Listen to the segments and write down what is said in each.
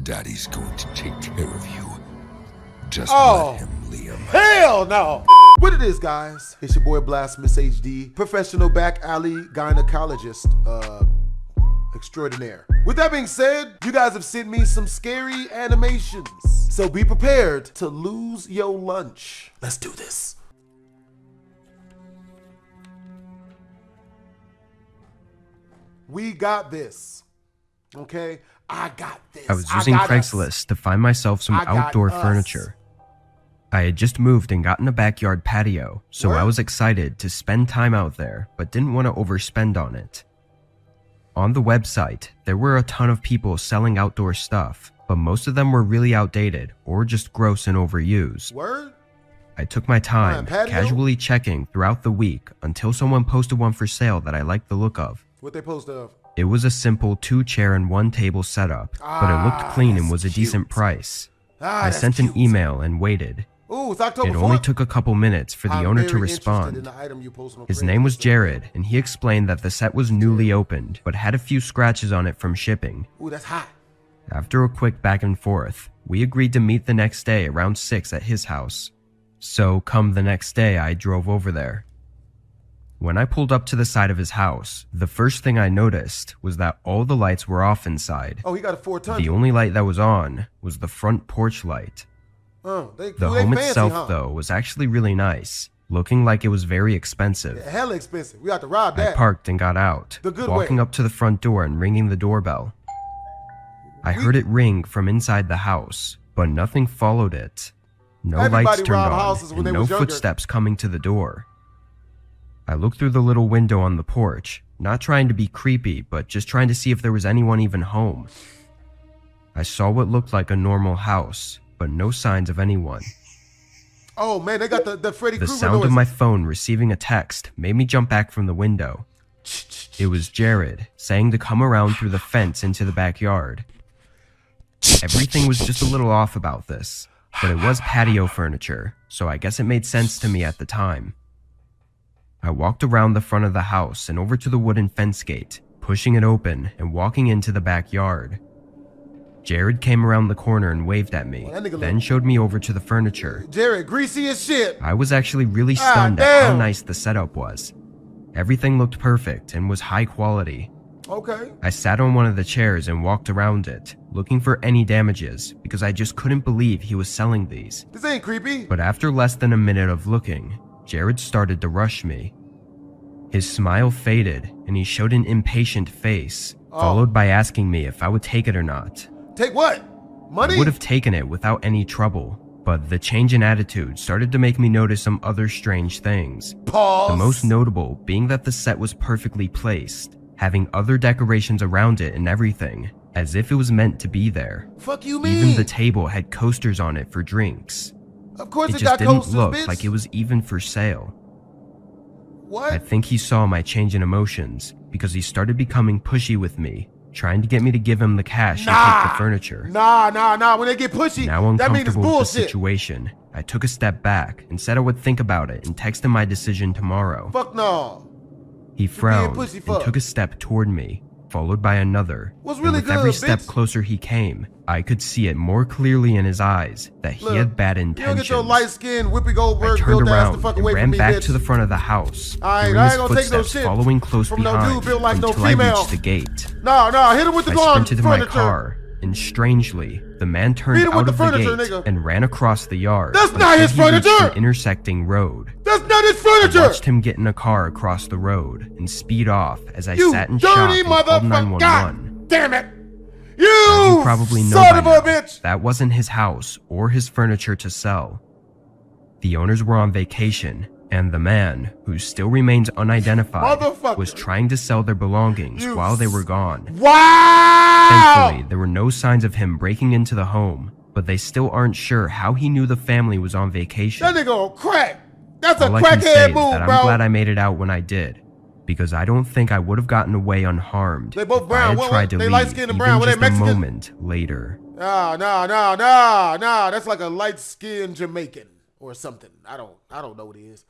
Daddy's going to take care of you. Just Oh. let him, Liam. Hell no! What it is, guys? It's your boy BlastphamousHD, professional back alley gynecologist extraordinaire. With that being said, you guys have sent me some scary animations, so be prepared to lose your lunch. Let's do this. We got this. Okay? I got this. I was using got us. Craigslist to find myself some I got outdoor us. furniture. I had just moved and gotten a backyard patio, so Word. I was excited to spend time out there, but didn't want to overspend on it. On the website, there were a ton of people selling outdoor stuff, but most of them were really outdated or just gross and overused. Word? I took my time, patio? casually checking throughout the week until someone posted one for sale that I liked the look of. What they post of? It was a simple 2-chair and 1-table setup, but it looked clean and was a decent price. I sent an email and waited. Ooh, it's October It only 4th? took a couple minutes for the I'm owner to very interested in respond. the item you posted on His Craigslist. name was Jared, and he explained that the set was newly opened, but had a few scratches on it from shipping. Ooh, that's hot. After a quick back and forth, we agreed to meet the next day around 6 at his house. So, come the next day, I drove over there. When I pulled up to the side of his house, the first thing I noticed was that all the lights were off inside. Oh, he got a 4-ton. The only light that was on was the front porch light. The home fancy, itself, huh? though, was actually really nice, looking like it was very expensive. Yeah, hella expensive. We got to rob I that. parked and got out, The good walking way. up to the front door and ringing the doorbell. I heard it ring from inside the house, but nothing followed it. No Everybody lights turned robbed on, houses when and they no was younger. footsteps coming to the door. I looked through the little window on the porch, not trying to be creepy, but just trying to see if there was anyone even home. I saw what looked like a normal house, but no signs of anyone. Oh, man, they got the Freddy The Krueger sound of noises. my phone receiving a text made me jump back from the window. It was Jared, saying to come around through the fence into the backyard. Everything was just a little off about this, but it was patio furniture, so I guess it made sense to me at the time. I walked around the front of the house and over to the wooden fence gate, pushing it open and walking into the backyard. Jared came around the corner and waved at me, Well, that nigga then look- showed me over to the furniture. Jared, greasy as shit. I was actually really stunned at how damn. nice the setup was. Everything looked perfect and was high quality. Okay. I sat on one of the chairs and walked around it, looking for any damages because I just couldn't believe he was selling these. This ain't creepy. But after less than a minute of looking, Jared started to rush me. His smile faded and he showed an impatient face, followed by asking me if I would take it or not. Take what? Money? I would have taken it without any trouble, but the change in attitude started to make me notice some other strange things. Pause. The most notable being that the set was perfectly placed, having other decorations around it and everything, as if it was meant to be there. Fuck you mean? Even the table had coasters on it for drinks. Of course It it just got didn't coasters, look bitch. like it was even for sale. What? I think he saw my change in emotions because he started becoming pushy with me, trying to get me to give him the cash and take the furniture. Nah. When they get pushy, Now that means it's uncomfortable with the bullshit. situation, I took a step back and said I would think about it and text him my decision tomorrow. Fuck no. He frowned pussy and fuck. took a step toward me, followed by another. What's And really with every good, step bitch? closer he came, I could see it more clearly in his eyes that he Look, had bad You don't get intentions. your light-skinned Whoopi I Goldberg turned built ass the around fuck and away ran from me, back bitch. to the front of the house, I hearing ain't his gonna take no footsteps shit following close from no behind dude built like no until I female. reached the gate. No, hit him with the I lawn sprinted to my furniture. car, and strangely, the man Beat turned him with out the of the furniture, gate nigga. and ran across the yard. That's not until his he reached furniture! an intersecting road. That's not his I furniture. watched him get in a car across the road and speed off as I You sat in shock dirty and called motherfucker. 911. God damn it. As you You probably know son by of now, a bitch. that wasn't his house or his furniture to sell. The owners were on vacation, and the man, who still remains unidentified, Motherfucker. was trying to sell their belongings You while they were gone. Wow. Thankfully, there were no signs of him breaking into the home, but they still aren't sure how he knew the family was on vacation. That nigga on crack. That's a All I can say crackhead is move, that I'm bro. glad I made it out when I did, because I don't think I would have gotten away unharmed They both if brown. I had What- tried to they leave light-skinned and even brown. Were they just a Mexican? moment later. Nah. That's like a light-skinned Jamaican or something. I don't know what he is.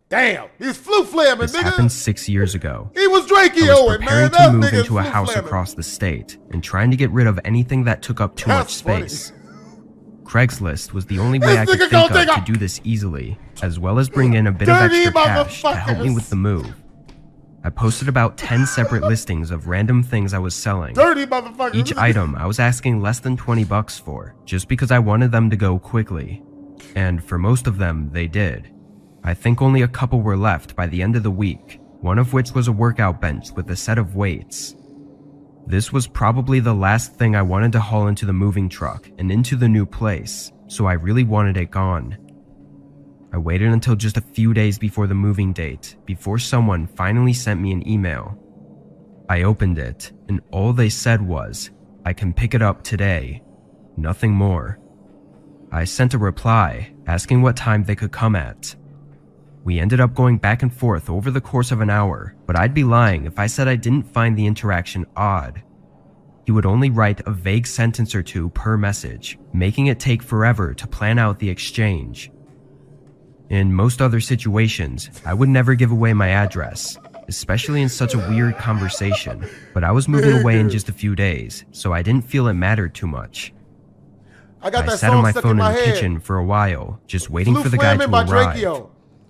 Damn, he's flu flamming, This nigga. happened 6 years ago. He was I Drakeo, was man. preparing That to move nigga's into a flu house flamming. across the state and trying to get rid of anything that took up too much That's funny. space. Craigslist was the only way I This could nigga think gonna of take to do this easily, as well as bring in a bit of Dirty extra cash to help me motherfuckers. with the move. I posted about 10 separate listings of random things I was selling. Dirty motherfucker. Each item I was asking less than 20 bucks for, just because I wanted them to go quickly. And for most of them, they did. I think only a couple were left by the end of the week, one of which was a workout bench with a set of weights. This was probably the last thing I wanted to haul into the moving truck and into the new place, so I really wanted it gone. I waited until just a few days before the moving date, before someone finally sent me an email. I opened it, and all they said was, "I can pick it up today." Nothing more. I sent a reply, asking what time they could come at. We ended up going back and forth over the course of an hour, but I'd be lying if I said I didn't find the interaction odd. He would only write a vague sentence or two per message, making it take forever to plan out the exchange. In most other situations, I would never give away my address, especially in such a weird conversation, but I was moving away in just a few days, so I didn't feel it mattered too much. I got I that sat on song my stuck phone in in my the head. kitchen for a while, just waiting Flu for the guy to Flamming by arrive. Drakeo.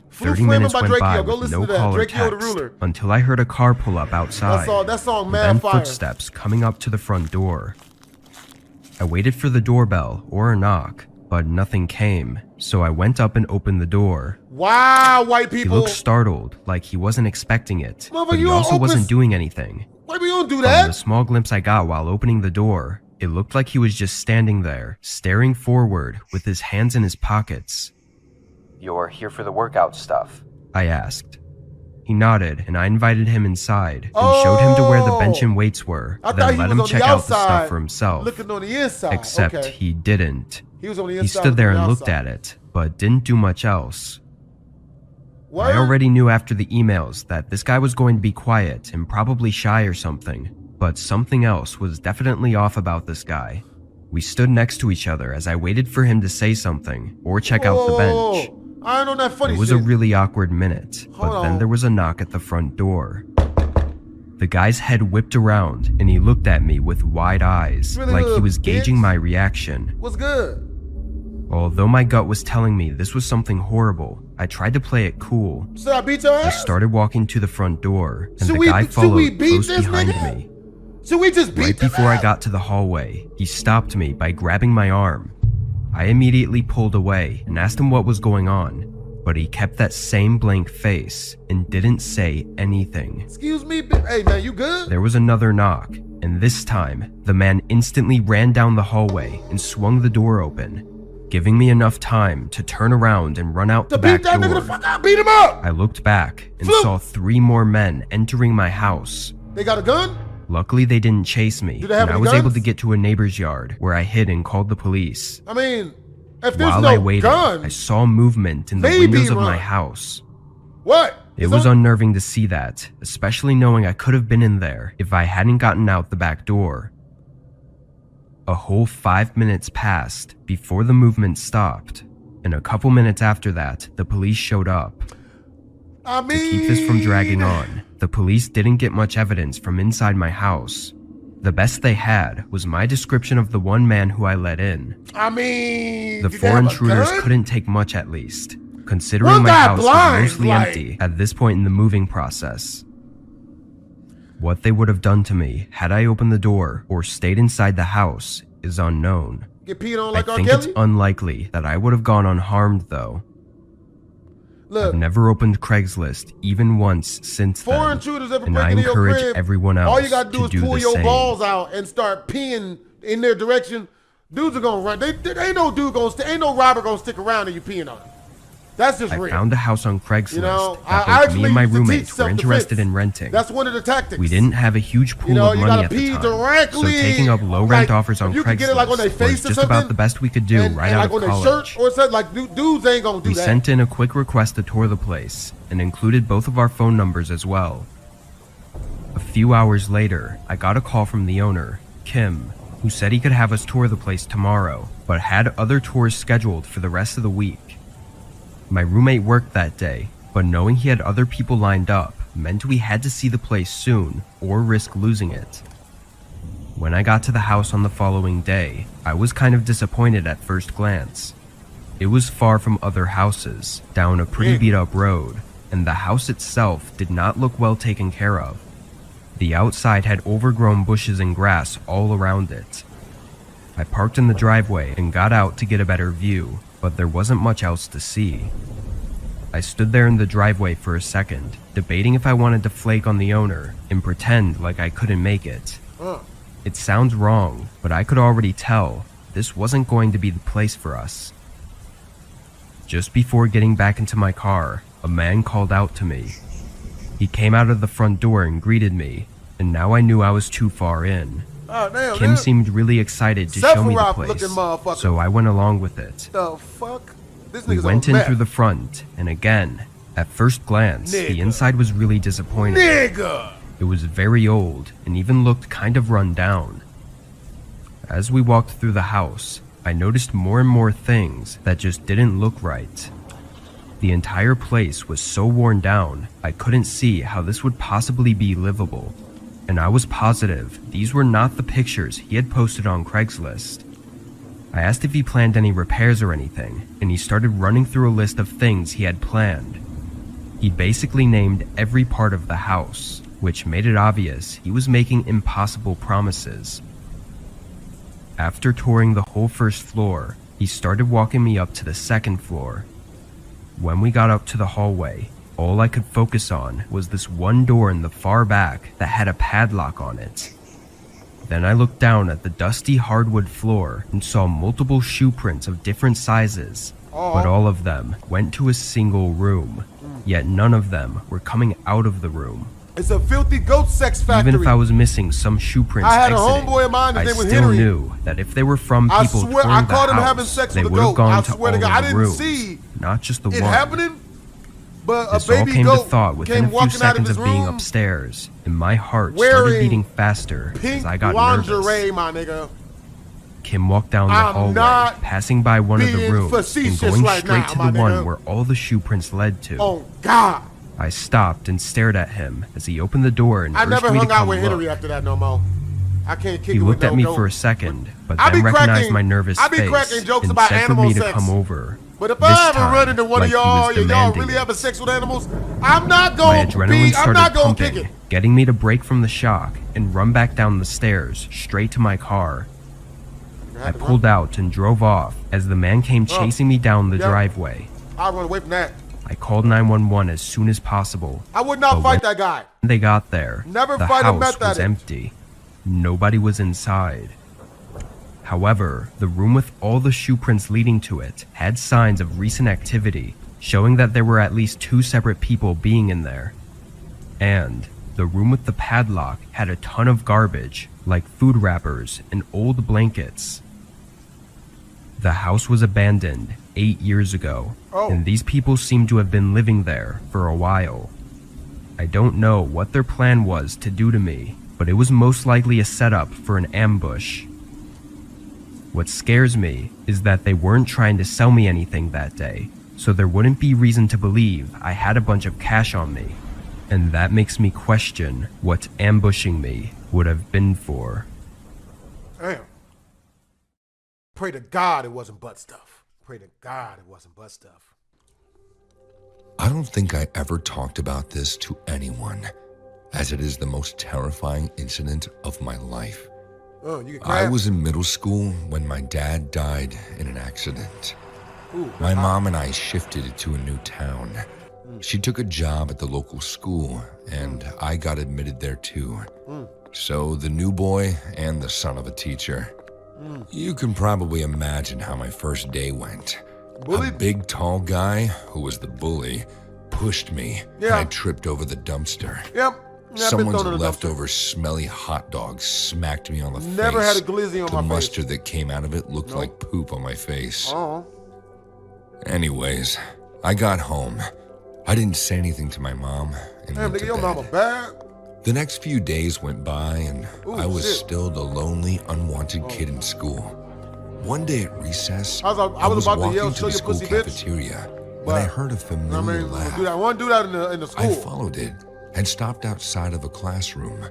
Flu 30 Flamming minutes by went by Drakeo. Go with listen no to that. call or Drakeo the text Ruler. until I heard a car pull up outside, That song and mad then fire. footsteps coming up to the front door. I waited for the doorbell or a knock, but nothing came, so I went up and opened the door. Wow, white He people. looked startled, like he wasn't expecting it, Motherfucker, but he you don't also open wasn't s- doing anything. Why we don't do From the that? small glimpse I got while opening the door, it looked like he was just standing there, staring forward with his hands in his pockets. "You're here for the workout stuff?" I asked. He nodded, and I invited him inside and showed him to where the bench and weights were, I thought then he let was him on check the out the outside, stuff for himself. looking on the inside. Except Okay. he didn't. He was on the He inside. stood there looking and looked outside. at it, but didn't do much else. Word? I already knew after the emails that this guy was going to be quiet and probably shy or something, but something else was definitely off about this guy. We stood next to each other as I waited for him to say something or check out the bench. I don't know that funny It was shit. a really awkward minute, Hold but then on. there was a knock at the front door. The guy's head whipped around and he looked at me with wide eyes, Really like he good, was gauging bitch. my reaction. What's good? Although my gut was telling me this was something horrible, I tried to play it cool. Should I beat your I ass? started walking to the front door, and Should the we- guy should we followed beat close this behind nigga? me. Should we just beat Right this before I ass? got to the hallway, he stopped me by grabbing my arm. I immediately pulled away and asked him what was going on, but he kept that same blank face and didn't say anything. Excuse me, hey man, you good? There was another knock, and this time, the man instantly ran down the hallway and swung the door open, giving me enough time to turn around and run out To the back beat that nigga the door. fuck out, beat him up! I looked back and Floop. saw 3 more men entering my house. They got a gun? Luckily, they didn't chase me, Do they have and I any was able guns? to get to a neighbor's yard where I hid and called the police. I mean, if there's While no I waited, gun, I saw movement in the maybe windows of my run. house. what? It Is was there- unnerving to see that, especially knowing I could have been in there if I hadn't gotten out the back door. A whole 5 minutes passed before the movement stopped, and a couple minutes after that, the police showed up. I mean, To keep this from dragging on, the police didn't get much evidence from inside my house. The best they had was my description of the one man who I let in. I mean, The did they 4 have a intruders gun? couldn't take much at least, considering One my guy house blind, was mostly like- empty at this point in the moving process. What they would have done to me had I opened the door or stayed inside the house is unknown. Get peed on like I R. think Kelly? it's unlikely that I would have gone unharmed though. Look, I've never opened Craigslist even once since 4 then, intruders ever and break I into your encourage crib. everyone else All you gotta do to is do pull the your same. balls out and start peeing in their direction. Dudes are gonna run. They ain't no dude gonna ain't no robber gonna stick around and you peeing on him. That's just I real. found a house on Craigslist You know, that I both me and my actually roommates teach were interested self-defense. in renting. That's one of the tactics. We didn't have a huge pool You know, of you money gotta at the pee time, directly. so taking up low Like, rent offers on if you could Craigslist get it, like, on their face was or just about something, the best we could do and, right and out like of on their college. shirt or something. Like dudes ain't gonna do We that. sent in a quick request to tour the place and included both of our phone numbers as well. A few hours later, I got a call from the owner, Kim, who said he could have us tour the place tomorrow, but had other tours scheduled for the rest of the week. My roommate worked that day, but knowing he had other people lined up meant we had to see the place soon or risk losing it. When I got to the house on the following day, I was kind of disappointed at first glance. It was far from other houses, down a pretty beat up road, and the house itself did not look well taken care of. The outside had overgrown bushes and grass all around it. I parked in the driveway and got out to get a better view, but there wasn't much else to see. I stood there in the driveway for a second, debating if I wanted to flake on the owner and pretend like I couldn't make it. It sounds wrong, but I could already tell this wasn't going to be the place for us. Just before getting back into my car, a man called out to me. He came out of the front door and greeted me, and now I knew I was too far in. Kim seemed really excited to show me the place, so I went along with it. The fuck? This We nigga's went on in meth. through the front, and again, at first glance, the inside was really disappointing. Nigga! It was very old and even looked kind of run down. As we walked through the house, I noticed more and more things that just didn't look right. The entire place was so worn down, I couldn't see how this would possibly be livable. And I was positive these were not the pictures he had posted on Craigslist. I asked if he planned any repairs or anything, and he started running through a list of things he had planned. He basically named every part of the house, which made it obvious he was making impossible promises. After touring the whole first floor, he started walking me up to the second floor. When we got up to the hallway, all I could focus on was this one door in the far back that had a padlock on it. Then I looked down at the dusty hardwood floor and saw multiple shoe prints of different sizes, but all of them went to a single room, yet none of them were coming out of the room. It's a filthy goat sex factory. Even if I was missing some shoe prints I had a exiting, homeboy of mine, his I name was still Henry. knew that if they were from I people swear, touring I the caught him house, having sex they with a would have goat. gone I to swear to all God, of I the didn't rooms, see not just the it one. happening, but This a all baby came to goat thought within came a few walking out of seconds his of being room upstairs, and my heart started wearing beating faster as pink I got lingerie, nervous. my nigga. Kim walked down the I'm hallway, not passing by one of the being rooms and facetious going right straight now, to my the one nigga. where all the shoe prints led to. Oh God! I stopped and stared at him as he opened the door and I urged never me to hung out come with look. Henry after that no more. I can't kick He it looked with at no me goat. for a second, but I be then recognized cracking- my nervous I be face cracking jokes and about said for animal me to sex. come over. But if This I ever time, run into one like of y'all, he was and y'all demanding really it. having sex with animals, I'm not My gonna adrenaline I'm started not gonna kick pumping, it. getting me to break from the shock and run back down the stairs straight to my car. I pulled out and drove off as the man came chasing me down the Yep. driveway. I'll run away from that. I called 911 as soon as possible. I would not But fight when that guy. they got there, Never the fight a house meth was addict. empty. Nobody was inside. However, the room with all the shoe prints leading to it had signs of recent activity, showing that there were at least 2 separate people being in there. And the room with the padlock had a ton of garbage, like food wrappers and old blankets. The house was abandoned 8 years ago, and these people seem to have been living there for a while. I don't know what their plan was to do to me, but it was most likely a setup for an ambush. What scares me is that they weren't trying to sell me anything that day, so there wouldn't be reason to believe I had a bunch of cash on me, and that makes me question what ambushing me would have been for. Damn. Pray to God it wasn't butt stuff. Pray to God it wasn't butt stuff. I don't think I ever talked about this to anyone, as it is the most terrifying incident of my life. Oh, you get I cramped? was in middle school when my dad died in an accident. Ooh, My mom and I shifted to a new town. She took a job at the local school, and I got admitted there too. So the new boy and the son of a teacher. You can probably imagine how my first day went. Bullied? A big, tall guy, who was the bully, pushed me, and Yeah. I tripped over the dumpster. Yep. Yeah, I've been Someone's thrown in a dumpster. leftover smelly hot dog smacked me on the face. Never had a glizzy on The my mustard face. that came out of it looked like poop on my face. Oh. Anyways, I got home. I didn't say anything to my mom and Damn, went nigga, to your bed. mama bad. The next few days went by and Ooh, I was shit. still the lonely, unwanted kid in school. One day at recess, I was about to walking yell, to "Show the your school pussy, bitch." cafeteria when I heard a familiar laugh. I want to do that in the school. I followed it and stopped outside of a classroom.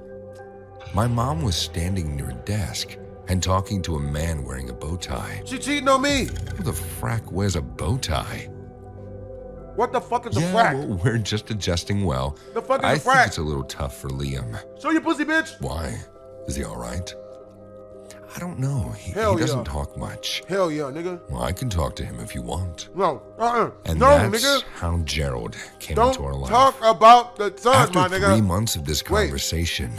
My mom was standing near a desk and talking to a man wearing a bow tie. She cheating on me. Who the frack wears a bow tie? What the fuck is a Yeah, frack? well, we're just adjusting well. The fuck is I a think frack? it's a little tough for Liam. Show your pussy, bitch. Why? Is he all right? I don't know. He Hell doesn't yeah. talk much. Hell yeah, nigga. Well, I can talk to him if you want. No, And no, that's nigga. how Gerald came Don't into our life. talk about the son, After my nigga. 3 months of this Wait. conversation,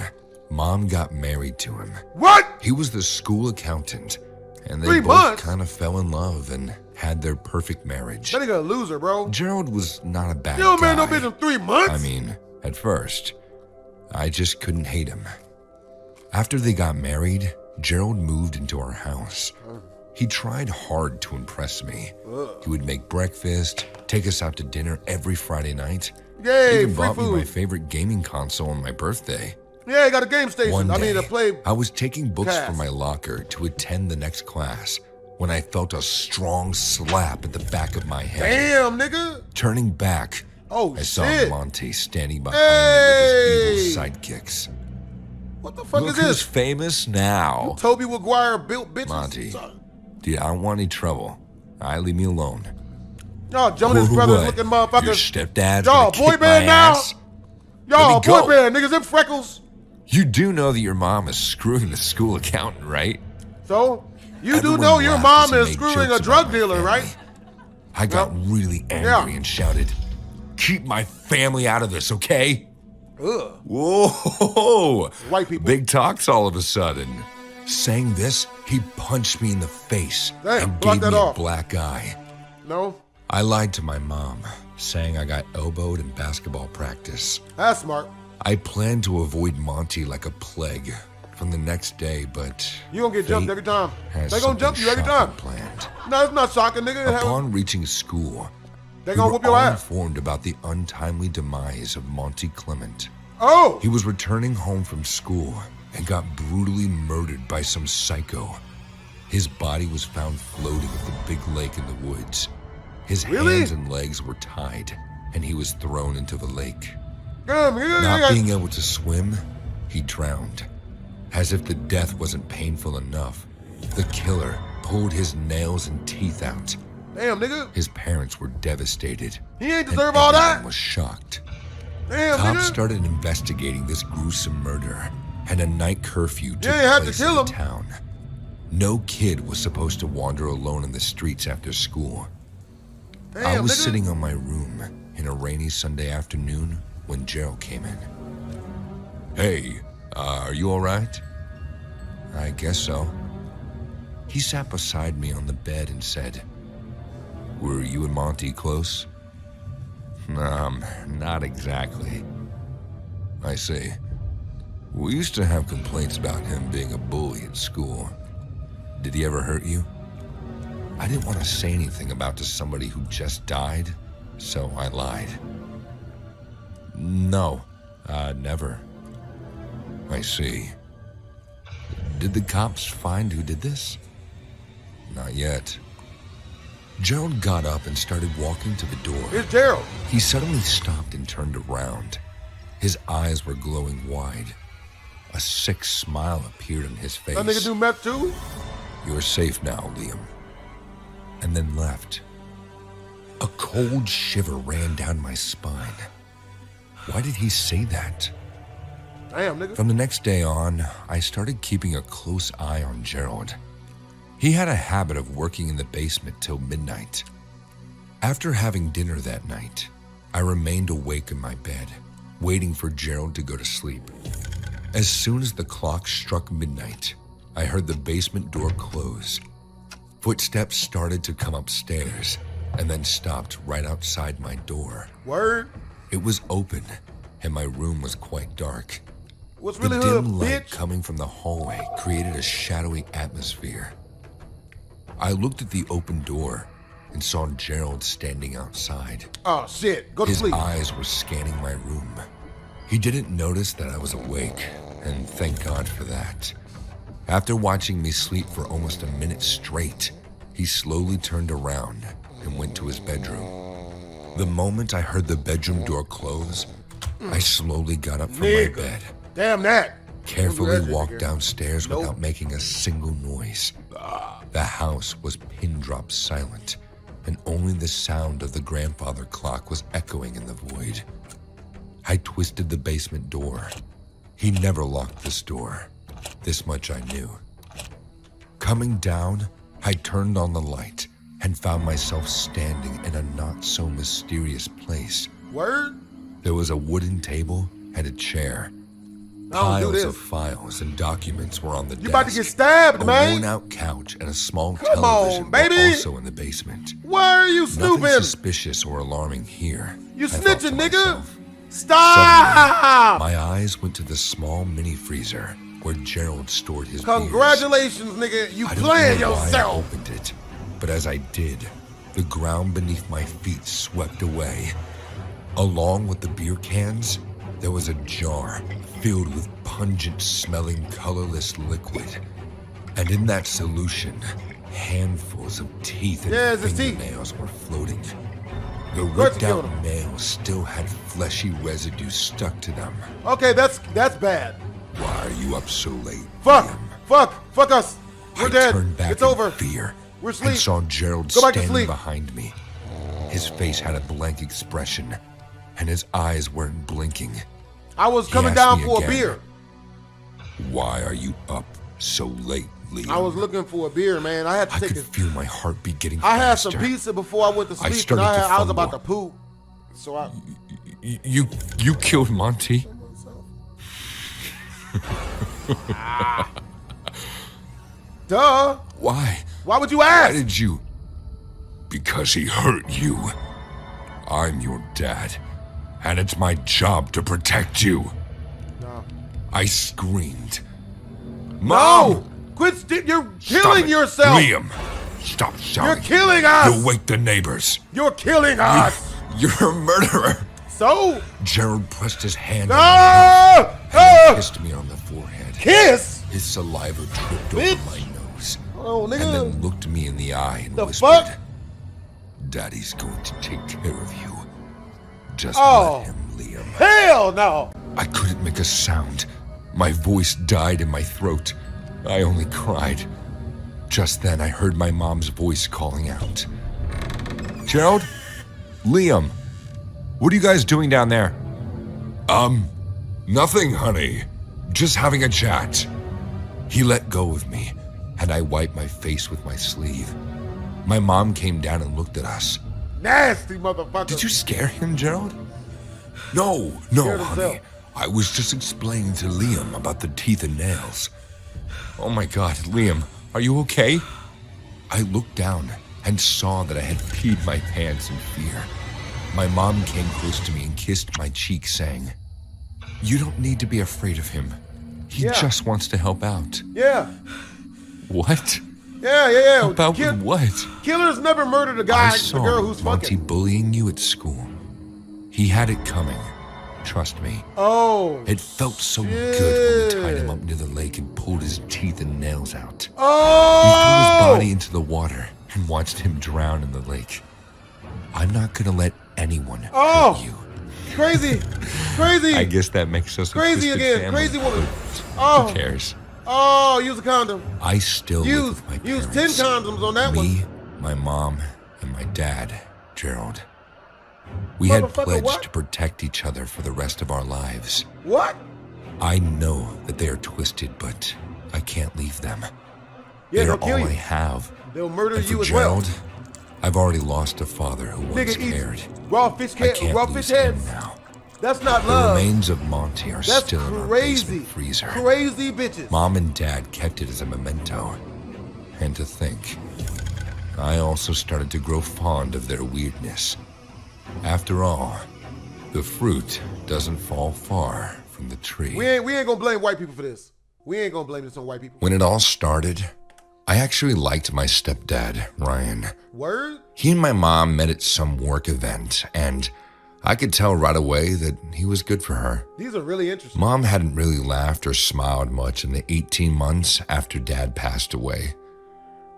Mom got married to him. What? He was the school accountant, and they 3 both months? kind of fell in love and had their perfect marriage. That nigga a loser, bro. Gerald was not a bad You don't guy. man no bitch in 3 months? I mean, at first, I just couldn't hate him. After they got married, Gerald moved into our house. He tried hard to impress me. He would make breakfast, take us out to dinner every Friday night. Yay, Even free bought me my food. favorite gaming console on my birthday. Yeah, he got a game station. One day, to play. I was taking books Cast. from my locker to attend the next class when I felt a strong slap at the back of my head. Damn, nigga. Turning back, Oh, I saw shit. Monty standing behind me with his evil sidekicks. What the fuck Look is who's this? famous now. Toby Maguire built bitches. Monty. Dude, I don't want any trouble. Leave me alone. Y'all Jonas Who, Brothers what? looking Your motherfuckers. stepdad's Y'all gonna boy kick my band now. ass? Y'all Let me boy go. band niggas, them freckles. You do know that your mom is screwing the school accountant, right? So, you do Everyone know your laughed mom as he is made screwing jokes a drug about my dealer, family. right? I got really angry and shouted, "Keep my family out of this, okay?" Ugh. Whoa! White people. Big talks all of a sudden. Saying this, he punched me in the face Damn, and block gave that me a off. black eye. No, I lied to my mom, saying I got elbowed in basketball practice. that's smart. I planned to avoid Monty like a plague from the next day, but You gonna get jumped fate every time. has They gonna jump something you every time. shocking planned. No, it's not shocking, nigga. Upon reaching school, They we gonna were whoop your all ass. informed about the untimely demise of Monty Clement. Oh, He was returning home from school and got brutally murdered by some psycho. His body was found floating at the big lake in the woods. His Really? hands and legs were tied, and he was thrown into the lake. damn, nigga. Not being able to swim, he drowned. As if the death wasn't painful enough, the killer pulled his nails and teeth out. Damn, nigga. His parents were devastated. He ain't and deserve all everyone that. was shocked. Damn, Cops nigga. started investigating this gruesome murder, and a night curfew took Yeah, you had to place kill in the him. town. No kid was supposed to wander alone in the streets after school. Damn, I was nigga. sitting on my room in a rainy Sunday afternoon when Gerald came in. Hey, are you all right? I guess so. He sat beside me on the bed and said, "Were you and Monty close?" Not exactly. I see. We used to have complaints about him being a bully at school. Did he ever hurt you? I didn't want to say anything about to somebody who just died, so I lied. No, never. I see. Did the cops find who did this? Not yet. Gerald got up and started walking to the door. It's Gerald. He suddenly stopped and turned around. His eyes were glowing wide. A sick smile appeared on his face. That nigga do meth too? You're safe now, Liam. And then left. A cold shiver ran down my spine. Why did he say that? Damn, nigga. From the next day on, I started keeping a close eye on Gerald. He had a habit of working in the basement till midnight. After having dinner that night, I remained awake in my bed, waiting for Gerald to go to sleep. As soon as the clock struck midnight, I heard the basement door close. Footsteps started to come upstairs and then stopped right outside my door. Word. It was open, and my room was quite dark. What's The really hood, dim light bitch? coming from the hallway created a shadowy atmosphere. I looked at the open door and saw Gerald standing outside. Oh, shit. Go to His sleep. eyes were scanning my room. He didn't notice that I was awake, and thank God for that. After watching me sleep for almost a minute straight, he slowly turned around and went to his bedroom. The moment I heard the bedroom door close, I slowly got up from my bed, Damn that. carefully walked downstairs without making a single noise. The house was pin-drop silent, and only the sound of the grandfather clock was echoing in the void. I twisted the basement door. He never locked this door. This much I knew. Coming down, I turned on the light and found myself standing in a not-so-mysterious place. Word? There was a wooden table and a chair. I don't do Piles this. of files and documents were on the desk. You about to get stabbed, A man. worn-out couch and a small Come television on, baby. were also in the basement. Why are you Nothing snooping? suspicious or alarming here. You I thought to snitching, nigga. myself. Stop! My eyes went to the small mini freezer where Gerald stored his beers. Congratulations, nigga. You I don't playing know why I yourself. opened it, but as I did, the ground beneath my feet swept away. Along with the beer cans, there was a jar filled with pungent-smelling, colorless liquid. And in that solution, handfuls of teeth and Yeah, it's his teeth. fingernails were floating. The course he ripped-out killed him. nails still had fleshy residue stuck to them. Okay, that's bad. Why are you up so late? Fuck, Liam? fuck us. We're I dead. turned back It's in over. fear We're and asleep. saw Gerald Go back to standing sleep. behind me. His face had a blank expression, and his eyes weren't blinking. I was He coming asked down me for again. a beer. Why are you up so late, Liam? I was looking for a beer, man. I had to I take could it. feel my heartbeat getting I had faster. some pizza before I went to sleep, and started to I was about to fumble. poop. So I. You killed Monty? Duh. Why? Why would you Why ask? did you? Because he hurt you. I'm your dad, and it's my job to protect you. No. I screamed. Mom! No! Quit! You're Stop killing it. yourself! Liam, stop shouting. You're killing us! You'll wake the neighbors. You're killing us! You're a murderer. So? Gerald pressed his hand on my mouth Ah! and Ah! kissed me on the forehead. Kiss? His saliva dripped Bitch. over my nose. Oh, And nigga. then looked me in the eye and The whispered, fuck? Daddy's going to take care of you. Just Oh. let him, Liam. Hell no! I couldn't make a sound. My voice died in my throat. I only cried. Just then, I heard my mom's voice calling out. Gerald? Liam? What are you guys doing down there? Nothing, honey. Just having a chat. He let go of me, and I wiped my face with my sleeve. My mom came down and looked at us. Nasty motherfucker. Did you scare him, Gerald? No, Scared honey. himself. I was just explaining to Liam about the teeth and nails. Oh my God, Liam, are you okay? I looked down and saw that I had peed my pants in fear. My mom came close to me and kissed my cheek, saying, "You don't need to be afraid of him. He Yeah. just wants to help out." Yeah. What? Yeah. Help out with what? Killers never murdered a guy, I the saw girl who's Monty fucking. bullying you at school. He had it coming. Trust me. Oh. It felt so good when we tied him Shit. up near the lake and pulled his teeth and nails out. We threw his Oh. body into the water and watched him drown in the lake. I'm not gonna let anyone Oh. hurt you. Crazy. Crazy. I guess that makes us a Crazy twisted again. family, Crazy woman. but Oh. Who cares? Oh, use a condom. I still live Use with my parents. 10 condoms on that one. Me, my mom, and my dad, Gerald. We had Motherfucker, pledged what? to protect each other for the rest of our lives. What? I know that they are twisted, but I can't leave them. Yeah, They're they'll kill all you. I have. They'll murder And for you as Gerald, well. I've already lost a father who once Nigga cared. eat raw fish I can't raw lose fish him heads. now. That's not The love. remains of Monty are That's still in our crazy. basement freezer. Crazy bitches. Mom and Dad kept it as a memento. And to think, I also started to grow fond of their weirdness. After all, the fruit doesn't fall far from the tree. We ain't gonna blame white people for this. We ain't gonna blame this on white people. When it all started, I actually liked my stepdad, Ryan. Word? He and my mom met at some work event, and I could tell right away that he was good for her. These are really interesting. Mom hadn't really laughed or smiled much in the 18 months after Dad passed away.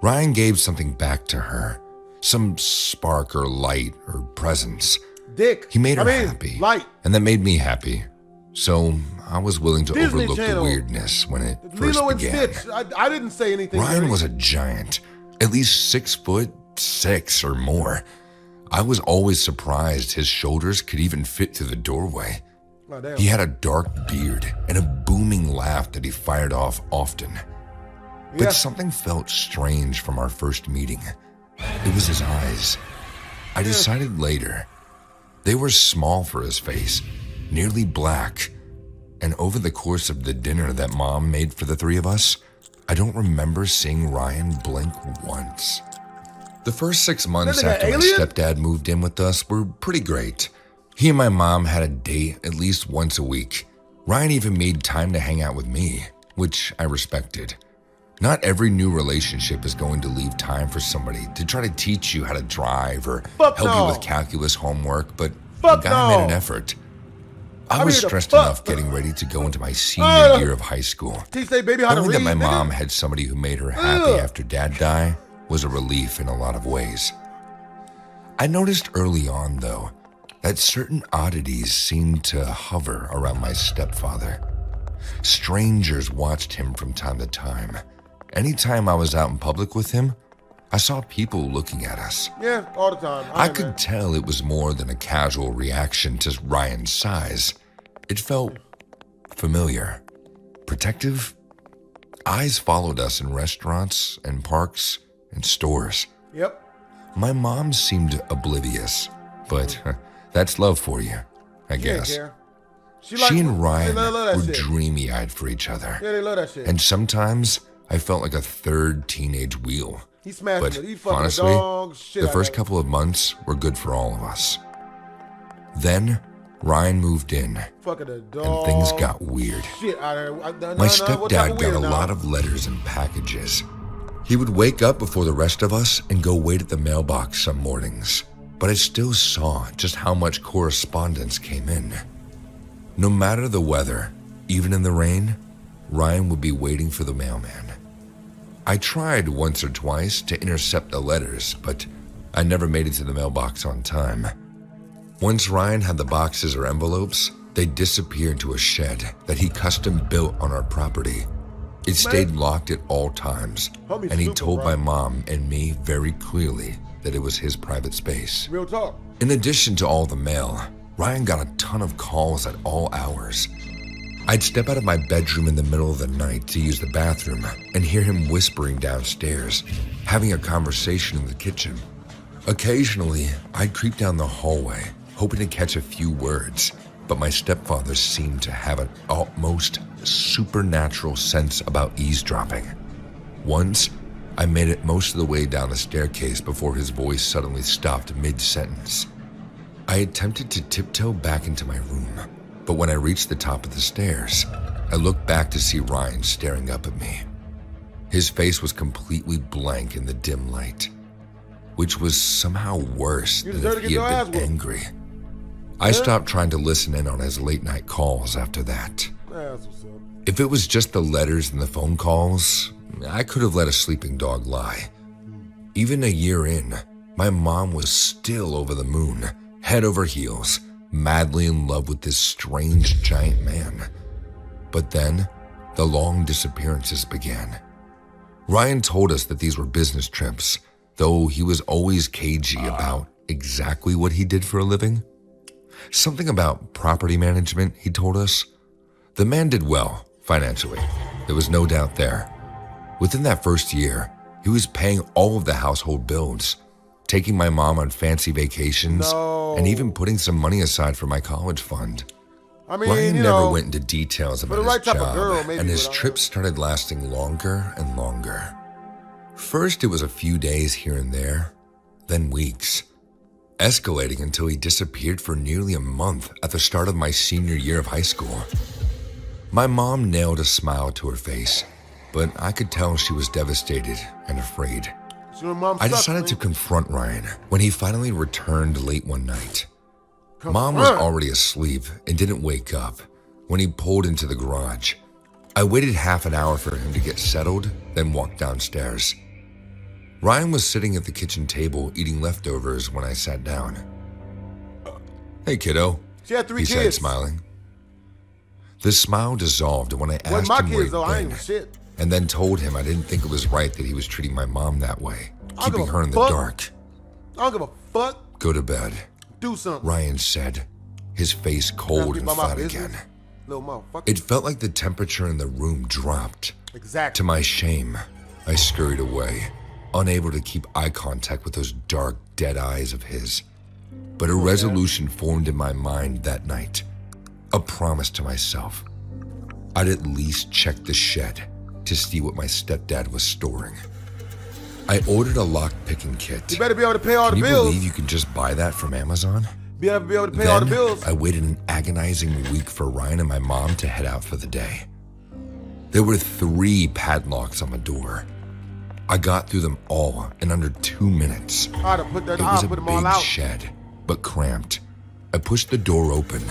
Ryan gave something back to her. some spark or light or presence. Dick. He made her happy, Light. and that made me happy. So I was willing to Disney overlook Channel. the weirdness when it first Lilo and began. Stitch. I didn't say anything. Ryan dirty. was a giant, at least 6'6" or more. I was always surprised his shoulders could even fit through the doorway. Oh, damn. He had a dark beard and a booming laugh that he fired off often. But Yeah. something felt strange from our first meeting. It was his eyes. I decided later. They were small for his face, nearly black. And over the course of the dinner that Mom made for the three of us, I don't remember seeing Ryan blink once. The first 6 months That nigga after my alien? stepdad moved in with us were pretty great. He and my mom had a date at least once a week. Ryan even made time to hang out with me, which I respected. Not every new relationship is going to leave time for somebody to try to teach you how to drive or Fuck help you no. with calculus homework, but Fuck the guy made no. an effort. I I'm was here to stressed fuck. enough getting ready to go into my senior year of high school. Teach they baby how to Knowing read. that my nigga. mom had somebody who made her happy Ugh. after dad died was a relief in a lot of ways. I noticed early on, though, that certain oddities seemed to hover around my stepfather. Strangers watched him from time to time. Anytime I was out in public with him, I saw people looking at us. Yeah, all the time. I ain't could mad. tell it was more than a casual reaction to Ryan's size. It felt familiar, protective. Eyes followed us in restaurants and parks and stores. Yep. My mom seemed oblivious, but that's love for you, I She ain't guess. care. She like- and Ryan they love that were shit. dreamy-eyed for each other. Yeah, they love that shit. And sometimes I felt like a third teenage wheel. He smashed But it. He fucking honestly, dog shit. the out first of it. couple of months were good for all of us. Then Ryan moved in, Fucking the and dog. things got weird. Shit out of there. My stepdad got a lot of letters and packages. He would wake up before the rest of us and go wait at the mailbox some mornings, but I still saw just how much correspondence came in. No matter the weather, even in the rain, Ryan would be waiting for the mailman. I tried once or twice to intercept the letters, but I never made it to the mailbox on time. Once Ryan had the boxes or envelopes, they disappeared to a shed that he custom built on our property. It stayed locked at all times, Homie and he stupid, told bro. my mom and me very clearly that it was his private space. Real talk. In addition to all the mail, Ryan got a ton of calls at all hours. I'd step out of my bedroom in the middle of the night to use the bathroom and hear him whispering downstairs, having a conversation in the kitchen. Occasionally, I'd creep down the hallway, hoping to catch a few words, but my stepfather seemed to have an almost supernatural sense about eavesdropping. Once, I made it most of the way down the staircase before his voice suddenly stopped mid-sentence. I attempted to tiptoe back into my room, but when I reached the top of the stairs, I looked back to see Ryan staring up at me. His face was completely blank in the dim light, which was somehow worse You than deserve if to he get your had ass been whooped. angry. I stopped trying to listen in on his late-night calls after that. That's what's up. If it was just the letters and the phone calls, I could have let a sleeping dog lie. Even a year in, my mom was still over the moon, head over heels, madly in love with this strange giant man. But then, the long disappearances began. Ryan told us that these were business trips, though he was always cagey about exactly what he did for a living. Something about property management, he told us. The man did well, financially. There was no doubt there. Within that first year, he was paying all of the household bills, taking my mom on fancy vacations, No. and even putting some money aside for my college fund. I mean, Ryan you never know, went into details about the his right type of job, girl, maybe, and his but I- trips started lasting longer and longer. First, it was a few days here and there, then weeks, escalating until he disappeared for nearly a month at the start of my senior year of high school. My mom nailed a smile to her face, but I could tell she was devastated and afraid. so your mom I sucks, decided to man. confront Ryan when he finally returned late one night. Mom was Confront. already asleep and didn't wake up when he pulled into the garage. I waited half an hour for him to get settled, then walked downstairs. Ryan was sitting at the kitchen table eating leftovers when I sat down. "Hey, kiddo," She had 3 he kids. said, smiling. The smile dissolved when I Wasn't asked my him where kids he'd though. I ain't been, shit. and then told him I didn't think it was right that he was treating my mom that way, I don't keeping give a her in the fuck. dark. I don't give a fuck. "Go to bed," Do something. Ryan said, his face cold and Keep my flat business. again. Little motherfucker. It felt like the temperature in the room dropped. Exactly. To my shame, I scurried away, unable to keep eye contact with those dark, dead eyes of his. But a resolution formed in my mind that night. A promise to myself. I'd at least check the shed to see what my stepdad was storing. I ordered a lock-picking kit. You better be able to pay all Can the you bills. believe you can just buy that from Amazon? Be able to pay all the Then bills. I waited an agonizing week for Ryan and my mom to head out for the day. There were 3 padlocks on the door. I got through them all in under 2 minutes. I'd have put that. It was I'd a put them all big out. shed, but cramped. I pushed the door open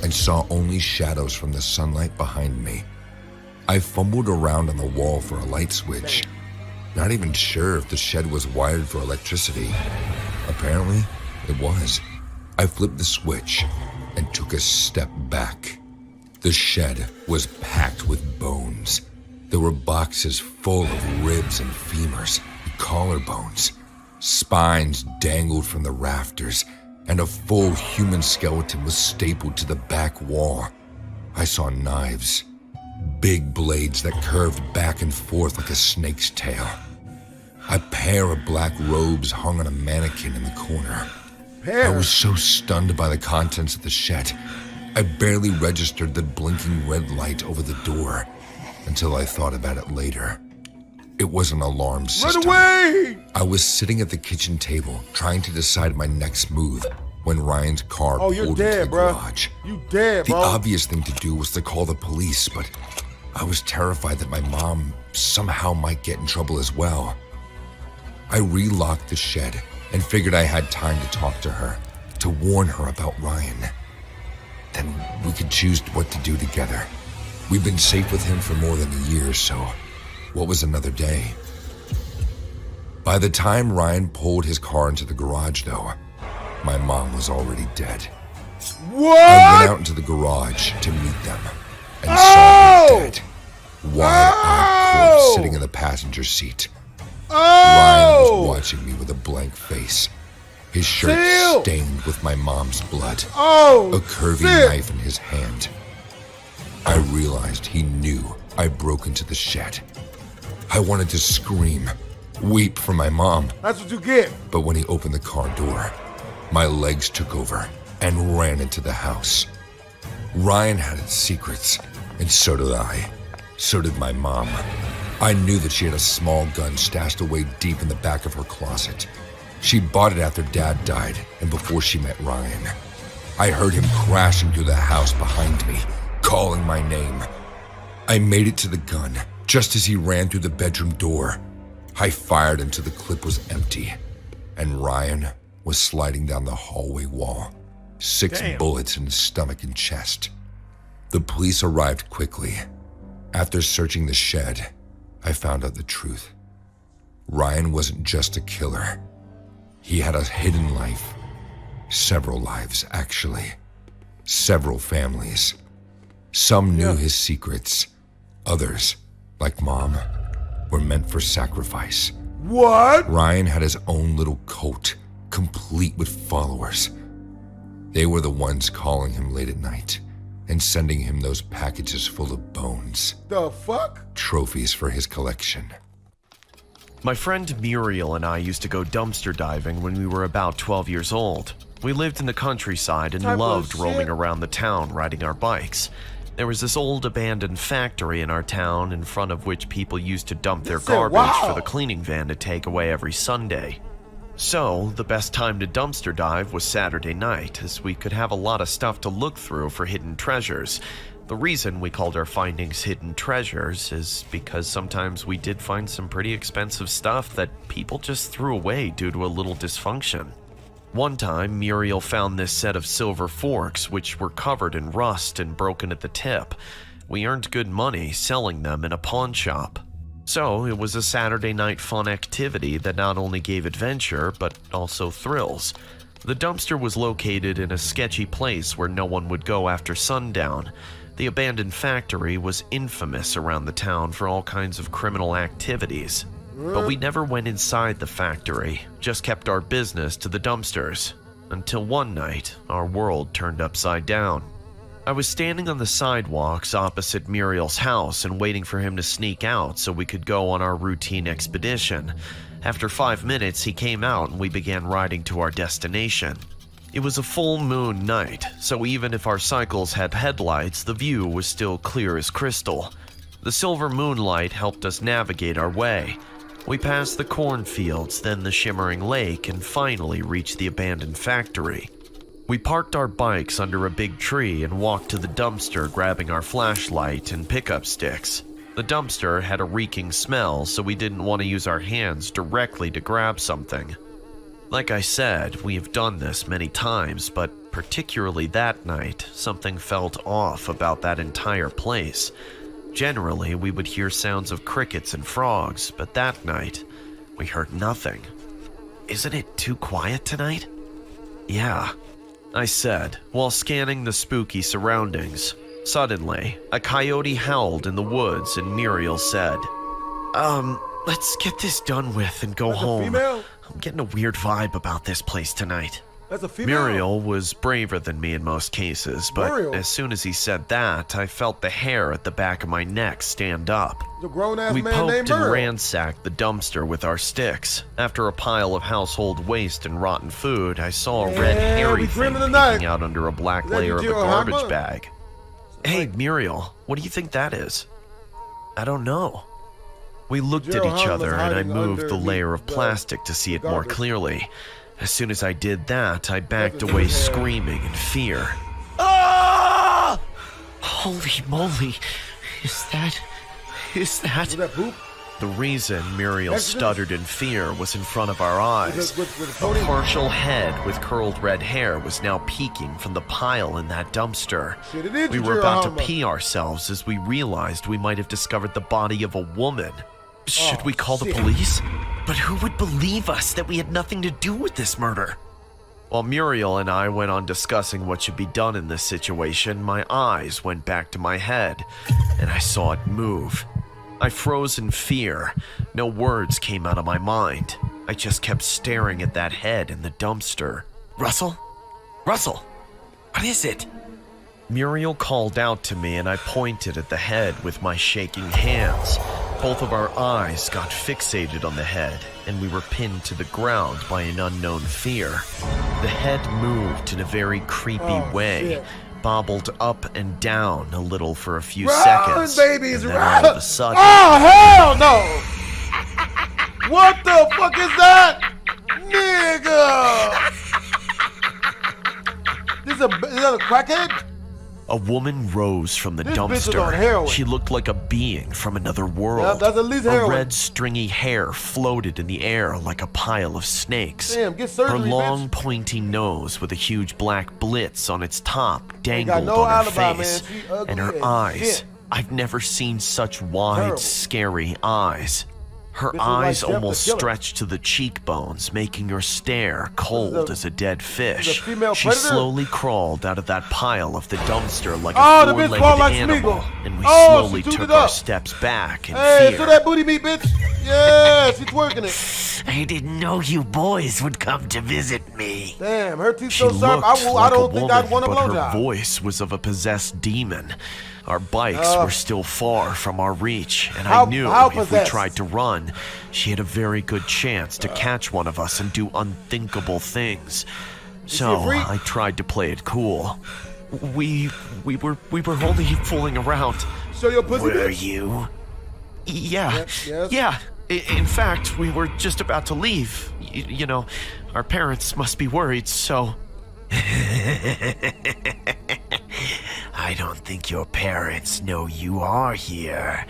and saw only shadows from the sunlight behind me. I fumbled around on the wall for a light switch, not even sure if the shed was wired for electricity. Apparently, it was. I flipped the switch and took a step back. The shed was packed with bones. There were boxes full of ribs and femurs, collarbones. Spines dangled from the rafters, and a full human skeleton was stapled to the back wall. I saw knives, big blades that curved back and forth like a snake's tail. A pair of black robes hung on a mannequin in the corner. I was so stunned by the contents of the shed, I barely registered the blinking red light over the door until I thought about it later. It was an alarm system. Run away! I was sitting at the kitchen table trying to decide my next move when Ryan's car Oh, pulled you're into dead, the bro. garage. You dead, The bro. obvious thing to do was to call the police, but I was terrified that my mom somehow might get in trouble as well. I relocked the shed and figured I had time to talk to her, to warn her about Ryan. Then we could choose what to do together. We've been safe with him for more than a year, so what was another day? By the time Ryan pulled his car into the garage, though, my mom was already dead. What? I went out into the garage to meet them and saw her dead. Wide-eyed corpse sitting in the passenger seat. Ryan was watching me with a blank face, his shirt stained with my mom's blood, a curvy knife in his hand. I realized he knew I broke into the shed. I wanted to scream, weep for my mom, That's what you get. but when he opened the car door, my legs took over and ran into the house. Ryan had its secrets, and so did I. So did my mom. I knew that she had a small gun stashed away deep in the back of her closet. She bought it after Dad died and before she met Ryan. I heard him crashing through the house behind me, calling my name. I made it to the gun just as he ran through the bedroom door. I fired until the clip was empty, and Ryan was sliding down the hallway wall, 6 bullets in his stomach and chest. The police arrived quickly. After searching the shed, I found out the truth. Ryan wasn't just a killer. He had a hidden life. Several lives, actually. Several families. Some knew his secrets. Others, like Mom, were meant for sacrifice. What? Ryan had his own little cult, complete with followers. They were the ones calling him late at night and sending him those packages full of bones, The fuck? trophies for his collection. My friend Muriel and I used to go dumpster diving when we were about 12 years old. We lived in the countryside and Type of loved shit. roaming around the town riding our bikes. There was this old abandoned factory in our town in front of which people used to dump their You said, garbage wow. for the cleaning van to take away every Sunday. So, the best time to dumpster dive was Saturday night, as we could have a lot of stuff to look through for hidden treasures. The reason we called our findings hidden treasures is because sometimes we did find some pretty expensive stuff that people just threw away due to a little dysfunction. One time, Muriel found this set of silver forks, which were covered in rust and broken at the tip. We earned good money selling them in a pawn shop. So it was a Saturday night fun activity that not only gave adventure, but also thrills. The dumpster was located in a sketchy place where no one would go after sundown. The abandoned factory was infamous around the town for all kinds of criminal activities. But we never went inside the factory, just kept our business to the dumpsters. Until one night, our world turned upside down. I was standing on the sidewalks opposite Muriel's house and waiting for him to sneak out so we could go on our routine expedition. After 5 minutes, he came out and we began riding to our destination. It was a full moon night, so even if our cycles had headlights, the view was still clear as crystal. The silver moonlight helped us navigate our way. We passed the cornfields, then the shimmering lake, and finally reached the abandoned factory. We parked our bikes under a big tree and walked to the dumpster, grabbing our flashlight and pickup sticks. The dumpster had a reeking smell, so we didn't want to use our hands directly to grab something. Like I said, we have done this many times, but particularly that night, something felt off about that entire place. Generally, we would hear sounds of crickets and frogs, but that night, we heard nothing. "Isn't it too quiet tonight?" "Yeah," I said, while scanning the spooky surroundings. Suddenly, a coyote howled in the woods and Muriel said, let's get this done with and go home. Female? I'm getting a weird vibe about this place tonight." That's a female. Muriel was braver than me in most cases, but Muriel? as soon as he said that, I felt the hair at the back of my neck stand up. It's a grown-ass We man named poked and Muriel. ransacked the dumpster with our sticks. After a pile of household waste and rotten food, I saw a red Yeah, hairy we thing dreaming tonight. peeking out under a black Is that layer of a Yujiro garbage Hanma? bag. "Hey, Muriel, what do you think that is?" "I don't know." We looked at Yujiro each Hanma's other and I hiding moved the underneath layer of the plastic to see it more garbage. clearly. As soon as I did that, I backed That's away his hair. screaming in fear. Ah! Holy moly, is that... Was that poop? The reason Muriel Exodus? stuttered in fear was in front of our eyes. With A Tony? partial head with curled red hair was now peeking from the pile in that dumpster. Shit, it is We were Yujiro about to Hanma. pee ourselves as we realized we might have discovered the body of a woman. Should we call the shit. police? But who would believe us that we had nothing to do with this murder? While Muriel and I went on discussing what should be done in this situation, my eyes went back to my head, and I saw it move. I froze in fear. No words came out of my mind. I just kept staring at that head in the dumpster. "Russell? Russell? What is it?" Muriel called out to me and I pointed at the head with my shaking hands. Both of our eyes got fixated on the head and we were pinned to the ground by an unknown fear. The head moved in a very creepy way, shit. bobbled up and down a little for a few Run, seconds, babies, and then run! all of a sudden... Oh, hell no! What the fuck is that? Nigga! Is that a crackhead? A woman rose from the This bitch is on dumpster. heroin. She looked like a being from another world. Yeah, that's at least Her heroin. red stringy hair floated in the air like a pile of snakes. Damn, get Her surgery, long, bitch. pointy nose with a huge black blitz on its top got dangled no on her alibi, face. man. She ugly And her as eyes. shit. I've never seen such wide, Terrible. scary eyes. Her Bitch look like eyes Jeff the almost Killer. stretched to the cheekbones, making her stare cold as a dead fish. female She predator? slowly crawled out of that pile of the dumpster like Oh, a the bitch four-legged crawled like animal, Smeagol. and we Oh, slowly she took took it our up. steps back in Hey, fear. show that booty meat, bitch. Yeah, she's twerking it. I didn't know you boys would come to visit me. Damn, her teeth She so sharp. looked I like don't a think woman, I'd want a but her blowjob. voice was of a possessed demon. Our bikes were still far from our reach, and I knew how if we possessed? tried to run, she had a very good chance to catch one of us and do unthinkable things. So a freak? I tried to play it cool. We were only fooling around. Show your pussy, Were bitch. you? Yeah. Yes. Yeah. In fact, we were just about to leave. You know, our parents must be worried, so... I don't think your parents know you are here.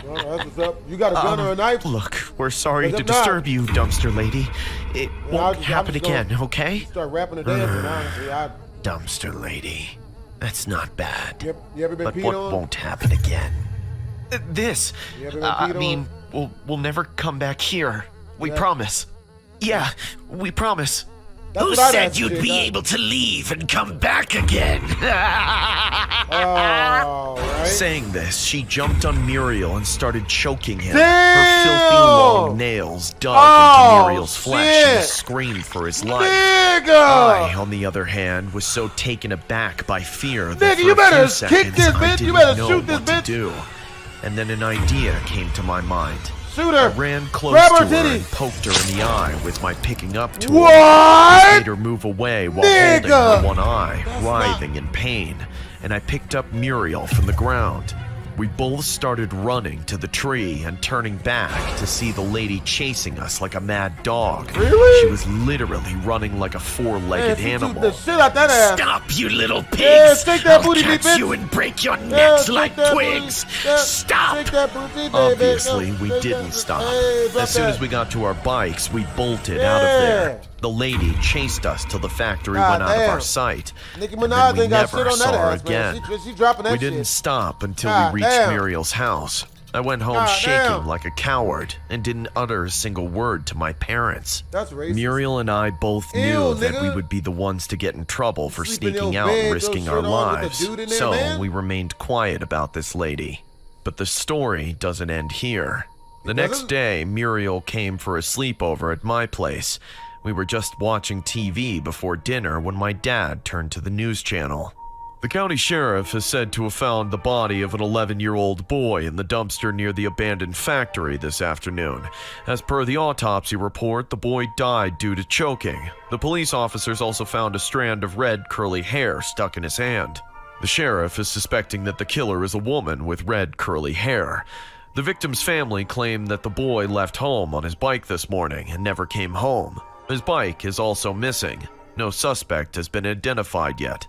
Oh, that's what's up. You got a gun or a knife? Look, we're sorry Because to if not- disturb you, dumpster lady. It Yeah, won't I'm happen just again, gonna okay? Start rapping and dancing, honestly. Dumpster lady. That's not bad. You ever been But peed what on? won't happen again? This. You ever been I peed mean, we'll never come back here. We promise. Yeah, we promise. That's Who what I'd said ask you'd you, be Dog. able to leave and come back again? Oh, right. Saying this, she jumped on Muriel and started choking him. Damn! Her filthy long nails dug Oh, into Muriel's flesh and he shit! screamed for his life. Nigga! I, on the other hand, was so taken aback by fear that Nigga, for you a better few kick seconds, this I bitch. didn't You better know shoot this what bitch. to do. And then an idea came to my mind. Shoot I her. ran close Grab to her her and titties. poked her in the eye with my picking up tool. What? This made her move away while holding Nigga. her one eye, That's writhing in pain, and I picked up Muriel from the ground. We both started running to the tree and turning back to see the lady chasing us like a mad dog. Really? She was literally running like a four-legged Man, she animal. took the shit out that ass. Stop, you little pigs! Yeah, take that I'll booty, catch bitch. you and break your Yeah, necks take like that twigs! booty. Yeah, Stop! take that booty, baby. Obviously, Yeah, we take didn't that- stop. Hey, drop As soon that. as we got to our bikes, we bolted out of Yeah. there. The lady chased us till the factory God went out of damn. our sight. Nicki And then Minaj we ain't got never shit on saw that her ass, man. again. She dropping that We shit. didn't stop until God we reached damn. Muriel's house. I went home God shaking damn. like a coward and didn't utter a single word to my parents. That's racist. Muriel and I both Ew, knew that we nigga. would be the ones to get in trouble for Sleep in sneaking your out bed, and your risking shirt our on with the lives. dude in there, So man. we remained quiet about this lady. But the story doesn't end here. The next doesn't? day, Muriel came for a sleepover at my place. We were just watching TV before dinner when my dad turned to the news channel. The county sheriff is said to have found the body of an 11-year-old boy in the dumpster near the abandoned factory this afternoon. As per the autopsy report, the boy died due to choking. The police officers also found a strand of red curly hair stuck in his hand. The sheriff is suspecting that the killer is a woman with red curly hair. The victim's family claimed that the boy left home on his bike this morning and never came home. His bike is also missing. No suspect has been identified yet.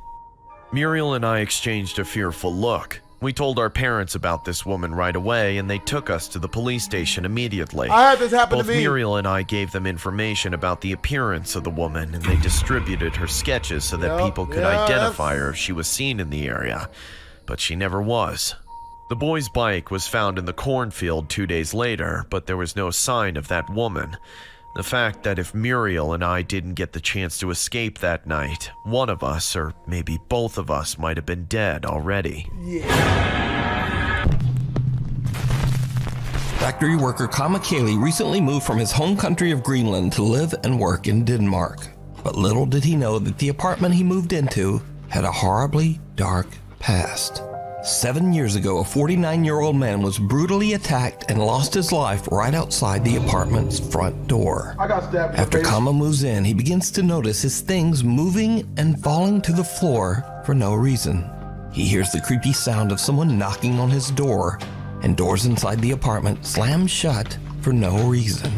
Muriel and I exchanged a fearful look. We told our parents about this woman right away, and they took us to the police station immediately. I had this happen Both to me. Muriel and I gave them information about the appearance of the woman, and they distributed her sketches so that Yep, people could yeah, identify her if she was seen in the area. But she never was. The boy's bike was found in the cornfield 2 days later, but there was no sign of that woman. The fact that if Muriel and I didn't get the chance to escape that night, one of us, or maybe both of us, might have been dead already. Factory worker Kama Kaylee recently moved from his home country of Greenland to live and work in Denmark. But little did he know that the apartment he moved into had a horribly dark past. 7 years ago, a 49-year-old man was brutally attacked and lost his life right outside the apartment's front door. I got stabbed in the After face. Kama moves in, he begins to notice his things moving and falling to the floor for no reason. He hears the creepy sound of someone knocking on his door, and doors inside the apartment slam shut for no reason.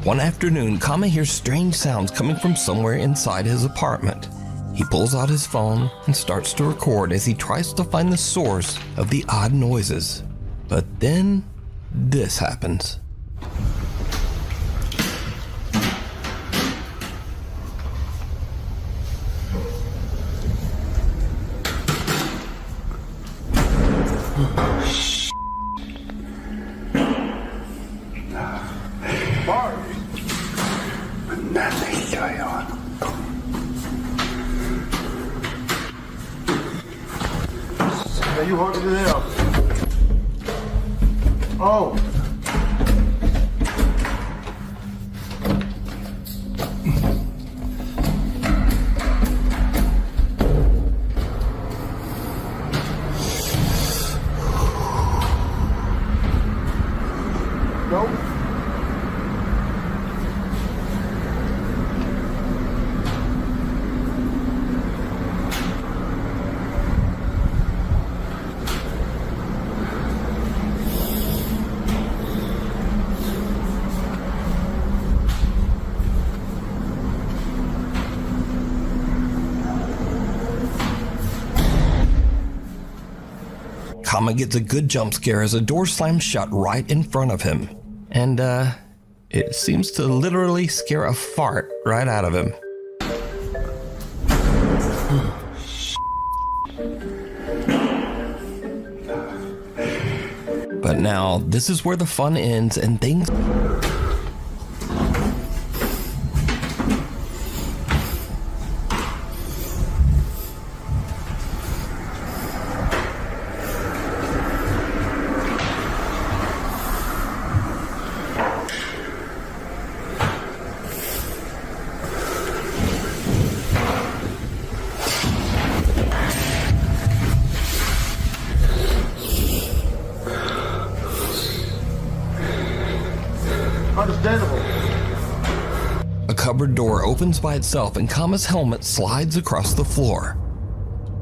One afternoon, Kama hears strange sounds coming from somewhere inside his apartment. He pulls out his phone and starts to record as he tries to find the source of the odd noises. But then, this happens. Man, you hard as hell. Oh. Nope. Kama gets a good jump scare as a door slams shut right in front of him. And, it seems to literally scare a fart right out of him. But now, this is where the fun ends and things... Understandable. A cupboard door opens by itself and Kama's helmet slides across the floor.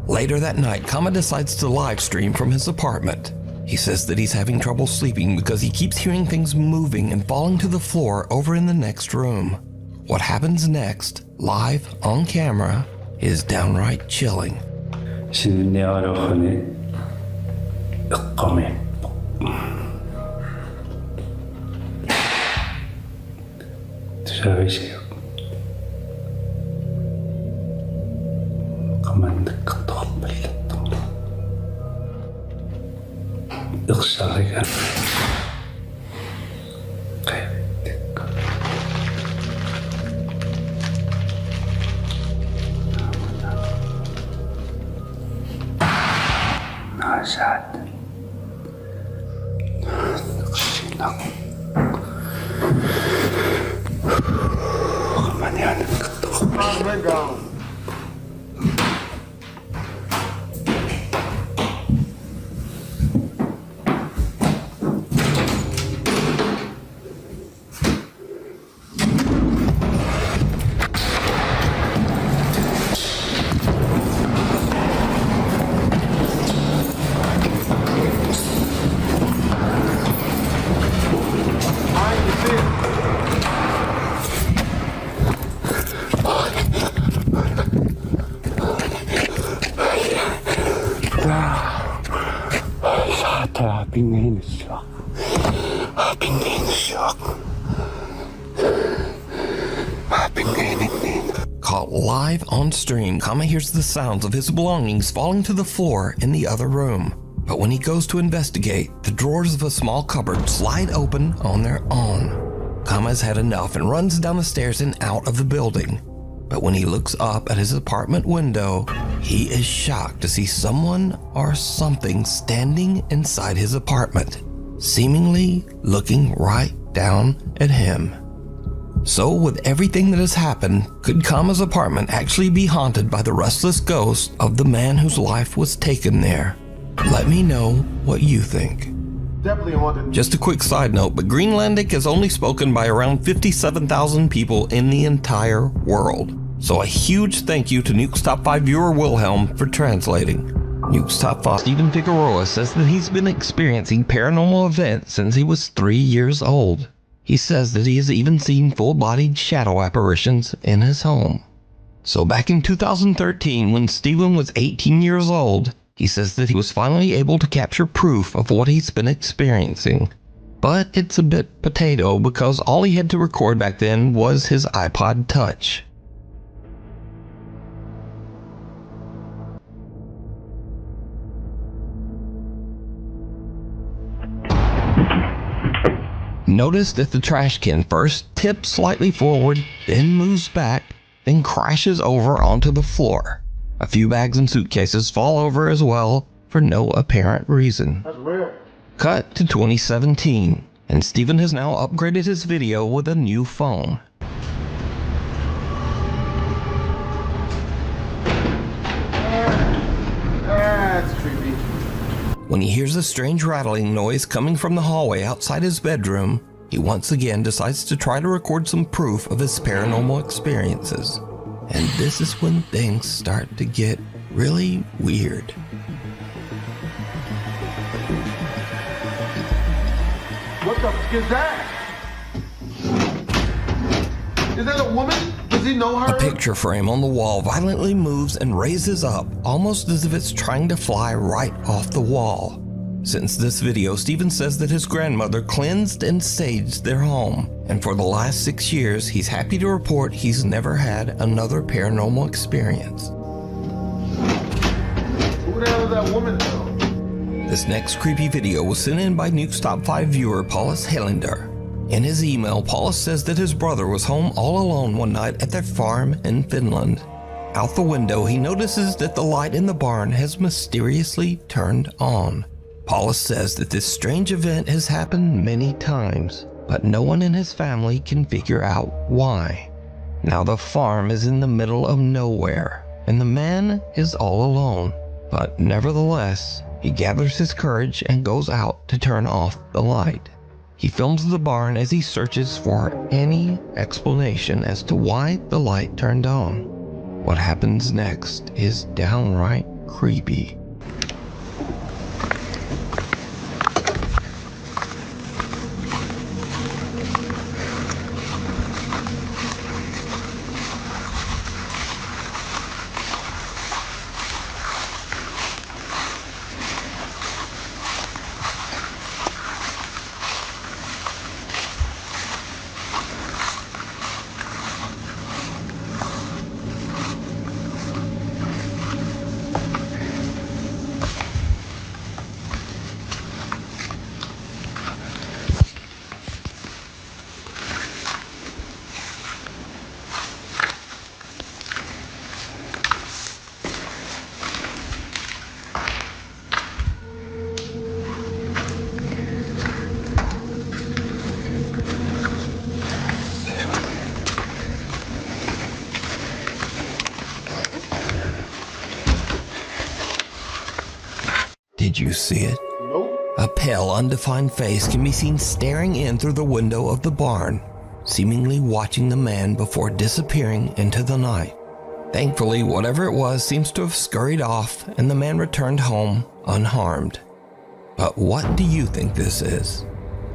Later that night, Kama decides to live stream from his apartment. He says that he's having trouble sleeping because he keeps hearing things moving and falling to the floor over in the next room. What happens next, live on camera, is downright chilling. Caught live on stream, Kama hears the sounds of his belongings falling to the floor in the other room. But when he goes to investigate, the drawers of a small cupboard slide open on their own. Kama's had enough and runs down the stairs and out of the building. But when he looks up at his apartment window, he is shocked to see someone or something standing inside his apartment, seemingly looking right down at him. So with everything that has happened, could Kama's apartment actually be haunted by the restless ghost of the man whose life was taken there? Let me know what you think. Definitely haunted. Just a quick side note, but Greenlandic is only spoken by around 57,000 people in the entire world. So a huge thank you to Nuke's Top 5 viewer Wilhelm for translating. Nuke's Top 5 Stephen Figueroa says that he's been experiencing paranormal events since he was 3 years old. He says that he has even seen full-bodied shadow apparitions in his home. So back in 2013, when Steven was 18 years old, he says that he was finally able to capture proof of what he's been experiencing. But it's a bit potato because all he had to record back then was his iPod Touch. Notice that the trash can first tips slightly forward, then moves back, then crashes over onto the floor. A few bags and suitcases fall over as well for no apparent reason. That's weird. Cut to 2017, and Steven has now upgraded his video with a new phone. That's creepy. When he hears a strange rattling noise coming from the hallway outside his bedroom, he once again decides to try to record some proof of his paranormal experiences. And this is when things start to get really weird. What the fuck is that? Is that a woman? Does he know her? A picture frame on the wall violently moves and raises up, almost as if it's trying to fly right off the wall. Since this video, Steven says that his grandmother cleansed and saged their home, and for the last 6 years, he's happy to report he's never had another paranormal experience. Who the hell is that woman though? This next creepy video was sent in by Nuke's Top 5 viewer Paulus Helander. In his email, Paulus says that his brother was home all alone one night at their farm in Finland. Out the window, he notices that the light in the barn has mysteriously turned on. Paulus says that this strange event has happened many times, but no one in his family can figure out why. Now the farm is in the middle of nowhere, and the man is all alone. But nevertheless, he gathers his courage and goes out to turn off the light. He films the barn as he searches for any explanation as to why the light turned on. What happens next is downright creepy. Did you see it? Nope. A pale, undefined face can be seen staring in through the window of the barn, seemingly watching the man before disappearing into the night. Thankfully, whatever it was seems to have scurried off, and the man returned home unharmed. But what do you think this is?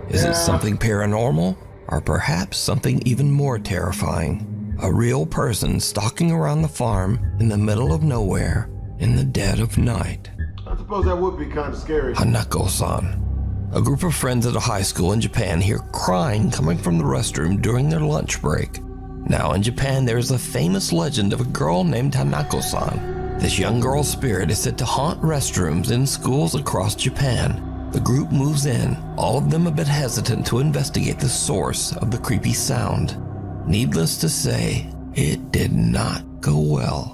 Is it something paranormal, or perhaps something even more terrifying? A real person stalking around the farm in the middle of nowhere in the dead of night. I suppose that would be kind of scary. Hanako-san. A group of friends at a high school in Japan hear crying coming from the restroom during their lunch break. Now in Japan there is a famous legend of a girl named Hanako-san. This young girl's spirit is said to haunt restrooms in schools across Japan. The group moves in, all of them a bit hesitant to investigate the source of the creepy sound. Needless to say, it did not go well.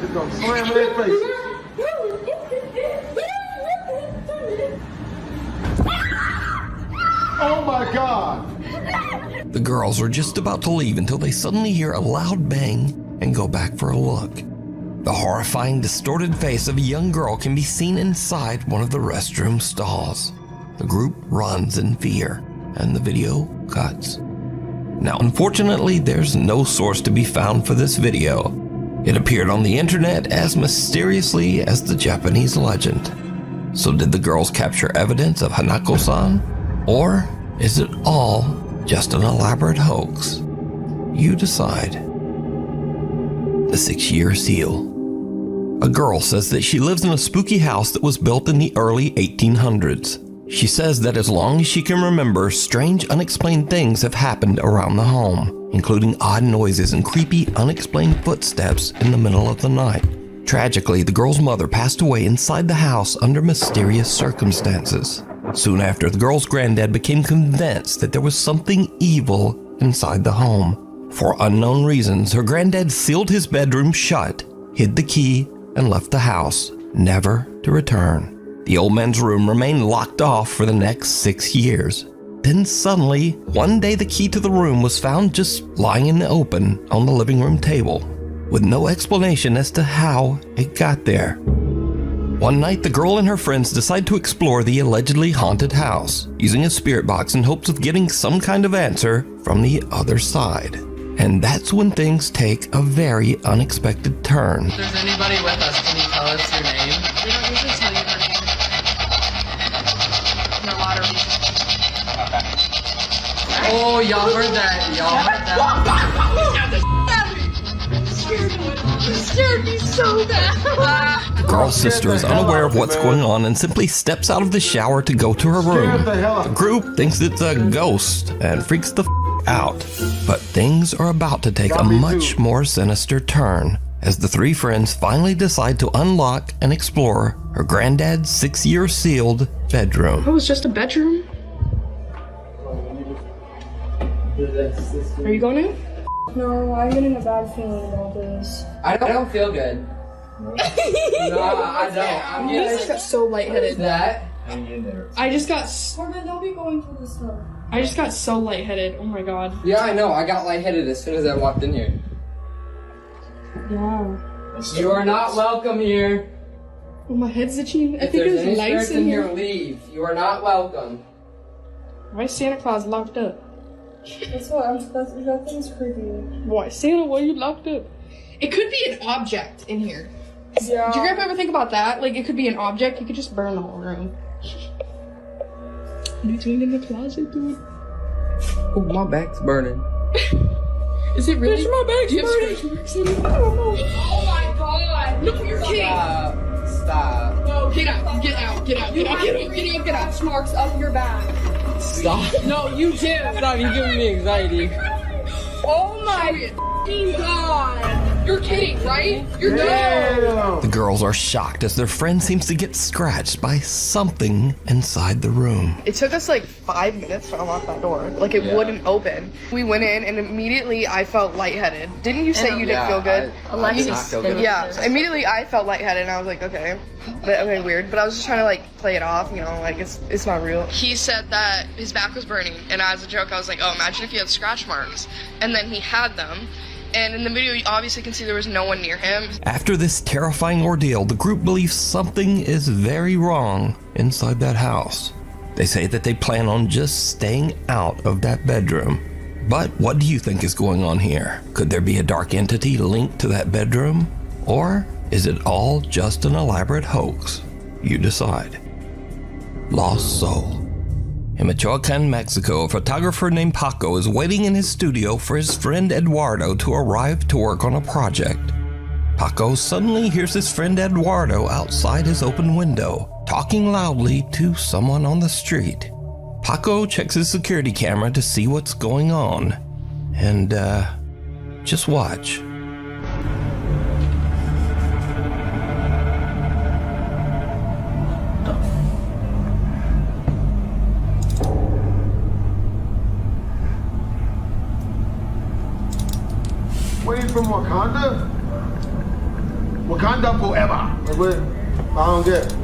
It's gonna slam in their faces. Oh my God! The girls are just about to leave until they suddenly hear a loud bang and go back for a look. The horrifying, distorted face of a young girl can be seen inside one of the restroom stalls. The group runs in fear, and the video cuts. Now, unfortunately, there's no source to be found for this video. It appeared on the internet as mysteriously as the Japanese legend. So did the girls capture evidence of Hanako-san? Or is it all just an elaborate hoax? You decide. The 6-year seal. A girl says that she lives in a spooky house that was built in the early 1800s. She says that as long as she can remember, strange, unexplained things have happened around the home, including odd noises and creepy, unexplained footsteps in the middle of the night. Tragically, the girl's mother passed away inside the house under mysterious circumstances. Soon after, the girl's granddad became convinced that there was something evil inside the home. For unknown reasons, her granddad sealed his bedroom shut, hid the key, and left the house, never to return. The old man's room remained locked off for the next 6 years. Then suddenly, one day the key to the room was found just lying in the open on the living room table, with no explanation as to how it got there. One night, the girl and her friends decide to explore the allegedly haunted house, using a spirit box in hopes of getting some kind of answer from the other side. And that's when things take a very unexpected turn. If there's anybody with us, can you tell us your name? We don't usually tell you your name. No water. Oh, y'all heard that. Y'all heard that. You scared me so bad. The girl's sister is unaware of what's going on and simply steps out of the shower to go to her room. The group thinks it's a ghost and freaks the out. But things are about to take a much more sinister turn as the three friends finally decide to unlock and explore her granddad's 6-year sealed bedroom. It was just a bedroom? Are you going in? No, I'm getting a bad feeling about this. I don't feel good. No, I don't. I just got so lightheaded. That? I just got Corbin, don't be going through this stuff. I just got so lightheaded. Oh my god. Yeah, I know. I got lightheaded as soon as I walked in here. Yeah. You are not welcome here. Oh, my head's itching. I If think there's there's any lights spirits in here. leave. You are not welcome. Why is Santa Claus locked up? That's what that thing's creepy. Why, Santa, why are you locked up? It could be an object in here. Yeah. Did your grandpa ever think about that? Like, it could be an object. You could just burn the whole room. What are you doing in the closet, dude? Oh, my back's burning. Is it really? My bag's Do you have burning. scratch marks in it? I don't know. Oh my god! No, you're kidding! Stop. No, get out! Get out! Get out! Get out! Get out! Get out! Get out! Marks up your back. Stop. No, you do! Stop. You're giving me anxiety. Oh my god! You're kidding, right? You're no! The girls are shocked as their friend seems to get scratched by something inside the room. It took us like 5 minutes to unlock that door. Like, it wouldn't open. We went in and immediately I felt lightheaded. Didn't you say you didn't feel good? Yeah, immediately I felt lightheaded and I was like, okay. But okay, weird. But I was just trying to like play it off, you know, like it's not real. He said that his back was burning, and as a joke I was like, oh, imagine if you had scratch marks. And then he had them. And in the video, you obviously can see there was no one near him. After this terrifying ordeal, the group believes something is very wrong inside that house. They say that they plan on just staying out of that bedroom. But what do you think is going on here? Could there be a dark entity linked to that bedroom? Or is it all just an elaborate hoax? You decide. Lost Soul. In Michoacan, Mexico, a photographer named Paco is waiting in his studio for his friend Eduardo to arrive to work on a project. Paco suddenly hears his friend Eduardo outside his open window, talking loudly to someone on the street. Paco checks his security camera to see what's going on, and just watch. Wait, from Wakanda? Wakanda forever. Like, what? I don't get it.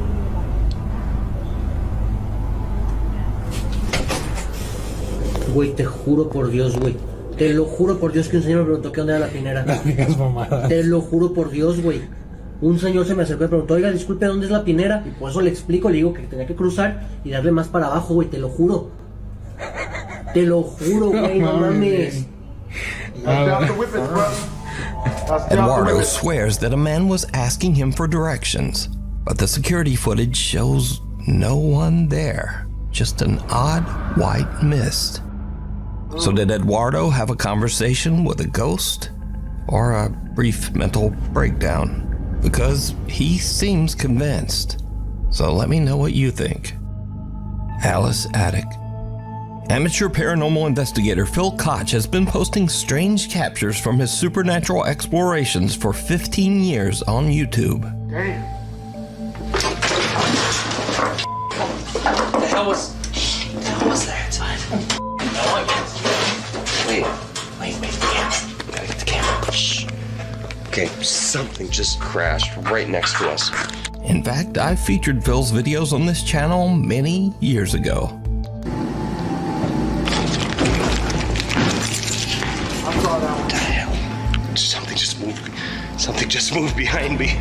Güey, te juro por Dios, güey. Te lo juro por Dios que un señor me preguntó qué onda era la pinera. Te lo juro por Dios, güey. Un señor se me acercó y me preguntó, oiga, disculpe, ¿dónde es la pinera? Y por eso le explico, le digo que tenía que cruzar y darle más para abajo, güey, te lo juro. Te lo juro, güey, no mames. Eduardo swears that a man was asking him for directions, but the security footage shows no one there, just an odd white mist. So did Eduardo have a conversation with a ghost, or a brief mental breakdown? Because he seems convinced. So let me know what you think. Alice Attic. Amateur paranormal investigator Phil Koch has been posting strange captures from his supernatural explorations for 15 years on YouTube. Damn. What the hell was that inside? Wait. Gotta get the camera. Shh. Okay, something just crashed right next to us. In fact, I featured Phil's videos on this channel many years ago. What the hell? Something just moved behind me.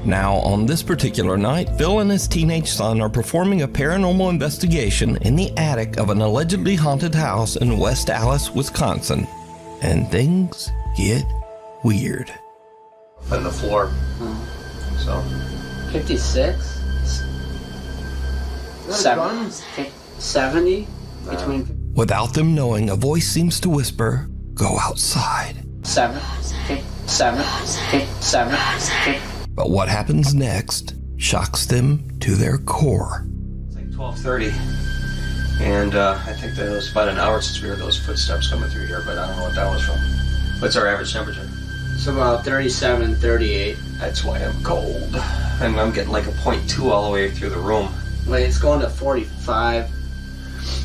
Now, on this particular night, Phil and his teenage son are performing a paranormal investigation in the attic of an allegedly haunted house in West Allis, Wisconsin. And things get weird. On the floor. So. 56? 70? Between. Without them knowing, a voice seems to whisper, "Go outside." 7. But what happens next shocks them to their core. It's like 12:30. And I think that it was about an hour since we heard those footsteps coming through here, but I don't know what that was from. What's our average temperature? It's about 37, 38. That's why I'm cold. And I'm getting like a 0.2 all the way through the room. Wait, it's going to 45.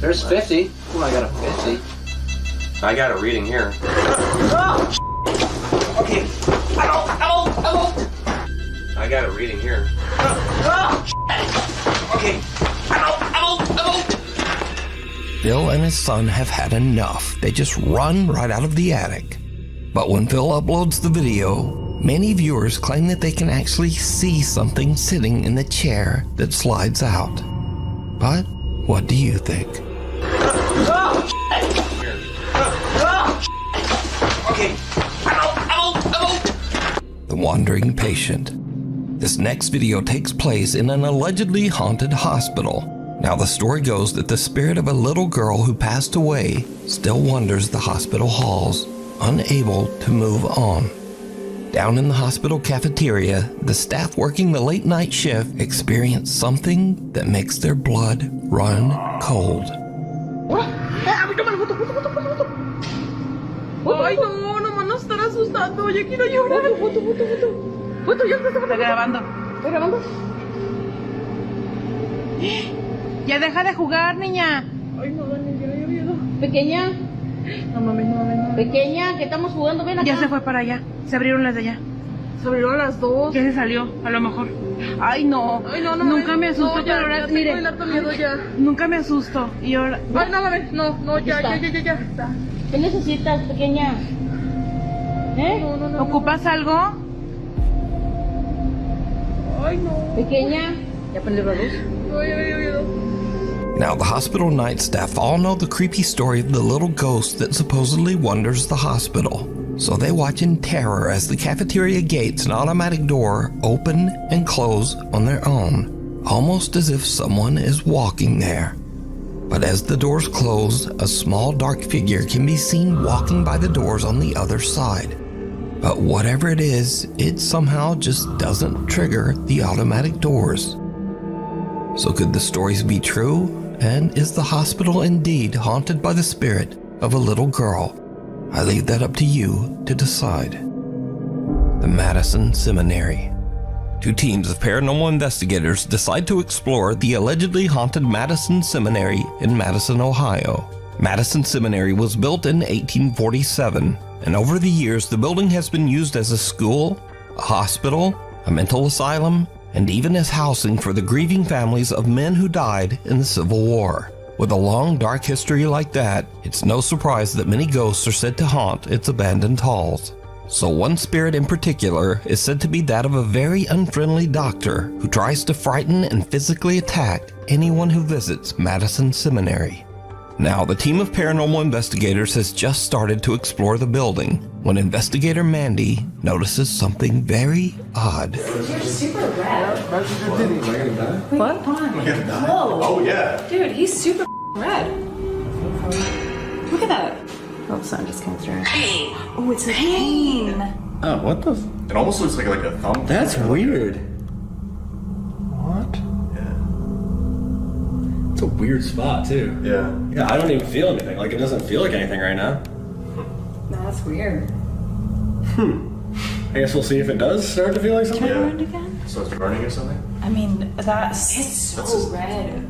There's 50. Oh, I got a 50. I got a reading here. Okay. I got a reading here. Okay. Phil and his son have had enough. They just run right out of the attic. But when Phil uploads the video, many viewers claim that they can actually see something sitting in the chair that slides out. But what do you think? Okay. The Wandering Patient. This next video takes place in an allegedly haunted hospital. Now the story goes that the spirit of a little girl who passed away still wanders the hospital halls, unable to move on. Down in the hospital cafeteria, the staff working the late night shift experience something that makes their blood run cold. Ay, no, nomás nos están asustando. Yo quiero llorar. Foto, ya está grabando. ¿Está grabando? Ya deja de jugar, niña. Ay, no, Dani, ya. Pequeña. No mames. Pequeña, que estamos jugando, ven acá. Ya se fue para allá. Se abrieron las de allá. Se abrieron las dos. Ya se salió, a lo mejor. Ay, no. Nunca me asusto, no, pero ahora mire. Nunca me asusto. Y ahora. Ay, no mames. No, ya. ¿Qué necesitas, pequeña? No. ¿Ocupas algo? Ay, no. Pequeña. ¿Ya prendió la luz? No, ya. Now, the hospital night staff all know the creepy story of the little ghost that supposedly wanders the hospital. So they watch in terror as the cafeteria gates and automatic door open and close on their own, almost as if someone is walking there. But as the doors close, a small dark figure can be seen walking by the doors on the other side. But whatever it is, it somehow just doesn't trigger the automatic doors. So could the stories be true? And is the hospital indeed haunted by the spirit of a little girl? I leave that up to you to decide. The Madison Seminary. Two teams of paranormal investigators decide to explore the allegedly haunted Madison Seminary in Madison, Ohio. Madison Seminary was built in 1847, and over the years the building has been used as a school, a hospital, a mental asylum, and even as housing for the grieving families of men who died in the Civil War. With a long, dark history like that, it's no surprise that many ghosts are said to haunt its abandoned halls. So one spirit in particular is said to be that of a very unfriendly doctor who tries to frighten and physically attack anyone who visits Madison Seminary. Now, the team of paranormal investigators has just started to explore the building when investigator Mandy notices something very odd. You're super red. What? Whoa. Oh, yeah. Dude, he's super red. Look at that. Oh, sun just came through. Oh, it's a pain. Oh, what the? It almost looks like a thumb. That's weird. What? It's a weird spot, too. Yeah. Yeah, I don't even feel anything. Like, it doesn't feel like anything right now. That's weird. I guess we'll see if it does start to feel like something. Turn around again? So it's burning or something? I mean, it's so red.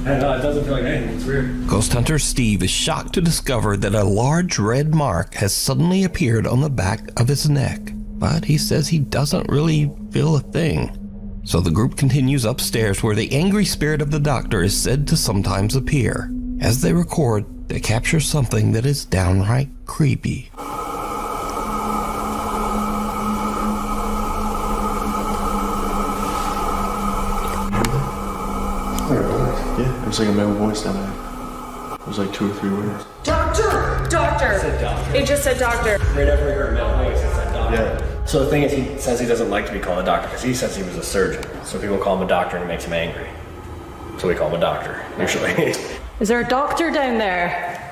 I know, it doesn't feel like anything. It's weird. Ghost hunter Steve is shocked to discover that a large red mark has suddenly appeared on the back of his neck. But he says he doesn't really feel a thing. So the group continues upstairs where the angry spirit of the doctor is said to sometimes appear. As they record, they capture something that is downright creepy. was like a male voice down there. It was like 2 or 3 words. Doctor! Doctor! It said doctor. It just said doctor. Right after we heard a male voice, it said doctor. Yeah. So the thing is, he says he doesn't like to be called a doctor because he says he was a surgeon. So people call him a doctor and it makes him angry. So we call him a doctor, usually. Is there a doctor down there?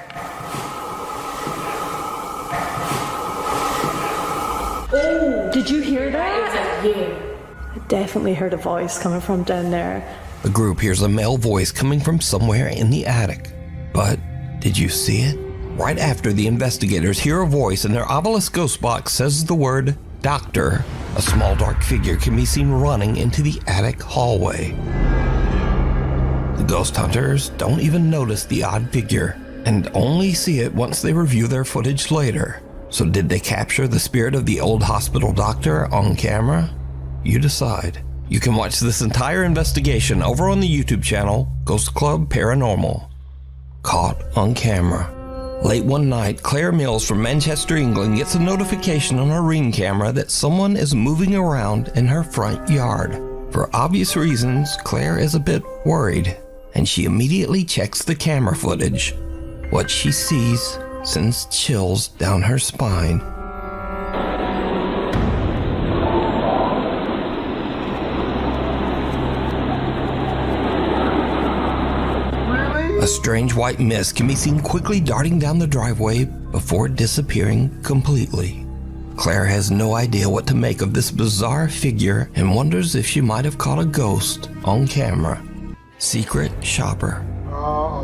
Oh! Did you hear that? It was like, yeah. I definitely heard a voice coming from down there. The group hears a male voice coming from somewhere in the attic. But did you see it? Right after the investigators hear a voice and their obelisk ghost box says the word doctor, a small dark figure can be seen running into the attic hallway. The ghost hunters don't even notice the odd figure and only see it once they review their footage later. So did they capture the spirit of the old hospital doctor on camera? You decide. You can watch this entire investigation over on the YouTube channel, Ghost Club Paranormal. Caught on camera. Late one night, Claire Mills from Manchester, England gets a notification on her Ring camera that someone is moving around in her front yard. For obvious reasons, Claire is a bit worried, and she immediately checks the camera footage. What she sees sends chills down her spine. A strange white mist can be seen quickly darting down the driveway before disappearing completely. Claire has no idea what to make of this bizarre figure and wonders if she might have caught a ghost on camera. Secret shopper.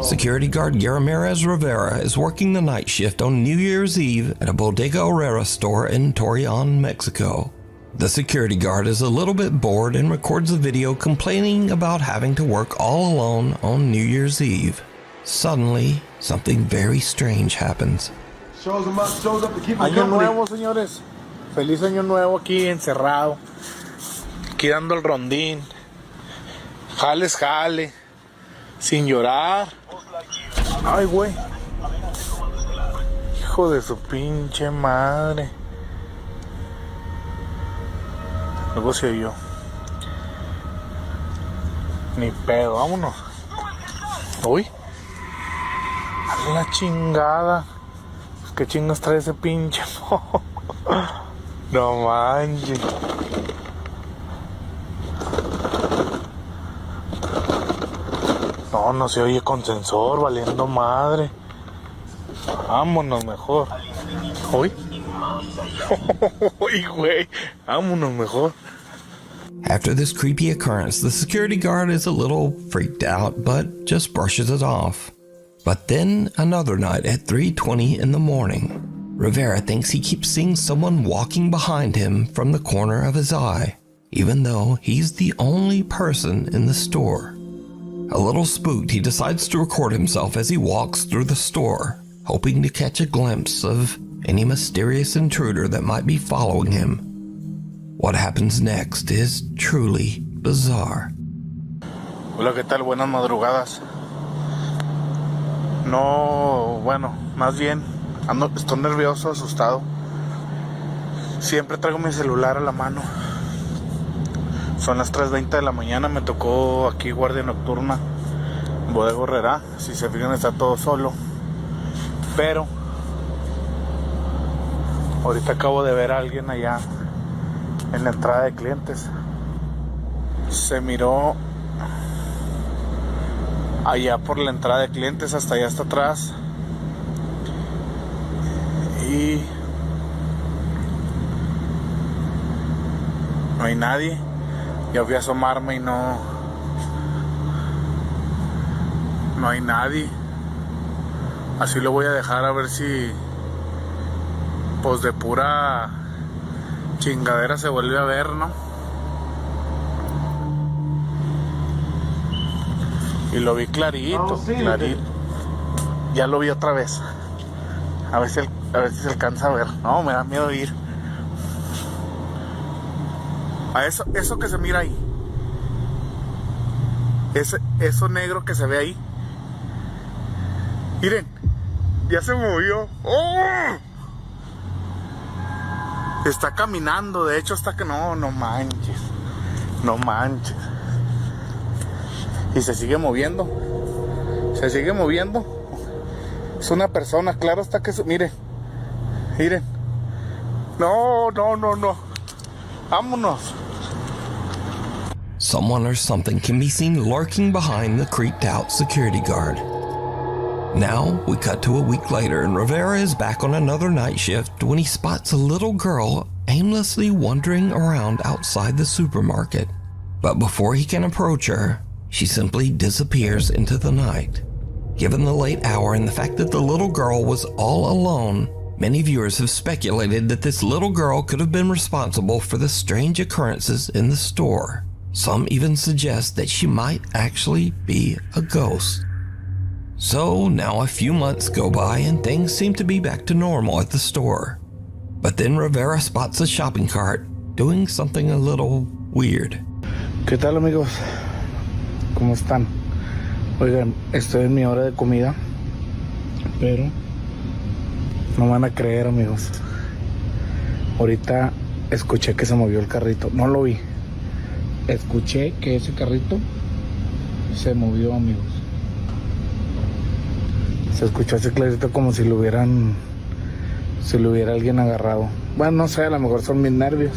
Security guard Ramirez Rivera is working the night shift on New Year's Eve at a Bodega Herrera store in Torreon, Mexico. The security guard is a little bit bored and records a video complaining about having to work all alone on New Year's Eve. Suddenly, something very strange happens. Año nuevo, señores. Feliz año nuevo aquí encerrado. Aquí dando el rondín. Jales, jale. Sin llorar. Ay, güey. Hijo de su pinche madre. Negocio yo. Ni pedo, vámonos. Uy. A la chingada. ¿Qué chingas trae ese pinche? No manches. No, no se oye con sensor, valiendo madre. Vámonos mejor. Uy. Uy, güey. Vámonos mejor. After this creepy occurrence, the security guard is a little freaked out, but just brushes it off. But then, another night at 3:20 in the morning, Rivera thinks he keeps seeing someone walking behind him from the corner of his eye, even though he's the only person in the store. A little spooked, he decides to record himself as he walks through the store, hoping to catch a glimpse of any mysterious intruder that might be following him. What happens next is truly bizarre. Hola, ¿qué tal? Buenas madrugadas. No, bueno, más bien, estoy nervioso, asustado. Siempre traigo mi celular a la mano. Son las 3:20 de la mañana, me tocó aquí guardia nocturna, Bodega Herrera. Si se fijan, está todo solo. Pero ahorita acabo de ver a alguien allá en la entrada de clientes. Se miró allá por la entrada de clientes, hasta allá hasta atrás. Y no hay nadie. Ya fui a asomarme y no hay nadie. Así lo voy a dejar, a ver si pues de pura chingadera se vuelve a ver, ¿no? Y lo vi clarito, clarito. Ya lo vi otra vez. A ver si se alcanza a ver. No, me da miedo ir. A eso que se mira ahí. Eso negro que se ve ahí. Miren, ya se movió. ¡Oh! Está caminando, de hecho hasta que no manches. No manches. Y se sigue moviendo. Se sigue moviendo. Es una persona, claro está que... Miren. No. Vámonos. Someone or something can be seen lurking behind the creeped out security guard. Now, we cut to a week later and Rivera is back on another night shift when he spots a little girl aimlessly wandering around outside the supermarket. But before he can approach her, she simply disappears into the night. Given the late hour and the fact that the little girl was all alone, many viewers have speculated that this little girl could have been responsible for the strange occurrences in the store. Some even suggest that she might actually be a ghost. So now a few months go by and things seem to be back to normal at the store. But then Rivera spots a shopping cart doing something a little weird. ¿Qué tal, amigos? ¿Cómo están? Oigan, estoy en mi hora de comida, pero no van a creer, amigos. Ahorita escuché que se movió el carrito. No lo vi. Escuché que ese carrito se movió, amigos. Se escuchó ese clarito como si lo hubiera alguien agarrado. Bueno, no sé, a lo mejor son mis nervios.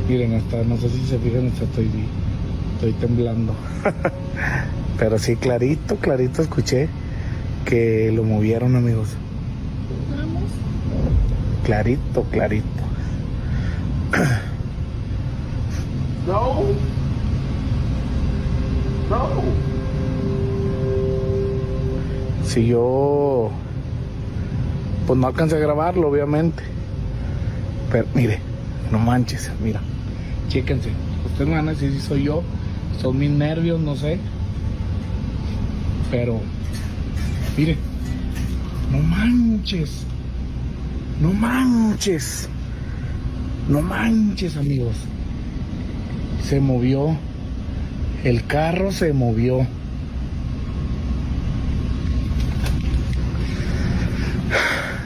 Miren, hasta no sé si se fijan, hasta estoy temblando. Pero sí, clarito escuché que lo movieron, amigos. Clarito. No. Si yo... Pues no alcancé a grabarlo, obviamente. Pero mire, no manches, mira. Chéquense. Ustedes me van a decir si soy yo. Son mis nervios, no sé. Pero... Mire. No manches. No manches, amigos. Se movió. El carro se movió.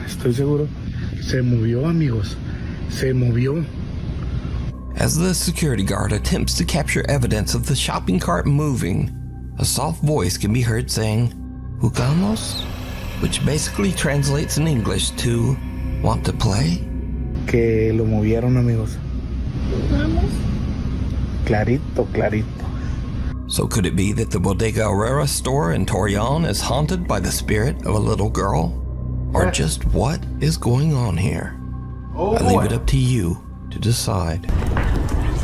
Estoy seguro. Se movió, amigos. Se movió. As the security guard attempts to capture evidence of the shopping cart moving, a soft voice can be heard saying, "Jugamos?" which basically translates in English to, "Want to play?" Que lo movieron, amigos. ¿Jugamos? Clarito. So could it be that the Bodega Herrera store in Torreon is haunted by the spirit of a little girl? Or just what is going on here? I leave it up to you to decide.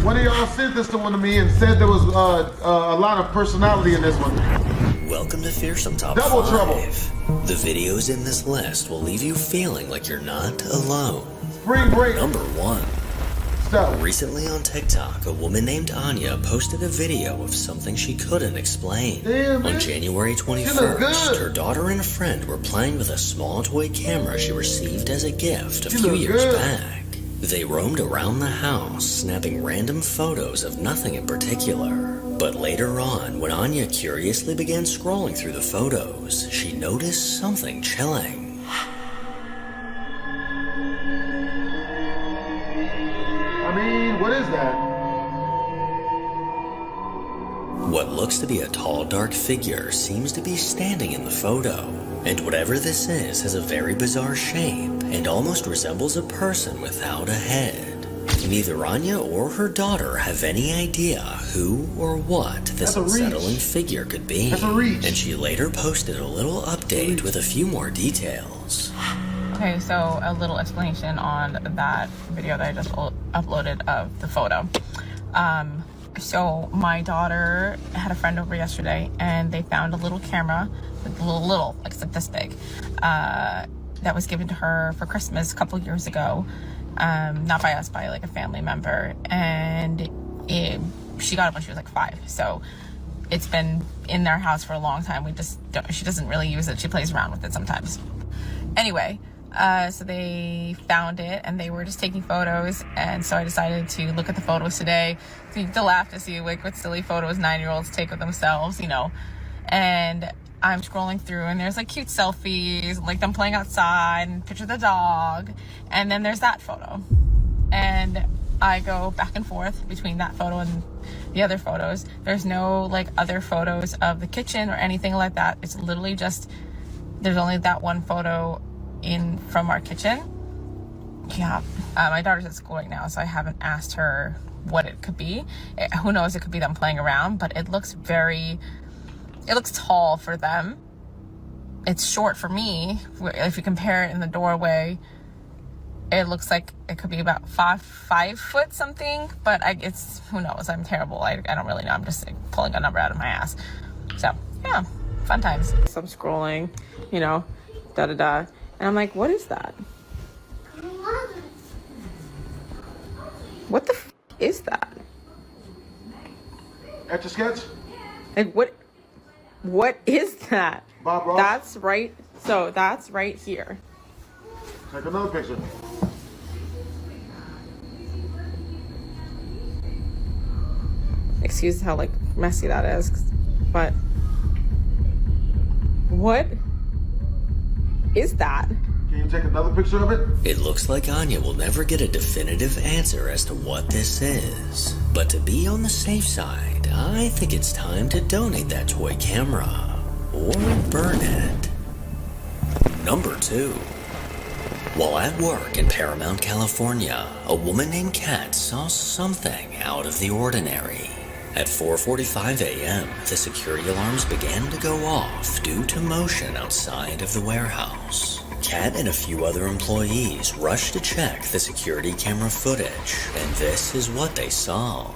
One of y'all sent this to one of me and said there was a lot of personality in this one. Welcome to Fearsome Top Double 5. trouble. The videos in this list will leave you feeling like you're not alone. Spring break. Number 1. Stop. Recently on TikTok, a woman named Anya posted a video of something she couldn't explain. Damn, on January 21st, her daughter and a friend were playing with a small toy camera she received as a gift a few years back. They roamed around the house, snapping random photos of nothing in particular. But later on, when Anya curiously began scrolling through the photos, she noticed something chilling. What is that? What looks to be a tall, dark figure seems to be standing in the photo. And whatever this is has a very bizarre shape and almost resembles a person without a head. Neither Anya or her daughter have any idea who or what this unsettling figure could be. And she later posted a little update with a few more details. Okay, so a little explanation on that video that I just uploaded of the photo. So my daughter had a friend over yesterday and they found a little camera, little, like it's like this big, that was given to her for Christmas a couple years ago. Not by us, by like a family member. And she got it when she was like 5. So it's been in their house for a long time. She doesn't really use it. She plays around with it sometimes. Anyway, so they found it and they were just taking photos, and so I decided to look at the photos today to laugh to see like what silly photos 9-year-olds take of themselves, you know. And I'm scrolling through and there's like cute selfies, like them playing outside and picture the dog, and then there's that photo, and I go back and forth between that photo and the other photos. There's no like other photos of the kitchen or anything like that. It's literally just, there's only that one photo in from our kitchen. Yeah, my daughter's at school right now, so I haven't asked her what it could be. Who knows, it could be them playing around, but it looks tall for them. It's short for me. If you compare it in the doorway, it looks like it could be about 5 foot something, but it's, who knows, I'm terrible. I don't really know. I'm just like, pulling a number out of my ass. So yeah, fun times. So I'm scrolling, you know, and I'm like, what is that? What the is that? Etch-a-sketch? Like what is that? Bob Ross? That's right here. Take another picture. Excuse how like messy that is, but what is that? Can you take another picture of it? It looks like Anya will never get a definitive answer as to what this is. But to be on the safe side, I think it's time to donate that toy camera. Or burn it. Number 2. While at work in Paramount, California, a woman named Kat saw something out of the ordinary. At 4:45 a.m., the security alarms began to go off due to motion outside of the warehouse. Kat and a few other employees rushed to check the security camera footage, and this is what they saw.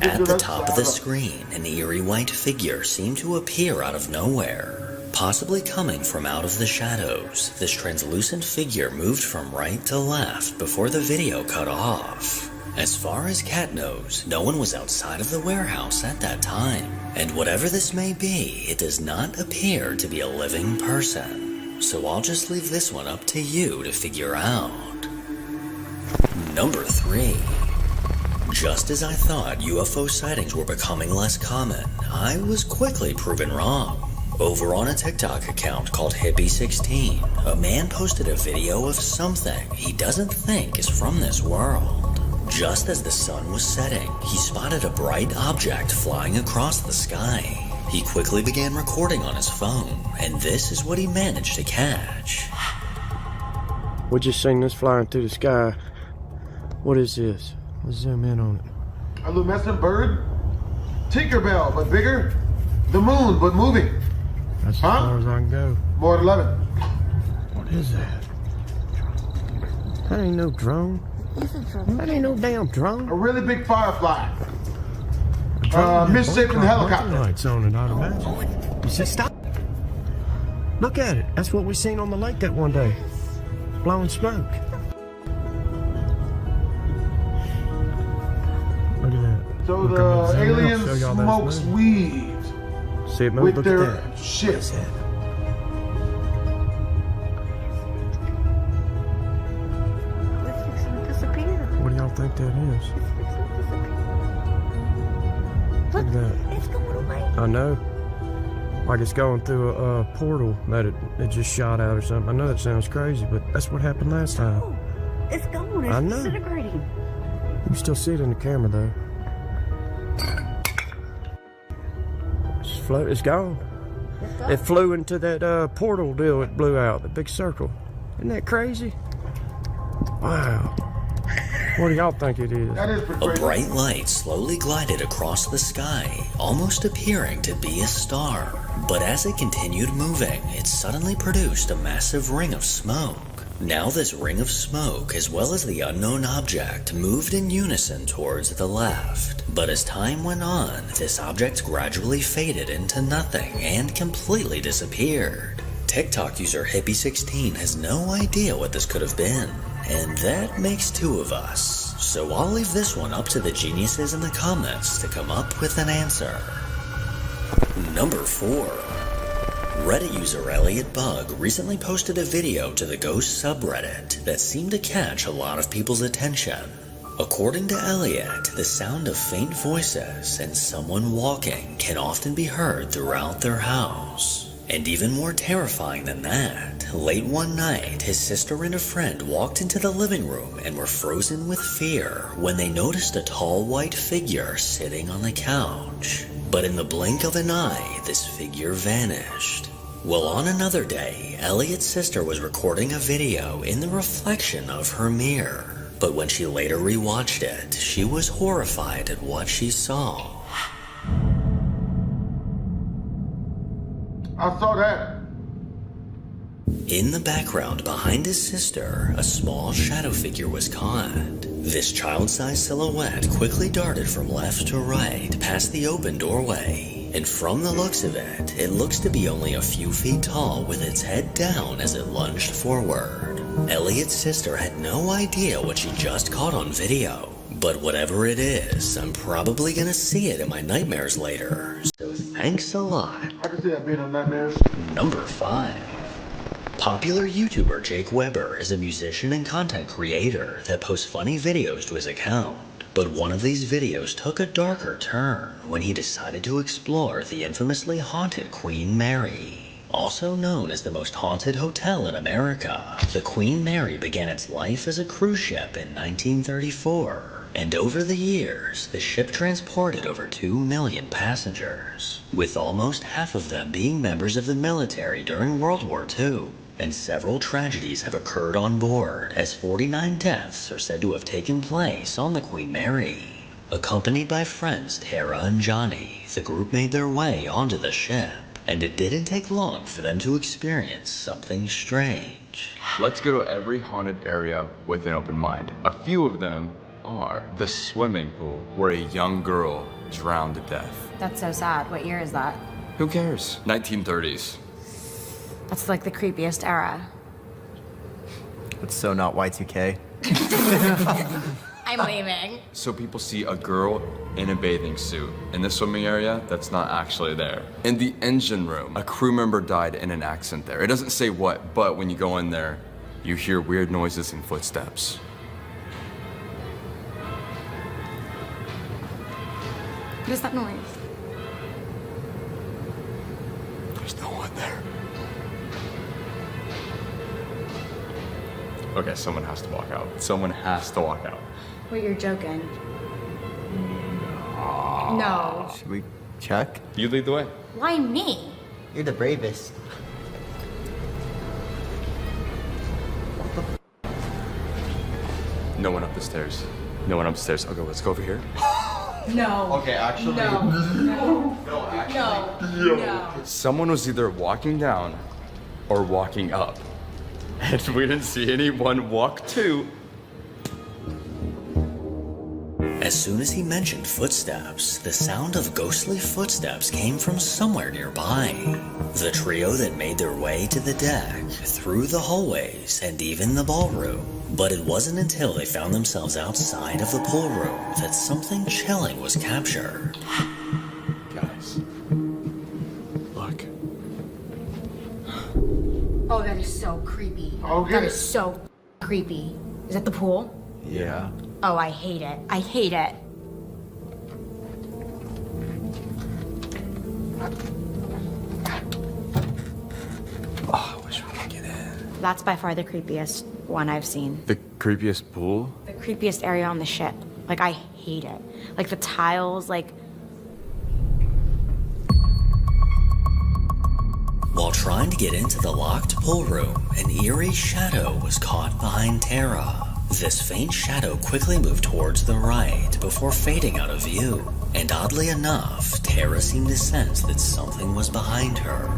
At the top of the screen, an eerie white figure seemed to appear out of nowhere, possibly coming from out of the shadows. This translucent figure moved from right to left before the video cut off. As far as Kat knows, no one was outside of the warehouse at that time, and whatever this may be, it does not appear to be a living person. So I'll just leave this one up to you to figure out. Number 3. Just as I thought UFO sightings were becoming less common, I was quickly proven wrong. Over on a TikTok account called Hippie16, a man posted a video of something he doesn't think is from this world. Just as the sun was setting, he spotted a bright object flying across the sky. He quickly began recording on his phone, and this is what he managed to catch. We just seen this flying through the sky. What is this? Let's zoom in on it. A luminescent bird? Tinkerbell, but bigger? The moon, but moving? That's as far as I can go. More at 11. What is that? That ain't no drone. That ain't no damn drone. A really big firefly. Misshapen helicopter. Lights on it, I'd imagine. You said stop. Look at it. That's what we seen on the lake that one day. Blowing smoke. Look at that. So the alien smokes weed. See it move? With Look their at that. shit. What do y'all think that is? Look at that. It's going away. I know. Like it's going through a portal that it just shot out or something. I know that sounds crazy, but that's what happened last time. Oh, it's gone. It's I know. disintegrating. You can still see it in the camera though. It's gone. It flew into that portal deal it blew out, the big circle. Isn't that crazy? Wow. What do y'all think it is? A bright light slowly glided across the sky, almost appearing to be a star. But as it continued moving, it suddenly produced a massive ring of smoke. Now this ring of smoke, as well as the unknown object, moved in unison towards the left. But as time went on, this object gradually faded into nothing and completely disappeared. TikTok user Hippie16 has no idea what this could have been, and that makes 2 of us. So I'll leave this one up to the geniuses in the comments to come up with an answer. Number 4. Reddit user Elliot Bug recently posted a video to the Ghost subreddit that seemed to catch a lot of people's attention. According to Elliot, the sound of faint voices and someone walking can often be heard throughout their house. And even more terrifying than that, late one night, his sister and a friend walked into the living room and were frozen with fear when they noticed a tall white figure sitting on the couch. But in the blink of an eye, this figure vanished. Well, on another day, Elliot's sister was recording a video in the reflection of her mirror. But when she later rewatched it, she was horrified at what she saw. I saw that. In the background behind his sister, a small shadow figure was caught. This child-sized silhouette quickly darted from left to right past the open doorway. And from the looks of it, it looks to be only a few feet tall with its head down as it lunged forward. Elliot's sister had no idea what she just caught on video. But whatever it is, I'm probably gonna see it in my nightmares later. So thanks a lot. I can see that being a nightmare. Number 5. Popular YouTuber Jake Weber is a musician and content creator that posts funny videos to his account. But one of these videos took a darker turn when he decided to explore the infamously haunted Queen Mary. Also known as the most haunted hotel in America, the Queen Mary began its life as a cruise ship in 1934. And over the years, the ship transported over 2 million passengers, with almost half of them being members of the military during World War II. And several tragedies have occurred on board, as 49 deaths are said to have taken place on the Queen Mary. Accompanied by friends Tara and Johnny, the group made their way onto the ship, and it didn't take long for them to experience something strange. Let's go to every haunted area with an open mind. A few of them are the swimming pool where a young girl drowned to death. That's so sad. What year is that? Who cares? 1930s. That's like the creepiest era. It's so not Y2K. I'm leaving. So people see a girl in a bathing suit in the swimming area that's not actually there. In the engine room, a crew member died in an accident there. It doesn't say what, but when you go in there, you hear weird noises and footsteps. What is that noise? There's no one there. Okay, someone has to walk out. Someone has to walk out. Wait, you're joking. No. Should we check? You lead the way. Why me? You're the bravest. No one up the stairs. No one upstairs. Okay, let's go over here. No. Okay, actually. No. No, actually. No. Someone was either walking down or walking up. And we didn't see anyone walk to. As soon as he mentioned footsteps, the sound of ghostly footsteps came from somewhere nearby. The trio then made their way to the deck, through the hallways, and even the ballroom. But it wasn't until they found themselves outside of the pool room that something chilling was captured. Guys, look. Oh, that is so creepy. Okay. That is so creepy. Is that the pool? Yeah. Oh, I hate it. I hate it. Oh, I wish we could get in. That's by far the creepiest one I've seen. The creepiest pool? The creepiest area on the ship. Like, I hate it. Like, the tiles, like... While trying to get into the locked pool room, an eerie shadow was caught behind Tara. This faint shadow quickly moved towards the right before fading out of view. And oddly enough, Tara seemed to sense that something was behind her.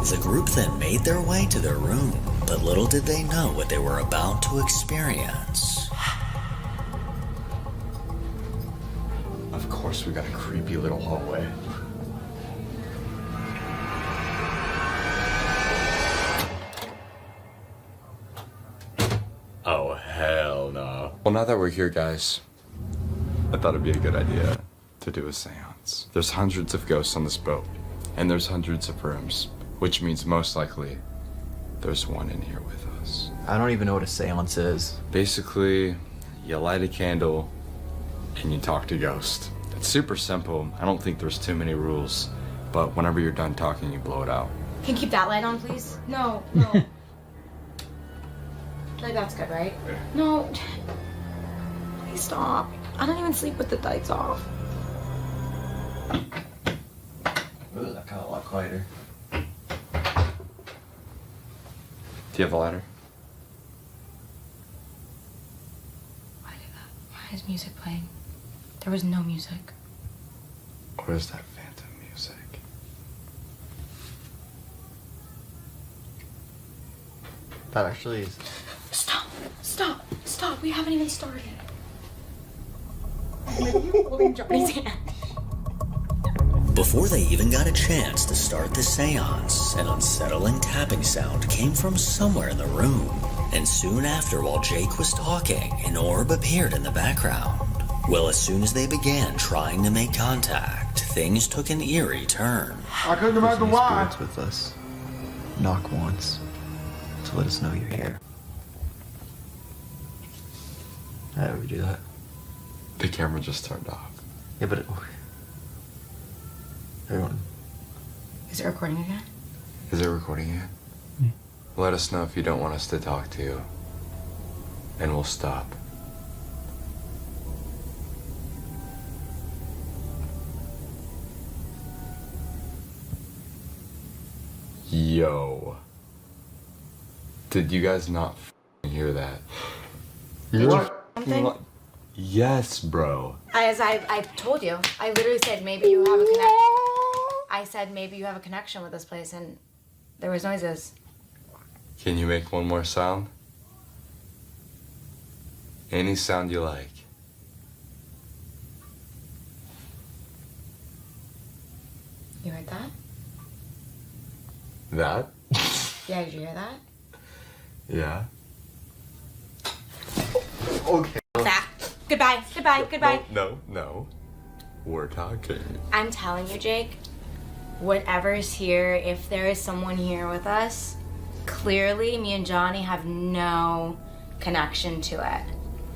The group then made their way to their room, but little did they know what they were about to experience. Of course we got a creepy little hallway. Oh, hell no. Well, now that we're here, guys, I thought it'd be a good idea to do a seance. There's hundreds of ghosts on this boat, and there's hundreds of rooms, which means most likely there's one in here with us. I don't even know what a seance is. Basically, you light a candle and you talk to ghosts. It's super simple. I don't think there's too many rules, but whenever you're done talking, you blow it out. Can you keep that light on, please? No, no. Like, that's good, right? No. Please stop. I don't even sleep with the lights off. Ooh, that got a lot quieter. Do you have a ladder? Why is music playing? There was no music. Or is that phantom music? That actually is. Stop! Stop! Stop! We haven't even started. You're holding Johnny's hand. Before they even got a chance to start the seance, an unsettling tapping sound came from somewhere in the room. And soon after, while Jake was talking, an orb appeared in the background. Well, as soon as they began trying to make contact, things took an eerie turn. I couldn't imagine why. Spirits with us. Knock once to let us know you're here. How do we do that? The camera just turned off. Yeah, but everyone. Is it recording again? Is it recording yet? Let us know if you don't want us to talk to you. And we'll stop. Yo. Did you guys not hear that? What? Something? Yes, bro. As I've told you, I literally said maybe you have a connection. I said maybe you have a connection with this place, and there was noises. Can you make one more sound? Any sound you like. You heard that? That? Yeah, did you hear that? Yeah. Okay. That. Goodbye. Goodbye. Goodbye. No. We're talking. I'm telling you, Jake, whatever's here, if there is someone here with us, clearly me and Johnny have no connection to it.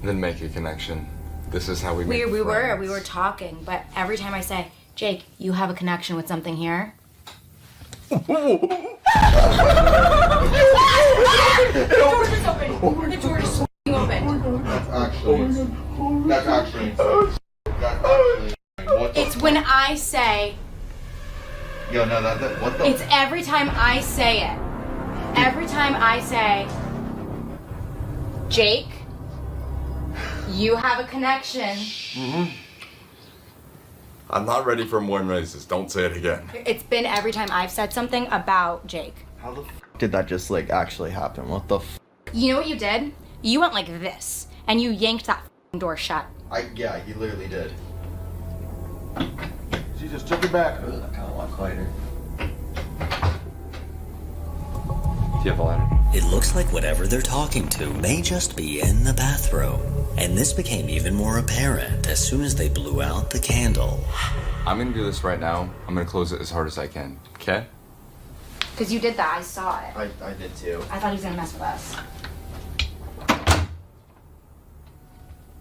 Then make a connection. This is how we make We friends. were talking, but every time I say, Jake, you have a connection with something here. The door is open. The door is open. That's actually. It's when I say. Yo, no, what the? It's every time I say it. Every time I say, Jake, you have a connection. I'm not ready for more noises. Don't say it again. It's been every time I've said something about Jake. How the did that just like actually happen? What the You know what you did? You went like this, and you yanked that door shut. Yeah, he literally did. She just took it back. Ooh, that got a lot quieter. Do you have a ladder? It looks like whatever they're talking to may just be in the bathroom. And this became even more apparent as soon as they blew out the candle. I'm gonna do this right now. I'm gonna close it as hard as I can, okay? Because you did that, I saw it. I did too. I thought he was gonna mess with us.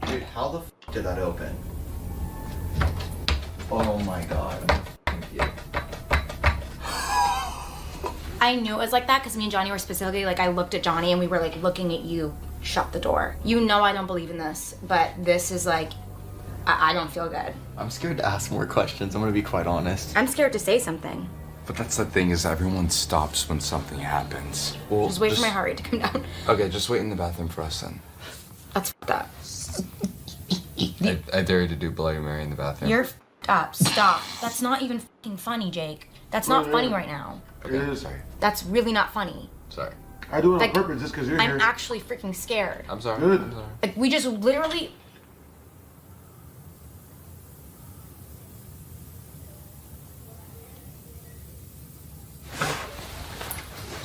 Dude, how the did that open? Oh my god. I knew it was like that because me and Johnny were specifically, like, I looked at Johnny and we were, like, looking at you shut the door. You know I don't believe in this, but this is, like, I don't feel good. I'm scared to ask more questions, I'm gonna be quite honest. I'm scared to say something. But that's the thing is everyone stops when something happens. Well, Just wait for my heart rate to come down. Okay, just wait in the bathroom for us then. That's fucked up. I dare you to do Bloody Mary in the bathroom. You're fucked up. Stop. That's not even fucking funny, Jake. That's not funny right now. Okay, sorry. That's really not funny. Sorry. I do it on Like, purpose just because you're I'm here. actually freaking scared. I'm sorry. Good. I'm sorry. Like, we just literally...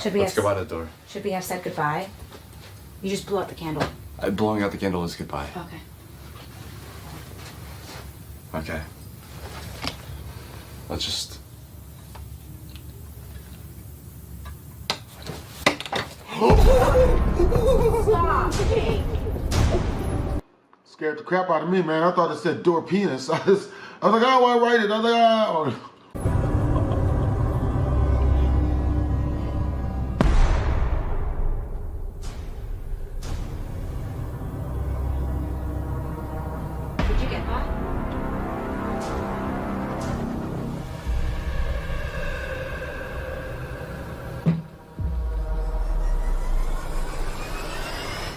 Let's go by the door. Should we have said goodbye? You just blew out the candle. Blowing out the candle is goodbye. Okay. Okay. Let's just... Stop, Jake. Scared the crap out of me, man. I thought it said door penis. I was like, I want to write it. I was like,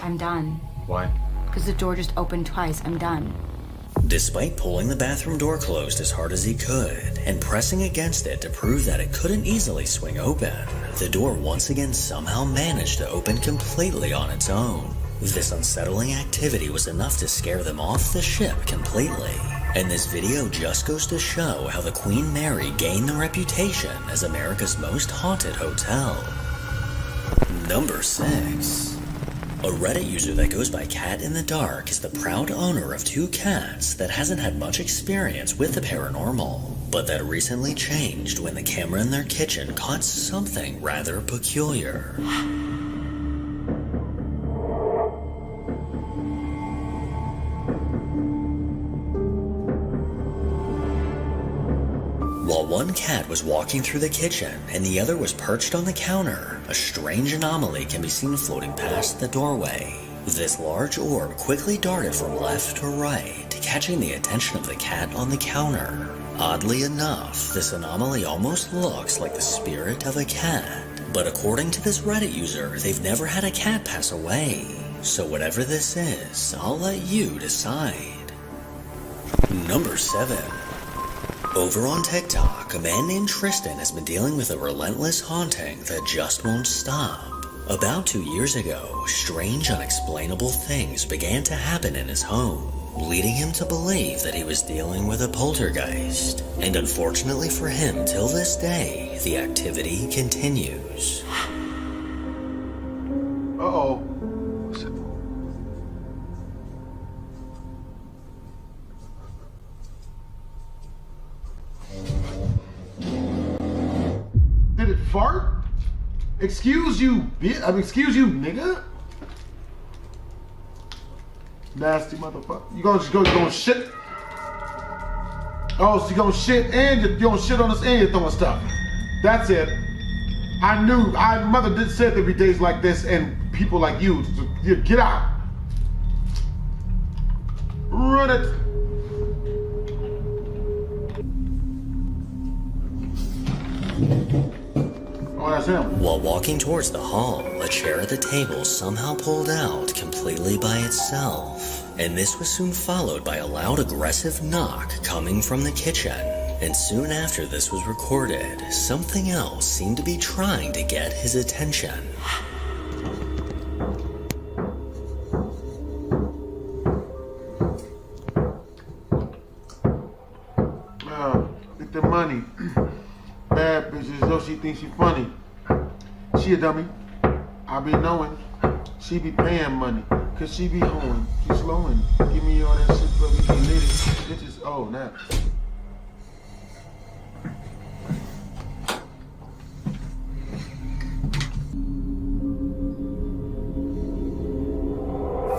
I'm done. Why? Because the door just opened twice. I'm done. Despite pulling the bathroom door closed as hard as he could and pressing against it to prove that it couldn't easily swing open, the door once again somehow managed to open completely on its own. This unsettling activity was enough to scare them off the ship completely. And this video just goes to show how the Queen Mary gained the reputation as America's most haunted hotel. Number 6. A Reddit user that goes by Cat in the Dark is the proud owner of 2 cats that hasn't had much experience with the paranormal, but that recently changed when the camera in their kitchen caught something rather peculiar. While one cat was walking through the kitchen and the other was perched on the counter, a strange anomaly can be seen floating past the doorway. This large orb quickly darted from left to right, catching the attention of the cat on the counter. Oddly enough, this anomaly almost looks like the spirit of a cat. But according to this Reddit user, they've never had a cat pass away. So whatever this is, I'll let you decide. Number 7. Over on TikTok, a man named Tristan has been dealing with a relentless haunting that just won't stop. About 2 years ago, strange, unexplainable things began to happen in his home, leading him to believe that he was dealing with a poltergeist. And unfortunately for him, till this day, the activity continues. Uh-oh. Did it fart? Excuse you, bitch. I mean, excuse you, nigga. Nasty motherfucker. You gonna shit? Oh, so you gonna shit and you gonna shit on us and you're throwing stuff. That's it. I knew. Mother did say there'd be days like this and people like you. Get out. Run it. Oh, that's him. While walking towards the hall, a chair at the table somehow pulled out completely by itself. And this was soon followed by a loud aggressive knock coming from the kitchen. And soon after this was recorded, something else seemed to be trying to get his attention. Get the money. Bad bitches, though she thinks she funny. She a dummy. I be knowing. She be paying money. Cause she be hoeing. She slowing. Give me all that shit, but we can lit it. Bitches, oh, now.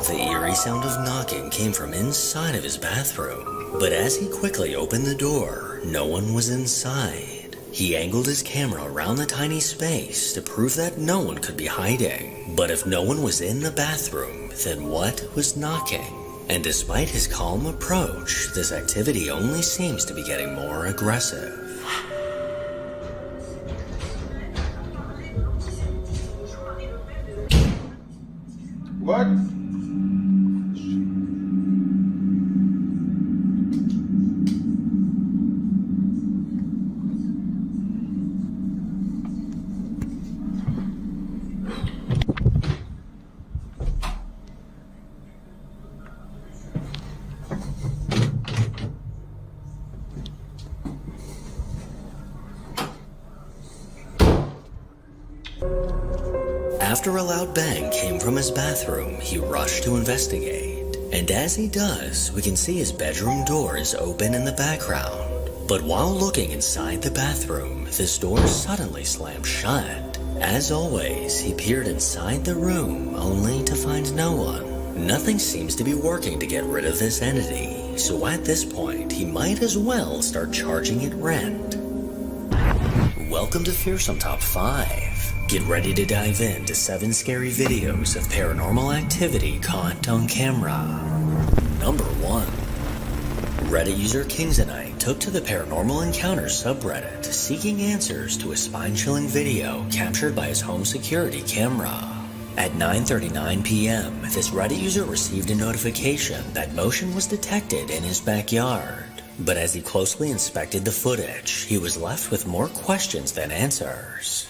The eerie sound of knocking came from inside of his bathroom, but as he quickly opened the door, no one was inside. He angled his camera around the tiny space to prove that no one could be hiding. But if no one was in the bathroom, then what was knocking? And despite his calm approach, this activity only seems to be getting more aggressive. What? After a loud bang came from his bathroom, he rushed to investigate. And as he does, we can see his bedroom door is open in the background. But while looking inside the bathroom, this door suddenly slammed shut. As always, he peered inside the room, only to find no one. Nothing seems to be working to get rid of this entity, so at this point, he might as well start charging it rent. Welcome to Fearsome Top 5. Get ready to dive into 7 scary videos of paranormal activity caught on camera. Number 1. Reddit user Kingsanite took to the Paranormal Encounters subreddit seeking answers to a spine-chilling video captured by his home security camera. At 9:39 p.m., this Reddit user received a notification that motion was detected in his backyard. But as he closely inspected the footage, he was left with more questions than answers.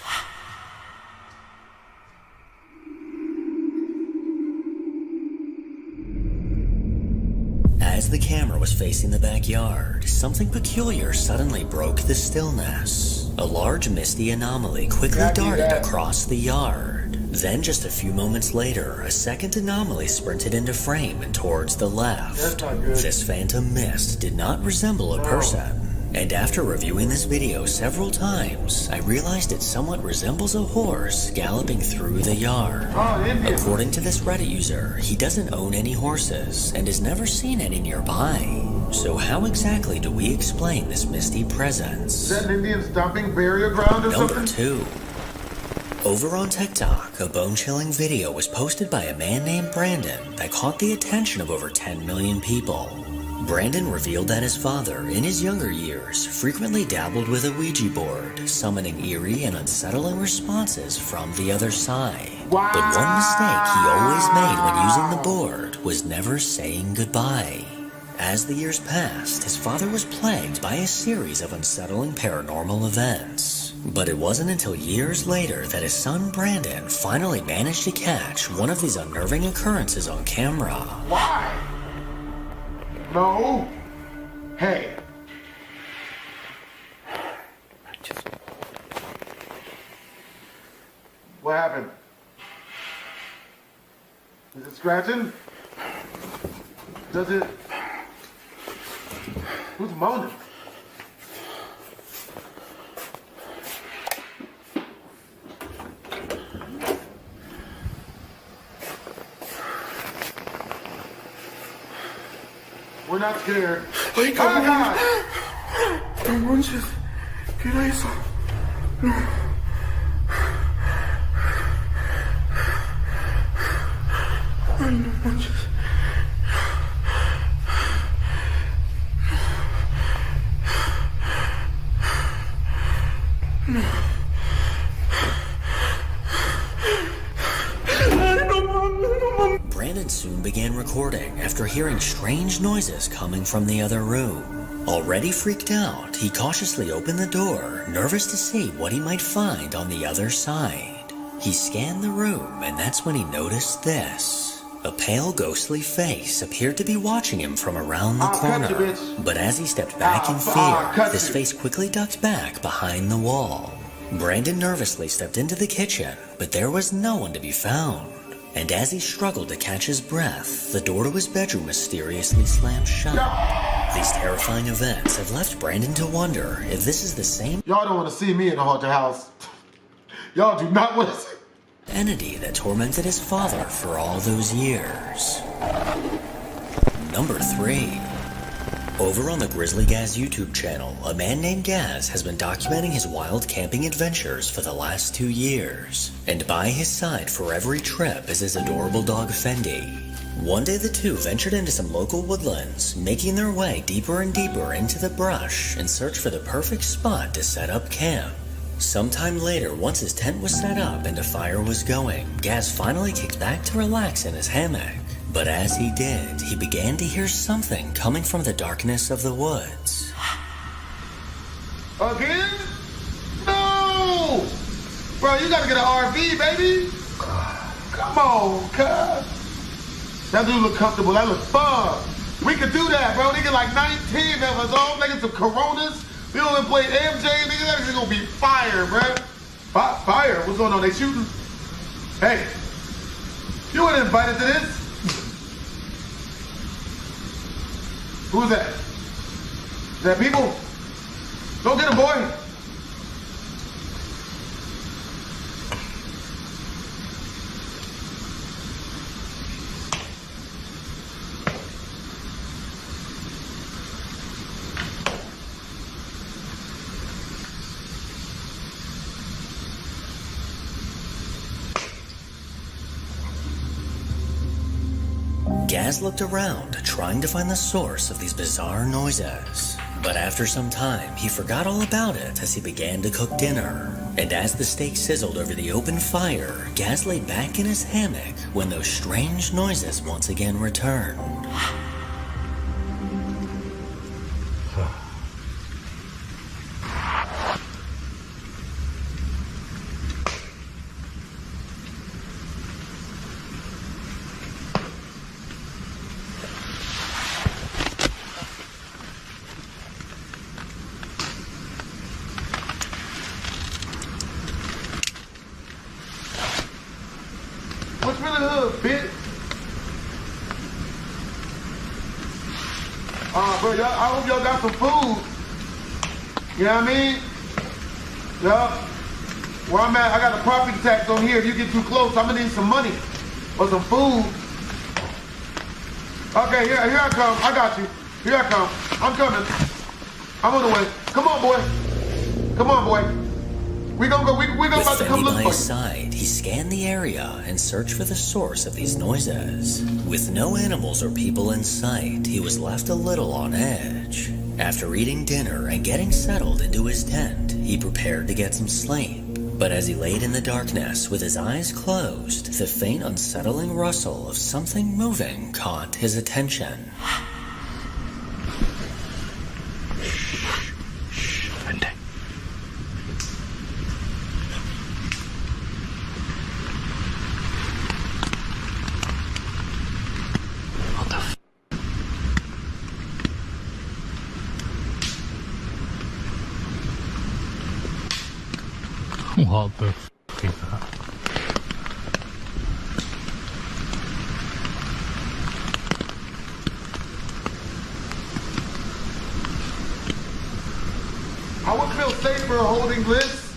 As the camera was facing the backyard, something peculiar suddenly broke the stillness. A large misty anomaly quickly darted across the yard. Then just a few moments later, a second anomaly sprinted into frame and towards the left. This phantom mist did not resemble a person. And after reviewing this video several times, I realized it somewhat resembles a horse galloping through the yard. According to this Reddit user, he doesn't own any horses and has never seen any nearby. So how exactly do we explain this misty presence? Is that an Indian stomping burial ground or something? Number 2. Over on TikTok, a bone-chilling video was posted by a man named Brandon that caught the attention of over 10 million people. Brandon revealed that his father, in his younger years, frequently dabbled with a Ouija board, summoning eerie and unsettling responses from the other side. But one mistake he always made when using the board was never saying goodbye. As the years passed, his father was plagued by a series of unsettling paranormal events. But it wasn't until years later that his son Brandon finally managed to catch one of these unnerving occurrences on camera. Why? No. Hey. What happened? Is it scratching? Does it? Who's moaning? We're not scared. Ay, cabrón. No manches. ¿Qué era eso? No. Ay, no manches. No. Brandon soon began recording after hearing strange noises coming from the other room. Already freaked out, he cautiously opened the door, nervous to see what he might find on the other side. He scanned the room, and that's when he noticed this. A pale, ghostly face appeared to be watching him from around the corner. But as he stepped back in fear, this face quickly ducked back behind the wall. Brandon nervously stepped into the kitchen, but there was no one to be found. And as he struggled to catch his breath, the door to his bedroom mysteriously slammed shut. These terrifying events have left Brandon to wonder if this is the same Y'all don't want to see me in the haunted house. Y'all do not want to see entity that tormented his father for all those years. Number 3. Over on the Grizzly Gaz YouTube channel, a man named Gaz has been documenting his wild camping adventures for the last 2 years. And by his side for every trip is his adorable dog Fendi. One day the two ventured into some local woodlands, making their way deeper and deeper into the brush in search for the perfect spot to set up camp. Sometime later, once his tent was set up and a fire was going, Gaz finally kicked back to relax in his hammock. But as he did, he began to hear something coming from the darkness of the woods. Again? No! Bro, you gotta get an RV, baby! Come on, cuz. That dude look comfortable, that look fun. We could do that, bro. They get like 19 of us all, making some Coronas. We only play MJ, nigga, that shit gonna be fire, bro. Fire? What's going on? They shooting? Hey, you weren't invited to this. Who's that? Is that people? Go get him, boy. Gaz Gaz looked around, trying to find the source of these bizarre noises. But after some time, he forgot all about it as he began to cook dinner. And as the steak sizzled over the open fire, Gaz lay back in his hammock when those strange noises once again returned. What's really hood, bitch? Bro, y'all, I hope y'all got some food. You know what I mean? Yup. Where I'm at, I got a property tax on here. If you get too close, I'm gonna need some money or some food. Okay, here I come. I got you. Here I come. I'm coming. I'm on the way. Come on, boy. Come on, boy. We gonna go. We gonna about to come look by for his you. side, he scanned the area and searched for the source of these noises. With no animals or people in sight, he was left a little on edge. After eating dinner and getting settled into his tent, he prepared to get some sleep. But as he laid in the darkness with his eyes closed, the faint unsettling rustle of something moving caught his attention. What the f is that? I would feel safer holding this,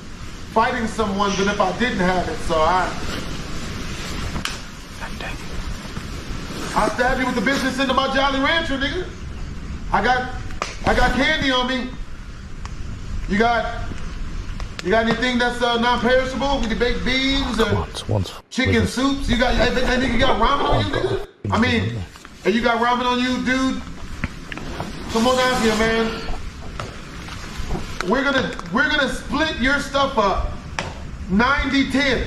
fighting someone than if I didn't have it, so I stabbed you with the business into my Jolly Rancher, nigga. I got candy on me. You got anything that's non-perishable? With the baked beans or chicken soups? You got that nigga got ramen on you, nigga? I mean, and you got ramen on you, dude? Come on down here, man. We're gonna split your stuff up 90-10.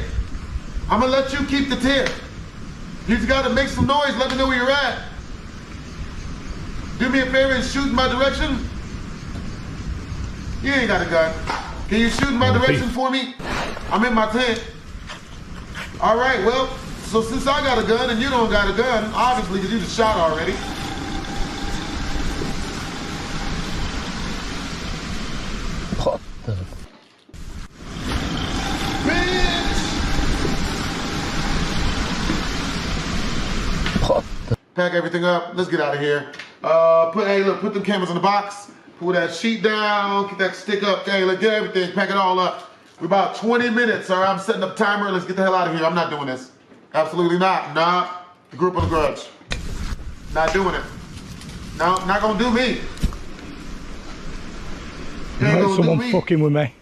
I'm gonna let you keep the 10. You just gotta make some noise, let me know where you're at. Do me a favor and shoot in my direction. You ain't got a gun. Can you shoot in my direction for me? I'm in my tent. All right, well, so since I got a gun and you don't got a gun, obviously because you just shot already. What the? Bitch! What the? Pack everything up. Let's get out of here. Put them cameras in the box. Pull that sheet down. Get that stick up. Okay, let's get everything. Pack it all up. We're about 20 minutes. All right, I'm setting up timer. Let's get the hell out of here. I'm not doing this. Absolutely not. Nah. The group on the grudge. Not doing it. No, not gonna do me. Someone fucking with me.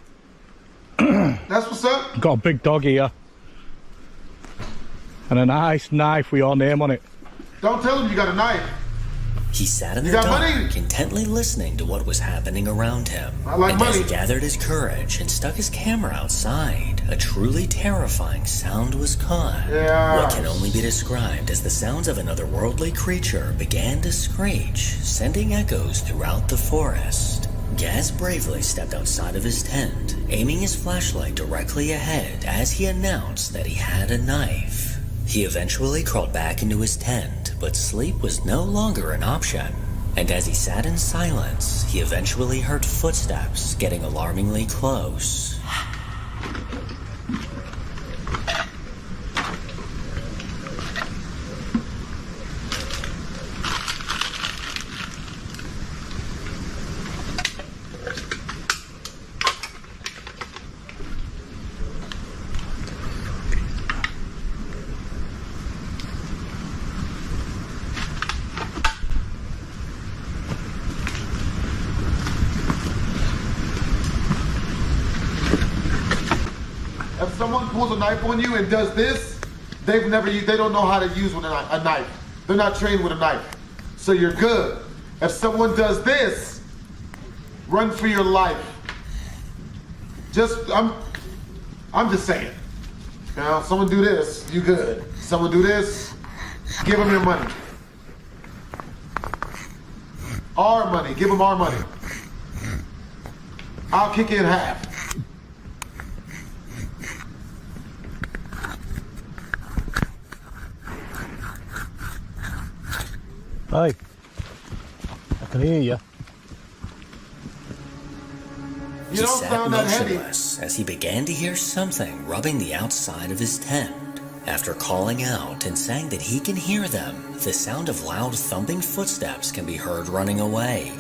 That's what's up. Got a big dog here. And a nice knife with your name on it. Don't tell him you got a knife. He sat in the dark, intently listening to what was happening around him. As he gathered his courage and stuck his camera outside, a truly terrifying sound was caught. What can only be described as the sounds of an otherworldly creature began to screech, sending echoes throughout the forest. Gaz bravely stepped outside of his tent, aiming his flashlight directly ahead as he announced that he had a knife. He eventually crawled back into his tent, but sleep was no longer an option. And as he sat in silence, he eventually heard footsteps getting alarmingly close. If someone pulls a knife on you and does this, they don't know how to use a knife. They're not trained with a knife. So you're good. If someone does this, run for your life. I'm just saying. You know, someone do this, you good. Someone do this, give them your money. Our money, give them our money. I'll kick in half. Hi. I can hear you. He sat motionless as he began to hear something rubbing the outside of his tent. After calling out and saying that he can hear them, the sound of loud thumping footsteps can be heard running away.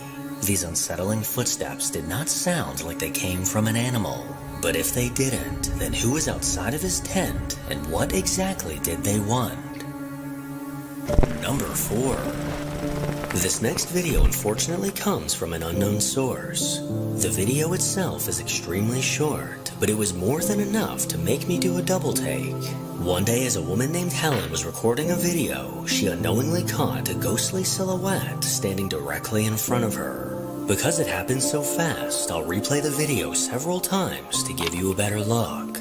These unsettling footsteps did not sound like they came from an animal. But if they didn't, then who was outside of his tent and what exactly did they want? Number 4. This next video unfortunately comes from an unknown source. The video itself is extremely short, but it was more than enough to make me do a double take. One day as a woman named Helen was recording a video, she unknowingly caught a ghostly silhouette standing directly in front of her. Because it happened so fast, I'll replay the video several times to give you a better look.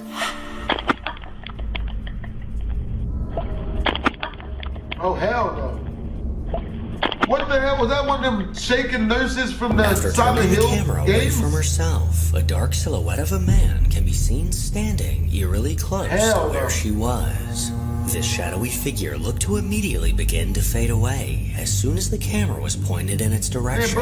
Oh, hell no. What the hell? Was that one of them shaking nurses from the Silent Hill After turning the camera away from herself, a dark silhouette of a man can be seen standing eerily close to where she was. This shadowy figure looked to immediately begin to fade away as soon as the camera was pointed in its direction.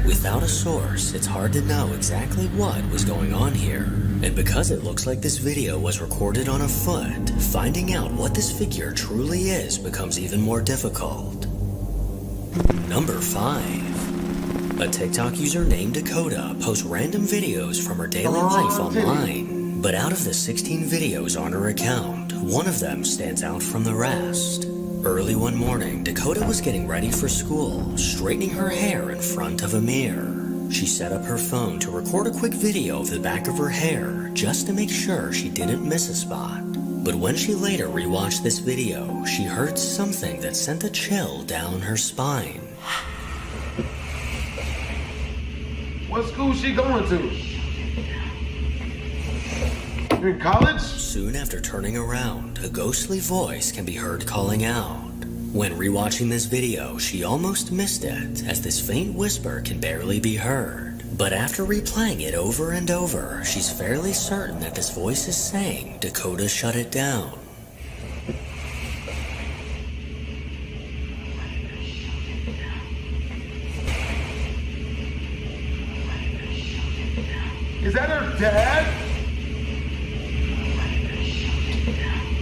Without a source, it's hard to know exactly what was going on here. And because it looks like this video was recorded on a foot, finding out what this figure truly is becomes even more difficult. Number 5. A TikTok user named Dakota posts random videos from her daily life online. But out of the 16 videos on her account, one of them stands out from the rest. Early one morning, Dakota was getting ready for school, straightening her hair in front of a mirror. She set up her phone to record a quick video of the back of her hair, just to make sure she didn't miss a spot. But when she later rewatched this video, she heard something that sent a chill down her spine. What school is she going to? You're in college? Soon after turning around, a ghostly voice can be heard calling out. When rewatching this video, she almost missed it, as this faint whisper can barely be heard. But after replaying it over and over, she's fairly certain that this voice is saying, "Dakota, shut it down." Is that her dad?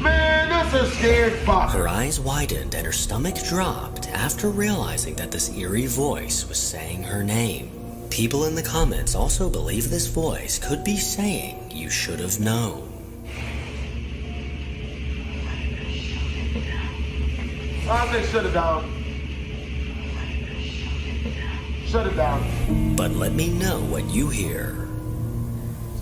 Man, that's a scared father. Her eyes widened and her stomach dropped after realizing that this eerie voice was saying her name. People in the comments also believe this voice could be saying, "You should have known." I say shut it down. Shut it down. But let me know what you hear.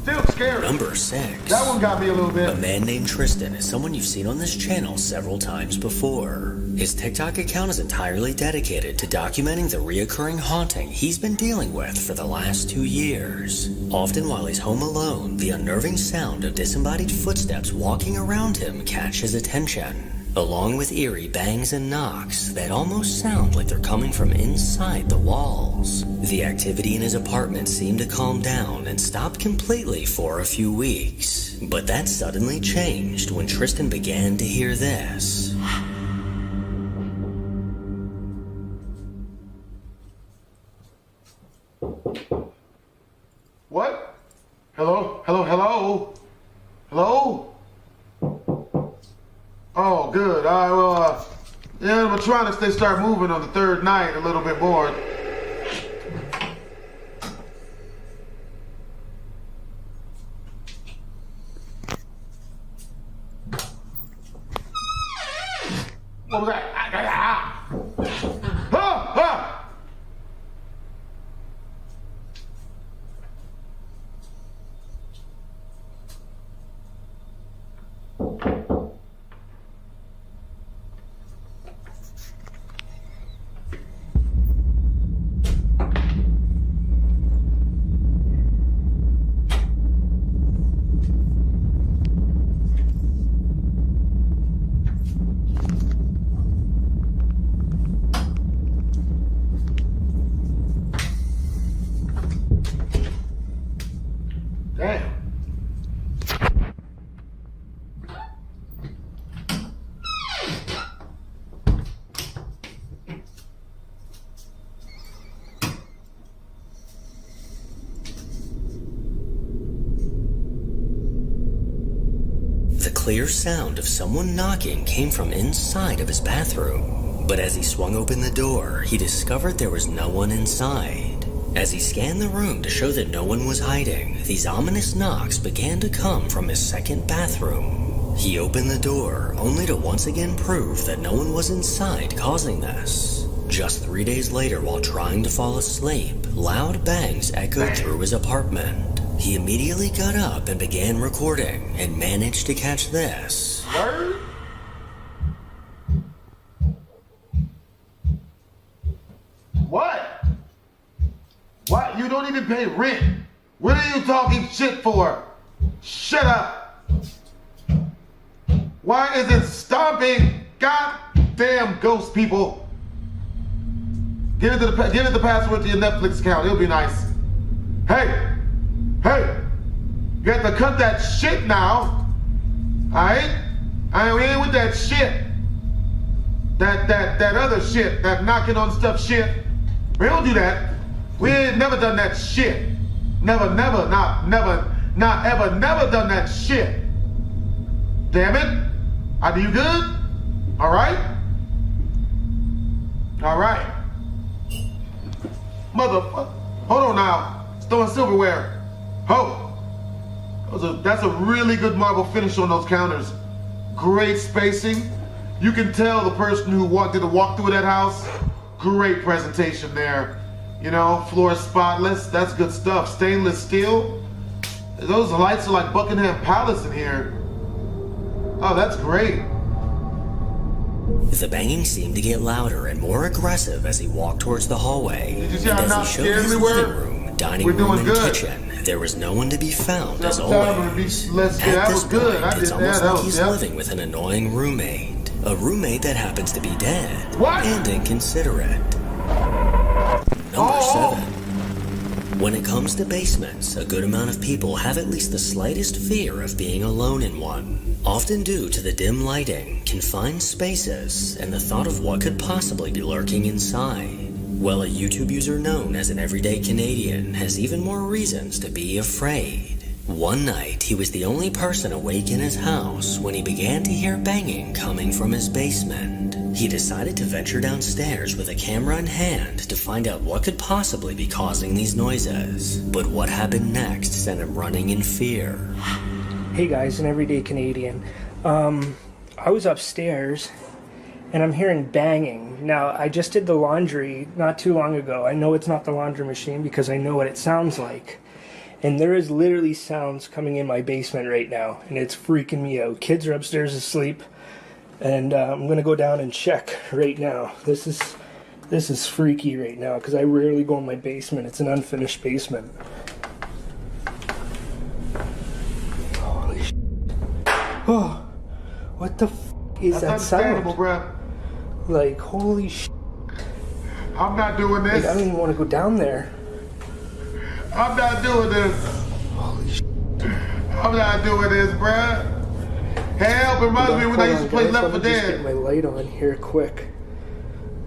Still scary. Number 6. That one got me a little bit. A man named Tristan is someone you've seen on this channel several times before. His TikTok account is entirely dedicated to documenting the reoccurring haunting he's been dealing with for the last 2 years. Often while he's home alone, the unnerving sound of disembodied footsteps walking around him catch his attention, along with eerie bangs and knocks that almost sound like they're coming from inside the walls. The activity in his apartment seemed to calm down and stopped completely for a few weeks. But that suddenly changed when Tristan began to hear this. What? Hello? Hello? Hello? Hello? Oh, good. All right, well, yeah, animatronics, they start moving on the 3rd night a little bit more. What was that? clear sound of someone knocking came from inside of his bathroom. But as he swung open the door, he discovered there was no one inside. As he scanned the room to show that no one was hiding, these ominous knocks began to come from his second bathroom. He opened the door, only to once again prove that no one was inside causing this. Just 3 days later, while trying to fall asleep, loud bangs echoed through his apartment. He immediately got up and began recording, and managed to catch this. Word? What? What? You don't even pay rent. What are you talking shit for? Shut up. Why is it stopping? Goddamn ghost people. Give it the password to your Netflix account. It'll be nice. Hey. You have to cut that shit now. Alright? We ain't with that shit. That other shit. That knocking on stuff shit. We don't do that. We ain't never done that shit. Never done that shit. Damn it. Are you good? Alright? Alright. Motherfucker. Hold on now. It's throwing silverware. That's a really good marble finish on those counters. Great spacing. You can tell the person who did a walkthrough of that house. Great presentation there. You know, floor spotless. That's good stuff. Stainless steel. Those lights are like Buckingham Palace in here. Oh, that's great. The banging seemed to get louder and more aggressive as he walked towards the hallway. Did you see and I'm as not he showed scared his anywhere? living room, dining We're room, doing and good. kitchen, there was no one to be found as That always. that was good. I It's did almost that. like he's living with an annoying roommate. A roommate that happens to be dead. What? And inconsiderate. Number 7. When it comes to basements, a good amount of people have at least the slightest fear of being alone in one, often due to the dim lighting, confined spaces, and the thought of what could possibly be lurking inside. Well, a YouTube user known as an everyday Canadian has even more reasons to be afraid. One night, he was the only person awake in his house when he began to hear banging coming from his basement. He decided to venture downstairs with a camera in hand to find out what could possibly be causing these noises. But what happened next sent him running in fear. Hey guys, an everyday Canadian. I was upstairs and I'm hearing banging. Now, I just did the laundry not too long ago. I know it's not the laundry machine because I know what it sounds like. And there is literally sounds coming in my basement right now, and it's freaking me out. Kids are upstairs asleep, and I'm gonna go down and check right now. This is freaky right now because I rarely go in my basement. It's an unfinished basement. Holy shit. Oh, what the f is that sound? Bro. Like, holy shit. I'm not doing this. Like, I don't even want to go down there. I'm not doing this. Holy shit. I'm not doing this, bruh. Help, it reminds me when I used to play Left 4 Dead. Just get my light on here quick.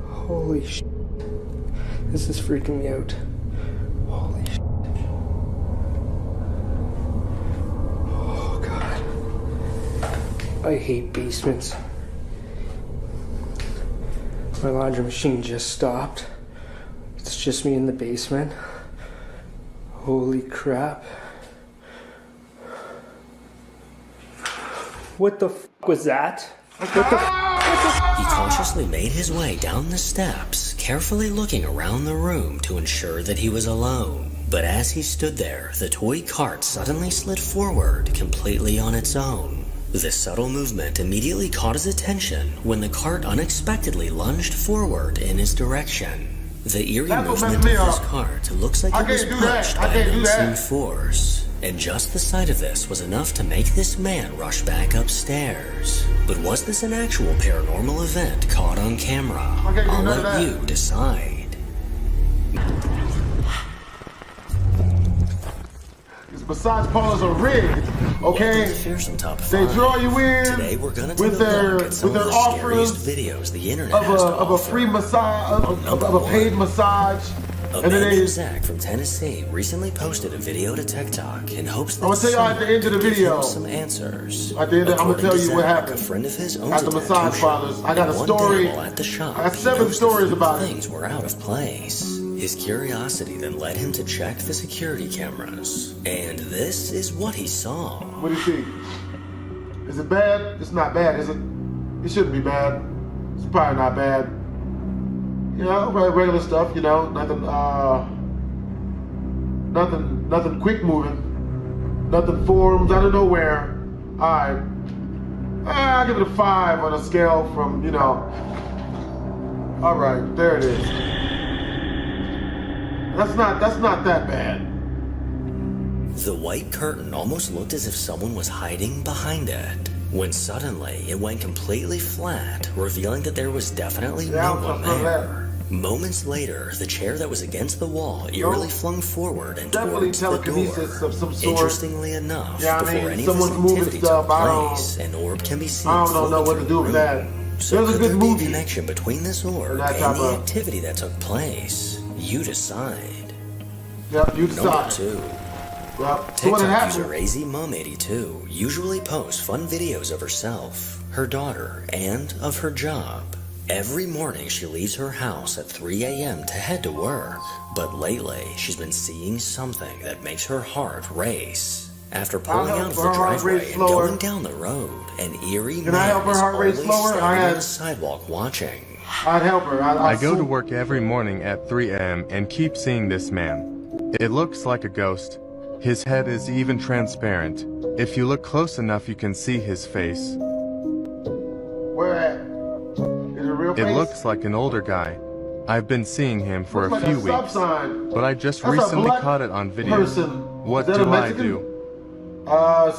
Holy shit. This is freaking me out. Holy shit. Oh, God. I hate basements. My laundry machine just stopped. It's just me in the basement. Holy crap. What the f was that? What the f? He cautiously made his way down the steps, carefully looking around the room to ensure that he was alone. But as he stood there, the toy cart suddenly slid forward completely on its own. This subtle movement immediately caught his attention when the cart unexpectedly lunged forward in his direction. The eerie movement of this cart looks like it was pushed by an unseen force, and just the sight of this was enough to make this man rush back upstairs. But was this an actual paranormal event caught on camera? I'll let you decide. Massage parlors are rigged, okay? They draw you in with their offers videos the internet of a free massage, of a paid massage A And man then named Zach from Tennessee recently posted a video to TikTok in hopes that I'm gonna tell you at the end of the video. some answers. At the end, I'm gonna tell you what happened. A friend of his owns At the a massage tattoo shop, parlors. I got a and one story. day while at the shop, I got he 7 noticed a stories few about it. things were out of place. His curiosity then led him to check the security cameras, and this is what he saw. What do you see? Is it bad? It's not bad, is it? It shouldn't be bad. It's probably not bad. You know, regular stuff. You know, nothing quick moving. Nothing forms out of nowhere. All right. I'll give it a 5 on a scale from, you know. All right, there it is. That's not that bad. The white curtain almost looked as if someone was hiding behind it, when suddenly it went completely flat, revealing that there was definitely no one there. Moments later, the chair that was against the wall eerily flung forward and towards the telekinesis door. of some sort. Interestingly enough, Yeah, I before mean, any of someone's this moving activity stuff. took place, an orb can be seen I don't know floating what to through do with the that. room. So There's a could good there be movie. a connection between this orb that and type the of- activity that took place? You decide. Yep, you Number decide. 2. Yep. So what TikTok happened? user AZMom82 usually posts fun videos of herself, her daughter, and of her job. Every morning she leaves her house at 3 a.m. to head to work, but lately she's been seeing something that makes her heart race. After pulling out of the driveway and going down the road, an eerie Can I help man her is heart rate always slower? standing on the sidewalk watching. I'd help her. I go to work every morning at 3 a.m. and keep seeing this man. It looks like a ghost. His head is even transparent. If you look close enough, you can see his face. Where at? Is it a real face? It looks like an older guy. I've been seeing him for Looks a like few a stop weeks, sign. but I just That's a recently black caught it on video. person. What Is that a do I Mexican? do?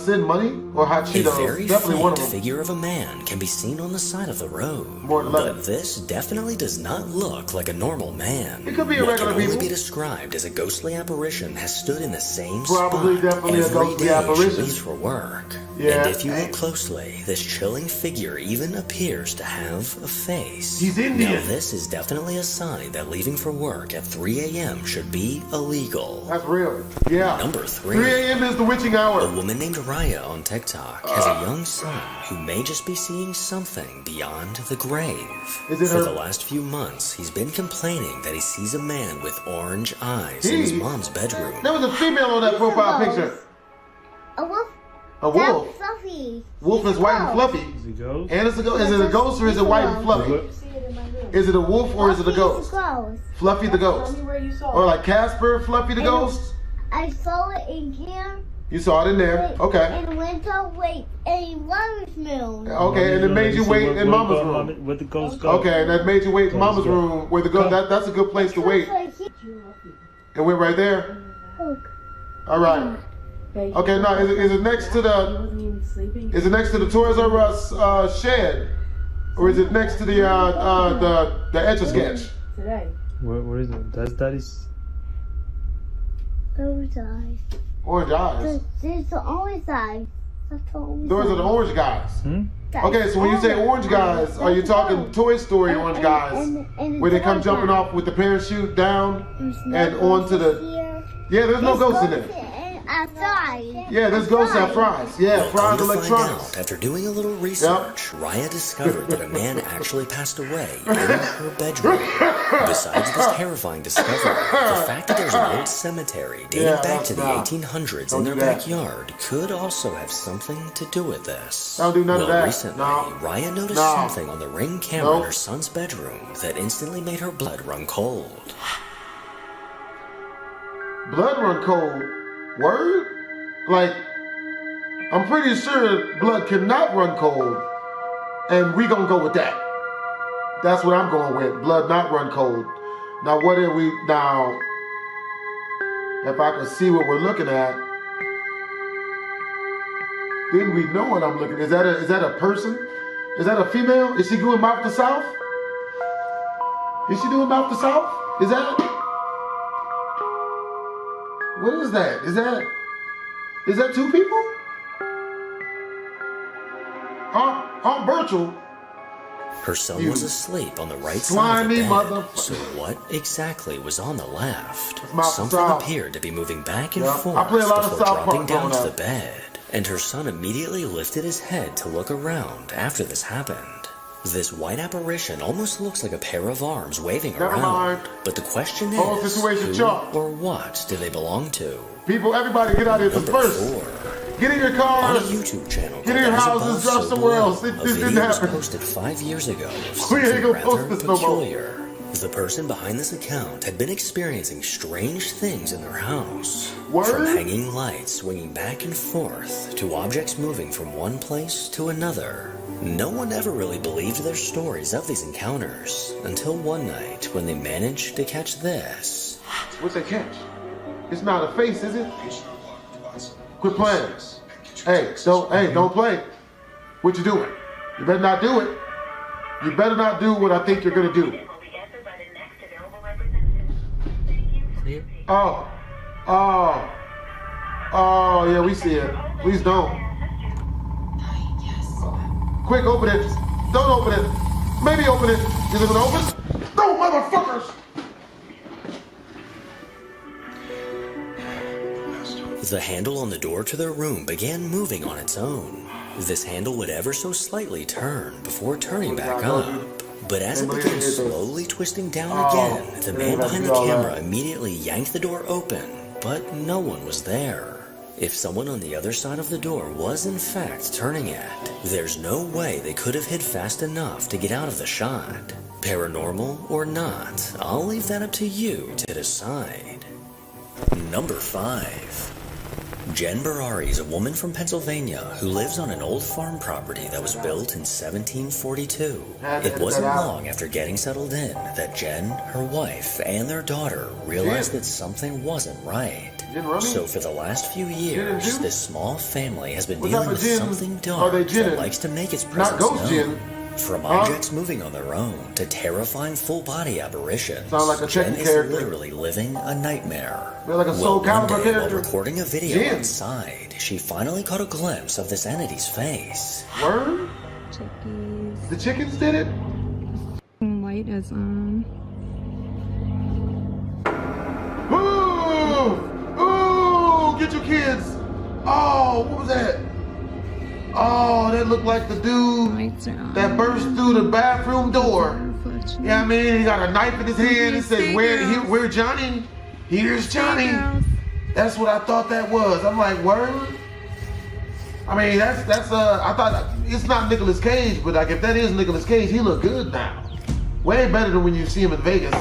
Send money or hot A Cheetos? very Definitely one of faint them. figure of a man can be seen on the side of the road. More than But this definitely does not look like a normal man. It could be a What regular can only people. be described as a ghostly apparition has stood in the same Probably spot definitely a every ghostly day apparition. she leaves for work. Yeah. And if you look closely, this chilling figure even appears to have a face. He's Indian. Now this is definitely a sign that leaving for work at 3 a.m. should be illegal. That's real. Yeah. Number 3. 3 a.m. is the witching hour. A woman named Raya on TikTok has a young son who may just be seeing something beyond the grave. Is it For her- the last few months, he's been complaining that he sees a man with orange eyes in his mom's bedroom. There was a female on that profile picture. A wolf. A wolf. That's fluffy. Wolf is white and fluffy. Is it a ghost? And it's a ghost. Is it a ghost or is it white and fluffy? Is it a wolf or is it a ghost? Fluffy the ghost. Tell me where you saw Or it. like Casper, Fluffy the ghost? I saw it in here. You saw it in there. Okay. And went to wait in Mama's room. Okay, and it made you wait in Mama's room. Where the ghost go? Okay, and that made you wait in Mama's room where the ghost. That's a good place to wait. It went right there. All right. Okay, now is it next to the? Is it next to the Toys R Us shed, or is it next to the Etch-a-Sketch? Today. Where is it? That's Daddy's. Orange eyes. Orange eyes. There's the orange eyes. That's the orange Those are the orange guys. Okay, so when you say orange guys, are you talking Toy Story orange guys, where they come jumping off with the parachute down and onto the? Yeah, there's no ghosts in there. Outside. Yeah, there's ghosts at Fry's. Yeah, Well, Fry's come to find Electronics. out, after doing a little research, Raya discovered that a man actually passed away in her bedroom. Besides this terrifying discovery, the fact that there's an old cemetery dating back to the 1800s in their backyard could also have something to do with this. Don't do none of that. Recently, Raya noticed something on the Ring camera in her son's bedroom that instantly made her blood run cold. Blood run cold. Word? Like, I'm pretty sure blood cannot run cold. And we gonna go with that. That's what I'm going with. Blood not run cold. Now what are we now? If I could see what we're looking at, then we know what I'm looking at. Is that a person? Is that a female? Is she doing mouth to south? Is she doing mouth to south? Is that? What is that? Is that two people? Aunt Virtual. Her son was asleep on the right Slimy side of the bed. motherfucker. So what exactly was on the left? Mouth Something South. appeared to be moving back and Yeah, forth I play a lot of before South dropping Park down to growing the up. bed. And her son immediately lifted his head to look around after this happened. This white apparition almost looks like a pair of arms waving Never around. mind. But the question Whole is, situation who chalk. or what do they belong to? People, everybody get out of here Number first. 4. Get in your On a cars. YouTube channel Get in your called houses, As drive Above, So somewhere Below, else. This a didn't video was happen. posted 5 years ago of We ain't something gonna rather post this no more. peculiar. The person behind this account had been experiencing strange things in their house. Word? From hanging lights swinging back and forth to objects moving from one place to another. No one ever really believed their stories of these encounters until one night when they managed to catch this. What's they catch? It's not a face, is it? Quit playing. Hey, don't play. What you doing? You better not do it. You better not do what I think you're gonna do. Oh, yeah, we see it. Please don't. Quick, open it. Don't open it. Maybe open it. Is it gonna open? No, motherfuckers! The handle on the door to their room began moving on its own. This handle would ever so slightly turn before turning back up. But as it began slowly twisting down again, the man behind the camera immediately yanked the door open, but no one was there. If someone on the other side of the door was in fact turning it, there's no way they could have hid fast enough to get out of the shot. Paranormal or not, I'll leave that up to you to decide. Number 5. Jen Berari is a woman from Pennsylvania who lives on an old farm property that was built in 1742. It wasn't long after getting settled in that Jen, her wife, and their daughter realized that something wasn't right. So for the last few years, this small family has been dealing with something dark that likes to make its presence known. From objects moving on their own to terrifying full-body apparitions, Jen is literally living a nightmare. Like a Soul Calibur day, while character. recording a video outside, she finally caught a glimpse of this entity's face. Word? The chickens did it? Light is on. Ooh, get your kids. Oh, what was that? Oh, that looked like the dude that burst through the bathroom door. Yeah, I mean, he got a knife in his hand and said, where Johnny? Here's Johnny. That's what I thought that was. I'm like, word? I mean, I thought, it's not Nicolas Cage, but like if that is Nicolas Cage, he look good now. Way better than when you see him in Vegas.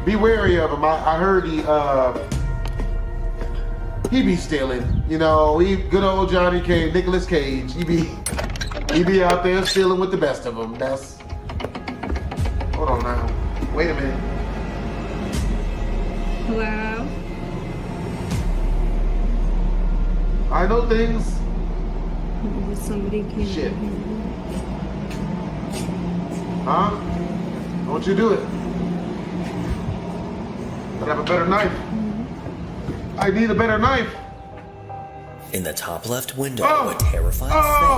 Be wary of him. I heard he be stealing. You know, good old Johnny Cage, Nicolas Cage. He be out there stealing with the best of them. Hold on now. Wait a minute. Hello? I know things. Somebody came. Shit. Huh? Don't you do it. I have a better knife. I need a better knife. In the top left window, a terrifying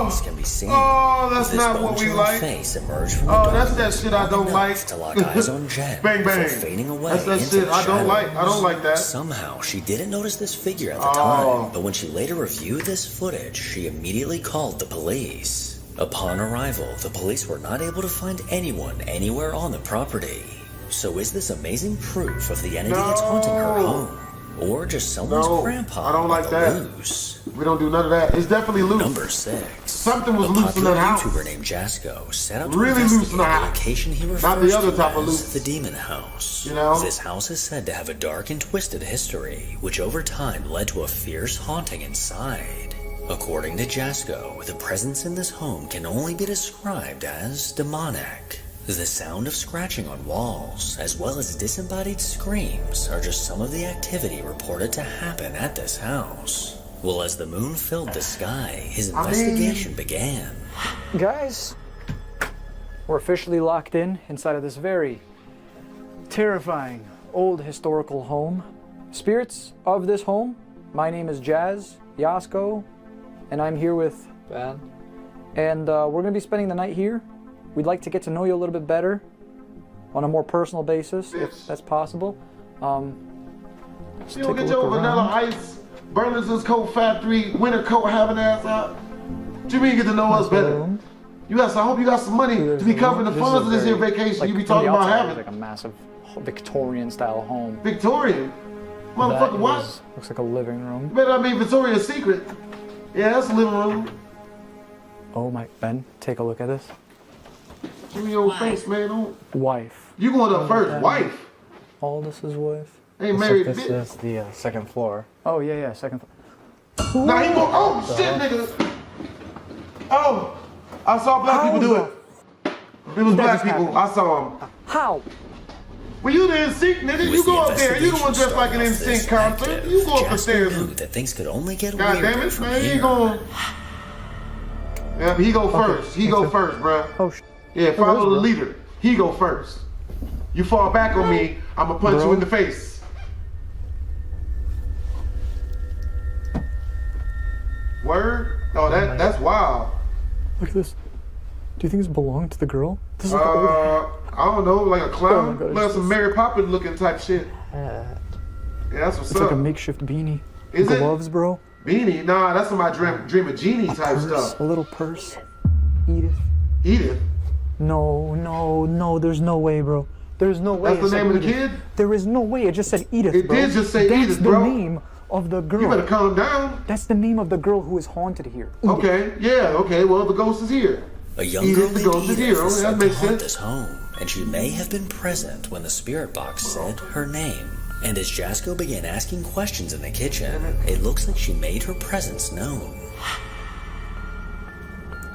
face can be seen. Oh, that's This not what we bone-chilling like. face emerged from the Oh, darkness that's that shit I don't like. to lock eyes on Jen Bang, before bang. fading away That's that into shit the I don't like. I don't shadows. like that. Somehow, she didn't notice this figure at the time, but when she later reviewed this footage, she immediately called the police. Upon arrival, the police were not able to find anyone anywhere on the property. So is this amazing proof of the entity that's haunting her home? Or just someone's grandpa I don't like on the that. loose? We don't do none of that. It's definitely loose. Number 6. Something was a loose in that popular house. YouTuber named Jasko set out to Really loose in investigate the the house. location he refers Not the other to type of as loose. the Demon House. You know? This house is said to have a dark and twisted history, which over time led to a fierce haunting inside. According to Jasko, the presence in this home can only be described as demonic. The sound of scratching on walls, as well as disembodied screams, are just some of the activity reported to happen at this house. Well, as the moon filled the sky, his investigation began. Guys, we're officially locked inside of this very terrifying old historical home. Spirits of this home, my name is Jazz Yasko, and I'm here with Ben And we're going to be spending the night here. We'd like to get to know you a little bit better on a more personal basis, if that's possible. You don't get your Vanilla Ice, Burlington's Coat Factory, Winter Coat having ass out. What you mean get to know us better? I hope you got some money to be covering the funds of this here vacation like, you be talking about having. Like a massive Victorian-style home. Victorian? Motherfucker, what? Looks like a living room. You better not be Victoria's Secret. Yeah, that's a living room. Oh my, Ben, take a look at this. Give me your face, man. Don't. Wife. You going up first, wife. Aldous' wife. Ain't married. This is the second floor. Oh yeah, second floor. Nah, he go. Oh shit, nigga. Oh, I saw black people do it. It was black people. I saw them. How? Well, you the NSYNC, nigga. You go up there. You the one dressed like an NSYNC concert. You go up the stairs. That things could only get God damn it, man. You going? Yeah, he go first. He go first, bruh. Oh shit. Yeah, follow the leader. He go first. You fall back on me, I'ma punch you in the face. Word? Oh, that's wild. Look at this. Do you think this belonged to the girl? This is like I don't know, like a clown? Oh Like some Mary Poppins looking type shit. Yeah, that's what's it's up. like a makeshift beanie. Is it? Gloves, bro. Beanie? Nah, that's my dream of genie type stuff. A little purse. Edith. Edith? No, there's no way, bro. There's no way. That's the name of the kid? There is no way. It just said Edith, It bro. did just say Edith, bro. That's the name of the girl. You better calm down. That's the name of the girl who is haunted here. Edith. Okay, yeah, okay, well, the ghost is here. A young girl named Edith is said that to makes haunt sense. this home, and she may have been present when the spirit box said her name. And as Jasko began asking questions in the kitchen, it looks like she made her presence known.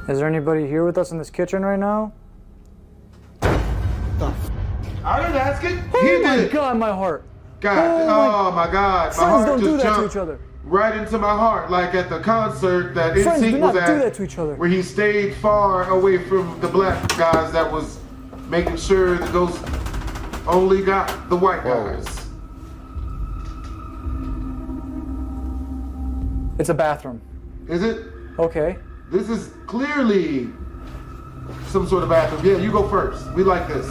Is there anybody here with us in this kitchen right now? I didn't ask it. Oh my God, my heart. God, oh my God, my Friends heart don't just do that to jumped each other. right into my heart, like at the concert that Friends do NSYNC not was do at, that to each other. where he stayed far away from the black guys that was making sure the ghost only got the white guys. It's a bathroom. Is it? Okay. This is clearly some sort of bathroom. Yeah, you go first. We like this.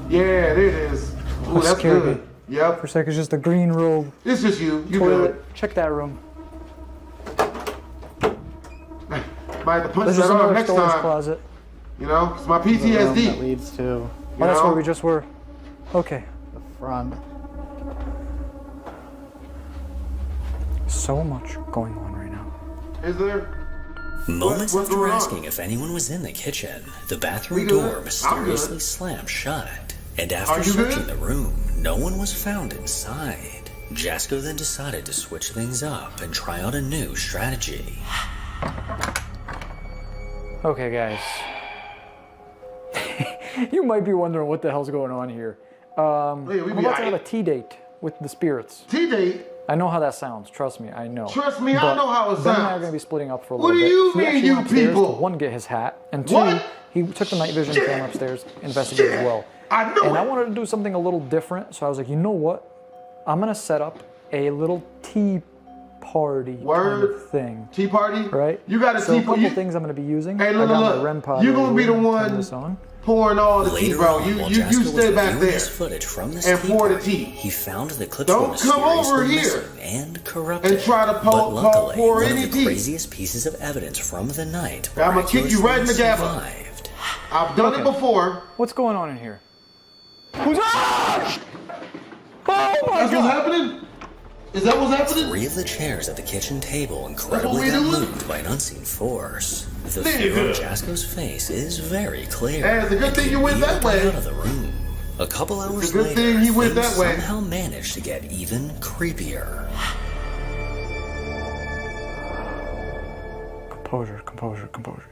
Yeah, there it is. Ooh, that's scared good. me. Yep. For a second, it's just the green robe. It's just you. You Toilet. good. Check that room. Might have to punch There's that just arm another next storage time. closet. You know, it's my The room that PTSD. leads to Oh, that's where we just were. Okay. the front. So much going on right now. Is there? Moments What's after going on? asking if anyone was in the kitchen, the bathroom We good? door I'm mysteriously good. slammed shut. And Are after you searching good? the room, no one was found inside. Jasko then decided to switch things up and try out a new strategy. Okay, guys. You might be wondering what the hell's going on here. I'm about to have a tea date with the spirits. Tea date? I know how that sounds. Trust me, I know. Trust me, I But know how it Ben and I are sounds. going to be splitting up for a What little do bit. you He mean, actually you went upstairs people? To, one, get his hat, and two, What? he took the night vision camera upstairs, investigate as well. I know And it. I wanted to do something a little different, so I was like, you know what? I'm going to set up a little tea party kind of thing. Tea party? Right? You got a so tea a couple party? things I'm going to be using. Hey, I look, got look, my REM look. pod You're going to be the right here. Turn one this on. pouring all the tea, Later bro. on, You while you Jasko was stay back reviewing there this footage from this and tea pour the party, tea. he found the clips Don't were come over mysteriously here missing and corrupted. and try to but luckily, pour one any of the tea. craziest pieces of evidence from the night I'm gonna kick you right in the miraculously gabba. survived. I've done it before. What's going on in here? Who's ah! Oh my That's God! what's happening? Is that what's happening? 3 of the chairs at the kitchen table what incredibly we got doing? moved by an unseen force. The Nigga. fear on Jasko's face is very clear. Hey, it's a good and thing he you went that immediately way. out of the room. A couple hours good later, thing he went things that way. somehow managed to get even creepier. Composure, composure, composure.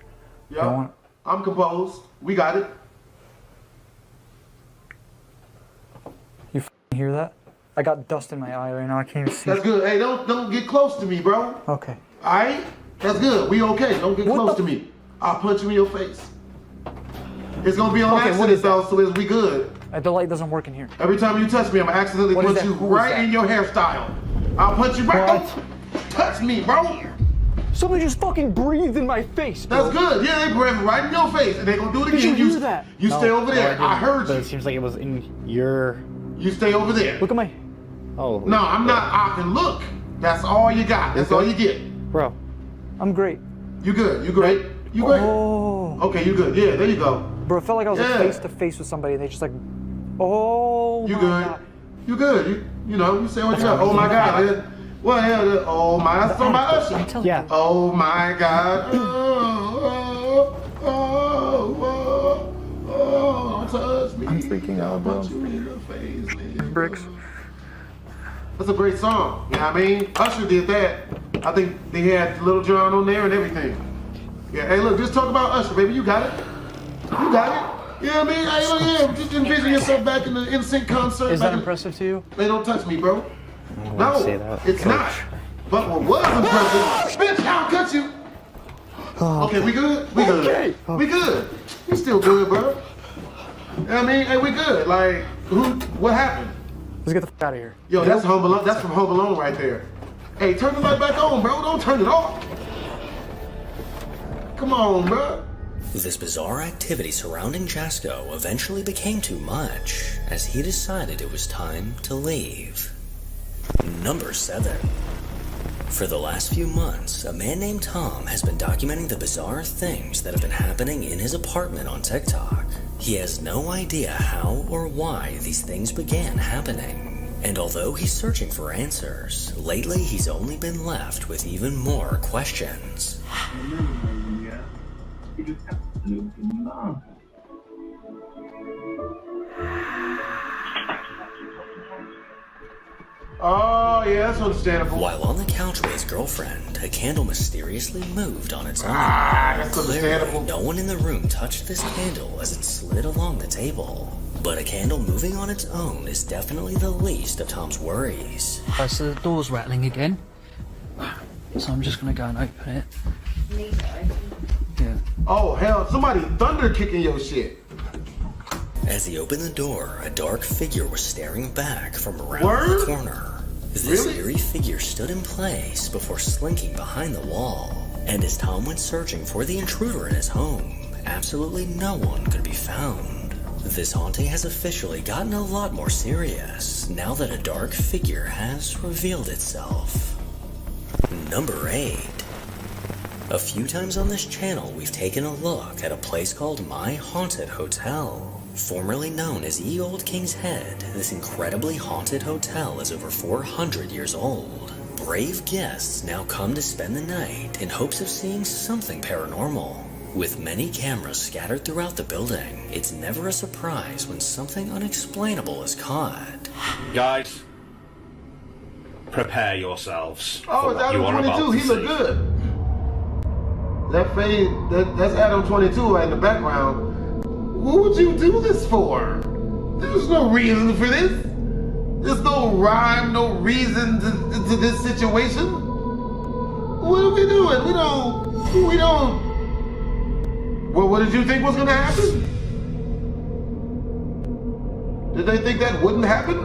Yeah, I'm composed. We got it. You f***ing hear that? I got dust in my eye right now. I can't even see. That's good. Hey, don't get close to me, bro. Okay. All right? That's good. We okay. Don't get close to me. I'll punch you in your face. It's gonna be on Okay, what accident is that? though, so it's we good. The light doesn't work in here. Every time you touch me, I'm gonna accidentally What is punch that? you Who is right that? in your hairstyle. I'll punch you right. What? Don't touch me, bro. Somebody just fucking breathed in my face, bro. That's good. Yeah, they breathed right in your face, and they're gonna do it again. Did you hear that? You stay over there. I heard you. But it seems like it was in your... You stay over there. Look at my... Oh. No, I'm not. I can look. That's all you got. That's all you get. Bro, I'm great. You good. You great. You great. Oh. Okay, you good. Yeah, there you go. Bro, it felt like I was like face to face with somebody, and they just like... Oh, you my good. God. You good. You know, you say what you got. Oh, my God. Yeah. Well, yeah, oh my, that's talking about Usher. Yeah. Oh my God. Oh, touch me. I'm freaking out, bro. Bricks. That's a great song. You know what I mean? Usher did that. I think they had Little John on there and everything. Yeah, hey, look, just talk about Usher, baby. You got it. You got it. You know what I mean? Hey, look, yeah, just envision yourself back in the NSYNC concert. Is that impressive to you? They don't touch me, bro. No, it's Coach. not. But what was impressive, bitch, I'll cut you. Okay, we good? We good. Okay. We good. We still good, bro. You know what I mean? Hey, we good. Like, what happened? Let's get the fuck out of here. Yo, that's Home Alone. That's from Home Alone right there. Hey, turn the light back on, bro. Don't turn it off. Come on, bro. This bizarre activity surrounding Jasko eventually became too much, as he decided it was time to leave. Number 7. For the last few months, a man named Tom has been documenting the bizarre things that have been happening in his apartment on TikTok. He has no idea how or why these things began happening. And although he's searching for answers, lately he's only been left with even more questions. Oh, yeah, that's understandable. While on the couch with his girlfriend, a candle mysteriously moved on its own. That's Clearly, understandable. no one in the room touched this candle as it slid along the table. But a candle moving on its own is definitely the least of Tom's worries. So the door's rattling again. So I'm just gonna go and open it. Yeah. Oh, hell, somebody thunder kicking your shit. As he opened the door, a dark figure was staring back from around the corner. This eerie figure stood in place before slinking behind the wall. And as Tom went searching for the intruder in his home, absolutely no one could be found. This haunting has officially gotten a lot more serious now that a dark figure has revealed itself. Number 8. A few times on this channel, we've taken a look at a place called My Haunted Hotel. Formerly known as Ye Old King's Head, this incredibly haunted hotel is over 400 years old. Brave guests now come to spend the night in hopes of seeing something paranormal. With many cameras scattered throughout the building, it's never a surprise when something unexplainable is caught. Guys, prepare yourselves Oh, for it's what you Adam are about 22. to He see. look good. That fade, that's Adam 22 right in the background. What would you do this for? There's no reason for this. There's no rhyme, no reason to this situation. What are we doing? We don't. Well, what did you think was gonna happen? Did they think that wouldn't happen?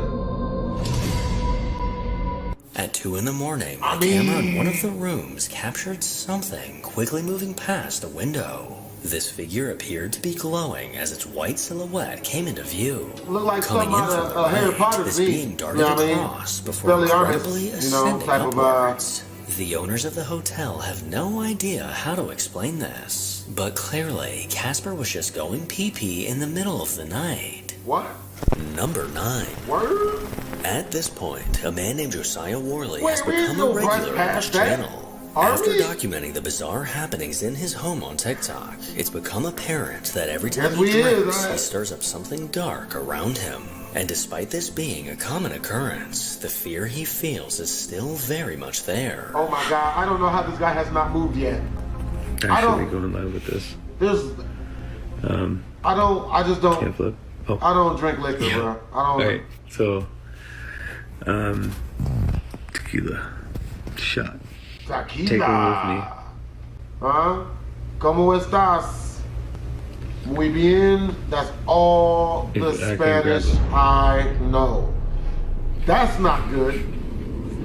At 2 in the morning, a camera in one of the rooms captured something quickly moving past a window. This figure appeared to be glowing as its white silhouette came into view. Looked like Coming something in from out the of Harry right, Potter this scene. being darted You know what I mean? across before Fairly incredibly honest, ascending type of, upwards. The owners of the hotel have no idea how to explain this, but clearly Casper was just going pee-pee in the middle of the night. What? Number 9. Word? At this point, a man named Josiah Worley Wait, has we become didn't a go right regular on this past that. channel. Are After we? documenting the bizarre happenings in his home on TikTok, it's become apparent that every time Yes, he we is, drinks, right? he stirs up something dark around him. And despite this being a common occurrence, the fear he feels is still very much there. Oh my God, I don't know how this guy has not moved yet. I should be going live with this. I just don't. Can't flip. Oh. I don't drink liquor, bro. I don't. Alright, so, tequila shot. Tequila. Take one with me. Huh? ¿Cómo estás? Muy bien. That's all the If I can grab Spanish it. I know. That's not good.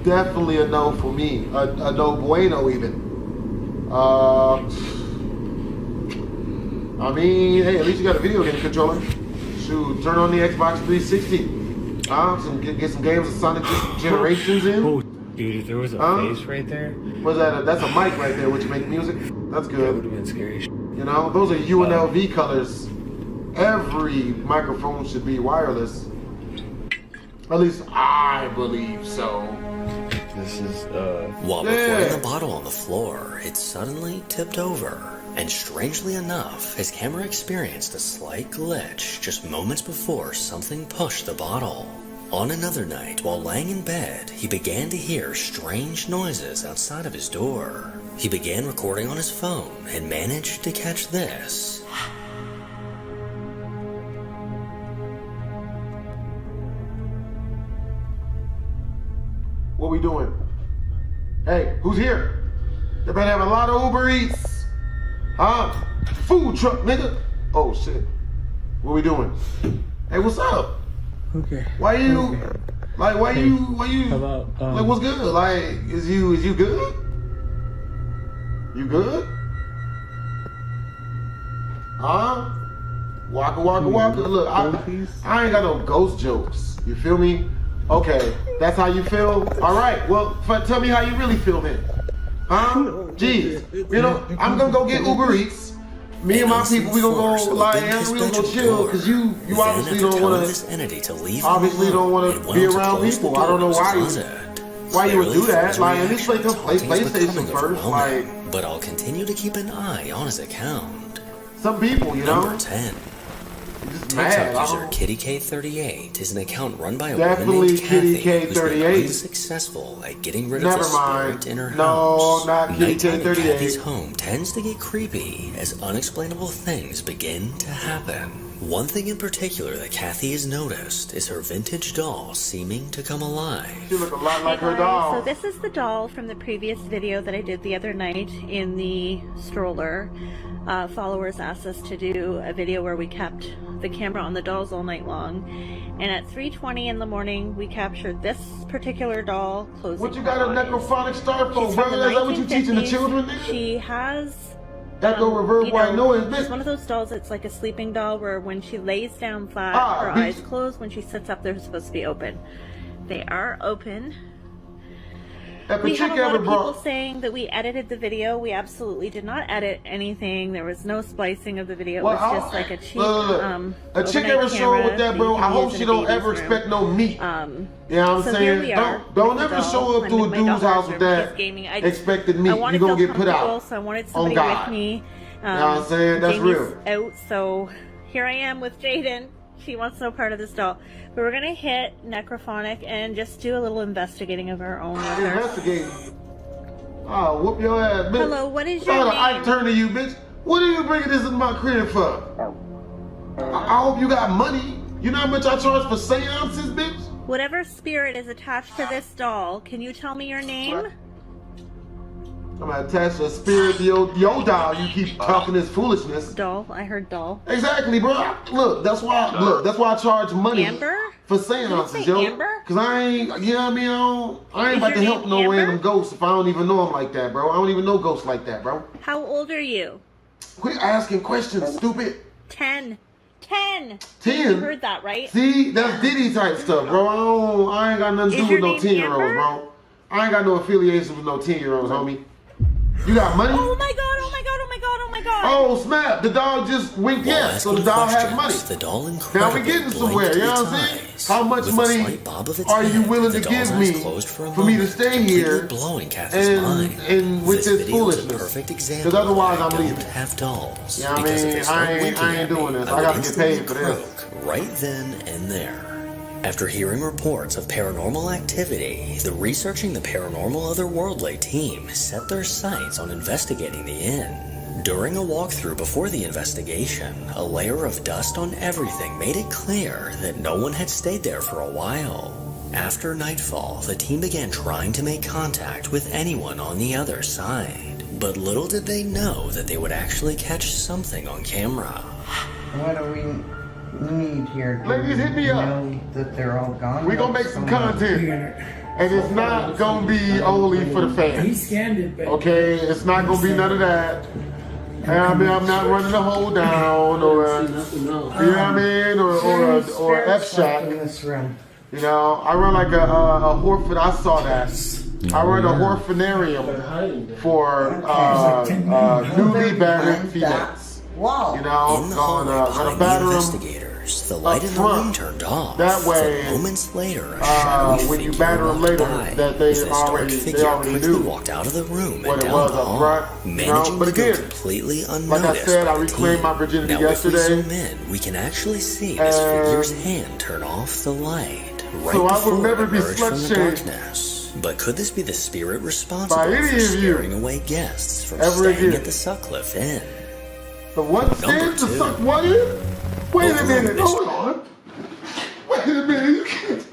Definitely a no for me. A no bueno even. I mean, hey, at least you got a video game controller. Shoot, turn on the Xbox 360. Get some games of Sonic Generations in. Oh, dude, if there was a face right there. What's that? That's a mic right there, which make music. That's good. That would have been scary. You know, those are UNLV colors. Every microphone should be wireless. At least I believe so. This is, While recording the bottle on the floor, it suddenly tipped over. And strangely enough, his camera experienced a slight glitch just moments before something pushed the bottle. On another night, while laying in bed, he began to hear strange noises outside of his door. He began recording on his phone and managed to catch this. What we doing? Hey, who's here? They better have a lot of Uber Eats. Huh? Food truck, nigga. Oh shit. What we doing? Hey, what's up? Okay. Why you? Like, why you? How about, like, what's good? Like, is you good? You good? Huh? Waka. Look, I ain't got no ghost jokes. You feel me? Okay, that's how you feel? All right, well, tell me how you really feel then. Huh? Jeez, you know, I'm gonna go get Uber Eats. Me and my people, we gonna go lie down, we gonna go chill, because you obviously don't wanna, be around people. I don't know why you would do that. Like, at least play PlayStation first, like. But I'll continue to keep an eye on his account. Some people, you know. Number 10. Mad. TikTok user KittyK38 is an account run by a Definitely woman named Kathy KittyK38. who's been unsuccessful at getting rid of Never the spirit in her No, house. not Nighttime in KittyK38. Kathy's home tends to get creepy as unexplainable things begin to happen. One thing in particular that Kathy has noticed is her vintage doll seeming to come alive. She look a lot like her Hey guys, doll. so this is the doll from the previous video that I did the other night in the stroller. Followers asked us to do a video where we kept the camera on the dolls all night long, and at 3:20 in the morning we captured this particular doll closing. What you got a her eyes. necrophonic star for, She's brother? from the Is that what you teaching the 1950s. children, nigga? She has Echo reverb you white know, noise, bitch. it's one of those dolls that's like a sleeping doll where when she lays down flat, her bitch. eyes close. When she sits up, they're supposed to be open. They are open. We have a lot of people saying that we edited the video. We absolutely did not edit anything. There was no splicing of the video. It was just like a cheap a chick ever show with that, bro. I hope she don't ever expect no meat. You know what I'm so saying? here we are Don't with the ever doll. show up I'm to a in my dude's daughter's house with room. that She's gaming. expected meat. I wanted You're gonna to get feel put comfortable, out. so I wanted On somebody God. with me. You know what I'm saying? That's Jamie's real. out, so here I am with Jaden. She wants no part of this doll. But we're gonna hit necrophonic and just do a little investigating of our own with her. Investigating. Oh, whoop your ass, bitch. Hello, what is your I name? turn to you, bitch. What are you bringing this in my crib for? I hope you got money. You know how much I charge for seances, bitch? Whatever spirit is attached to this doll, can you tell me your name? I'm gonna attach a spirit to your doll. You keep talking this foolishness. Doll. I heard doll. Exactly, bro. Look, that's why I charge money Amber? for Did you seances, say yo. Amber? Cause I ain't, you know what I mean? I ain't Is about to your help name no Amber? random ghosts if I don't even know them like that, bro. I don't even know ghosts like that, bro. How old are you? Quit asking questions, stupid. 10. 10. 10? You heard that, right? See, that's Diddy type stuff, bro. I ain't got nothing to Is do with your no name 10-year-olds, Amber? bro. I ain't got no affiliation with no 10-year-olds, homie. You got money? Oh my god, oh my god, oh my god, oh my god. Oh, snap. The dog just winked yes, so the dog has money. The doll Now we getting somewhere, you know what I'm saying? How much money are you willing to give me for me to stay here and with this foolishness? Because otherwise I'm leaving. Have dolls. Yeah, I Because if mean, they start I ain't winking at doing me, this. I I would gotta get instantly paid for this. croak right then and there. After hearing reports of paranormal activity, the Researching the Paranormal Otherworldly team set their sights on investigating the inn. During a walkthrough before the investigation, a layer of dust on everything made it clear that no one had stayed there for a while. After nightfall, the team began trying to make contact with anyone on the other side. But little did they know that they would actually catch something on camera. What are we need here. Ladies, hit me up. Know that they're all gone. We're gonna make some content. And it's not gonna be only for the fans. He scanned it, but okay, it's not gonna be none of that. I mean, I'm not running a hold down or a, you know what I mean, or a F shot. In this room. You know, I run like a orphan. I saw that. I run a orphanarium for newly battered females. Wow. You know, In the hallway on a behind the battery room. investigators, the light in the room turned off. That way, but moments later, a shadowy when you figure batter them walked later, by. that they This dark already figure quickly knew walked out of the room what and it down was the up hall, front. managing But to go again, completely unnoticed. like I said, by I the reclaimed team. my virginity now, yesterday. if we zoom in, we can actually see this figure's hand turn off the light right So I before will never it be emerged from the slut-shamed darkness. But could this be the spirit responsible by any for of you scaring away guests from ever staying again. at the Sutcliffe Inn? The what Number stand? The two. suck what in? Wait a Overall minute, mystery. hold on. Wait a minute, you can't.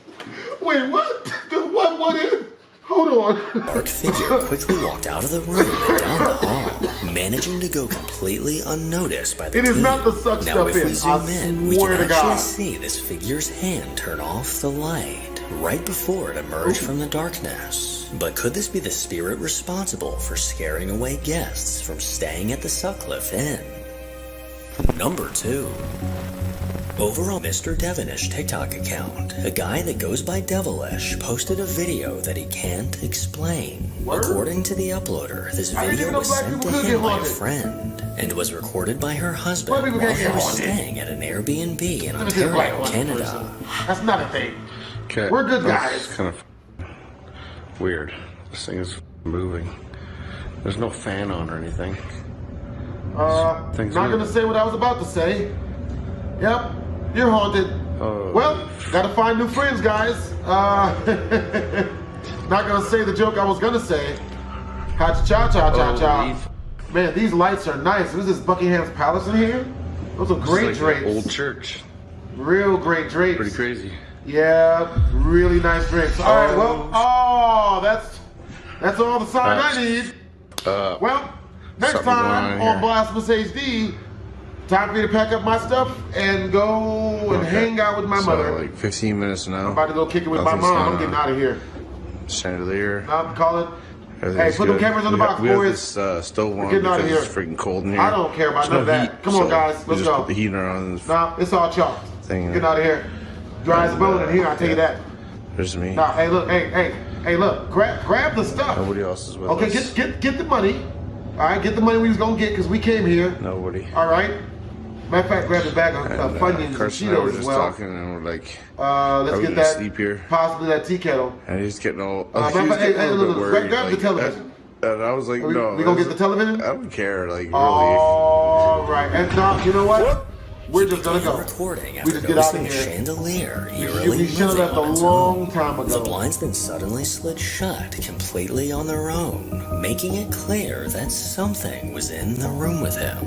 Wait, what? The what in? Hold on. Dark figure quickly walked out of the room and down the hall, managing to go completely unnoticed by the It is team. not the suck now, stuff if in. we zoom I in, we swear can to actually God. see this figure's hand turn off the light right before it emerged from the darkness. But could this be the spirit responsible for scaring away guests from staying at the Sutcliffe Inn? Number 2. Overall, Mr. Devonish TikTok account, a guy that goes by Devilish, posted a video that he can't explain. According to the uploader, this video was sent to him by a friend and was recorded by her husband while he was staying at an Airbnb in Ontario, Canada. That's not a thing. Okay. We're good That's guys. kind of weird. This thing is moving. There's no fan on or anything. Not gonna say what I was about to say. Yep, you're haunted. Well, gotta find new friends, guys. Not gonna say the joke I was gonna say. Ha-cha-cha-cha-cha-cha. Man, these lights are nice. What is this, Buckingham's Palace in here? Those are great It's like an drapes. old church. Real great drapes. Pretty crazy. Yeah, really nice drapes. All right, well, that's all the sign I need. Well, next something going time on on BlastphamousHD, time for me to pack up my stuff and go and hang out with my mother. Like 15 minutes now. I'm about to go kick it with my mom. I'm getting out of here. Chandelier. Now call it. Hey, Everything's put the good. cameras on the We box, have- we have boys. this stove We're on getting out of because it's here. freaking cold in here. I don't care about There's none of no that. heat, Come on, so guys. we Let's just go. put the heater on this Nah, it's all chalked. thing. Get out of here. Dry as a bone in here, I tell you that. There's me. Nah, hey, look, hey, look. Grab the stuff. Nobody else is with Okay, us. get the money. All right, get the money we was gonna get because we came here. Nobody. All right. Matter of fact, grab the bag of Funyuns and Carson and I were Cheetos as just well. talking and we're like, Let's are we get gonna that. sleep here? Possibly that tea kettle. And he's getting all. Matter of he was fact, getting hey, a little look, bit grab worried. the Like, television. and I was like, no. We gonna get the television? I don't care. Like, really. All right, and now you know what? We're just gonna go. Recording We after just get out noticing of a here. chandelier We eerily should have moving left a on its long own. time ago. The blinds then suddenly slid shut completely on their own, making it clear that something was in the room with him.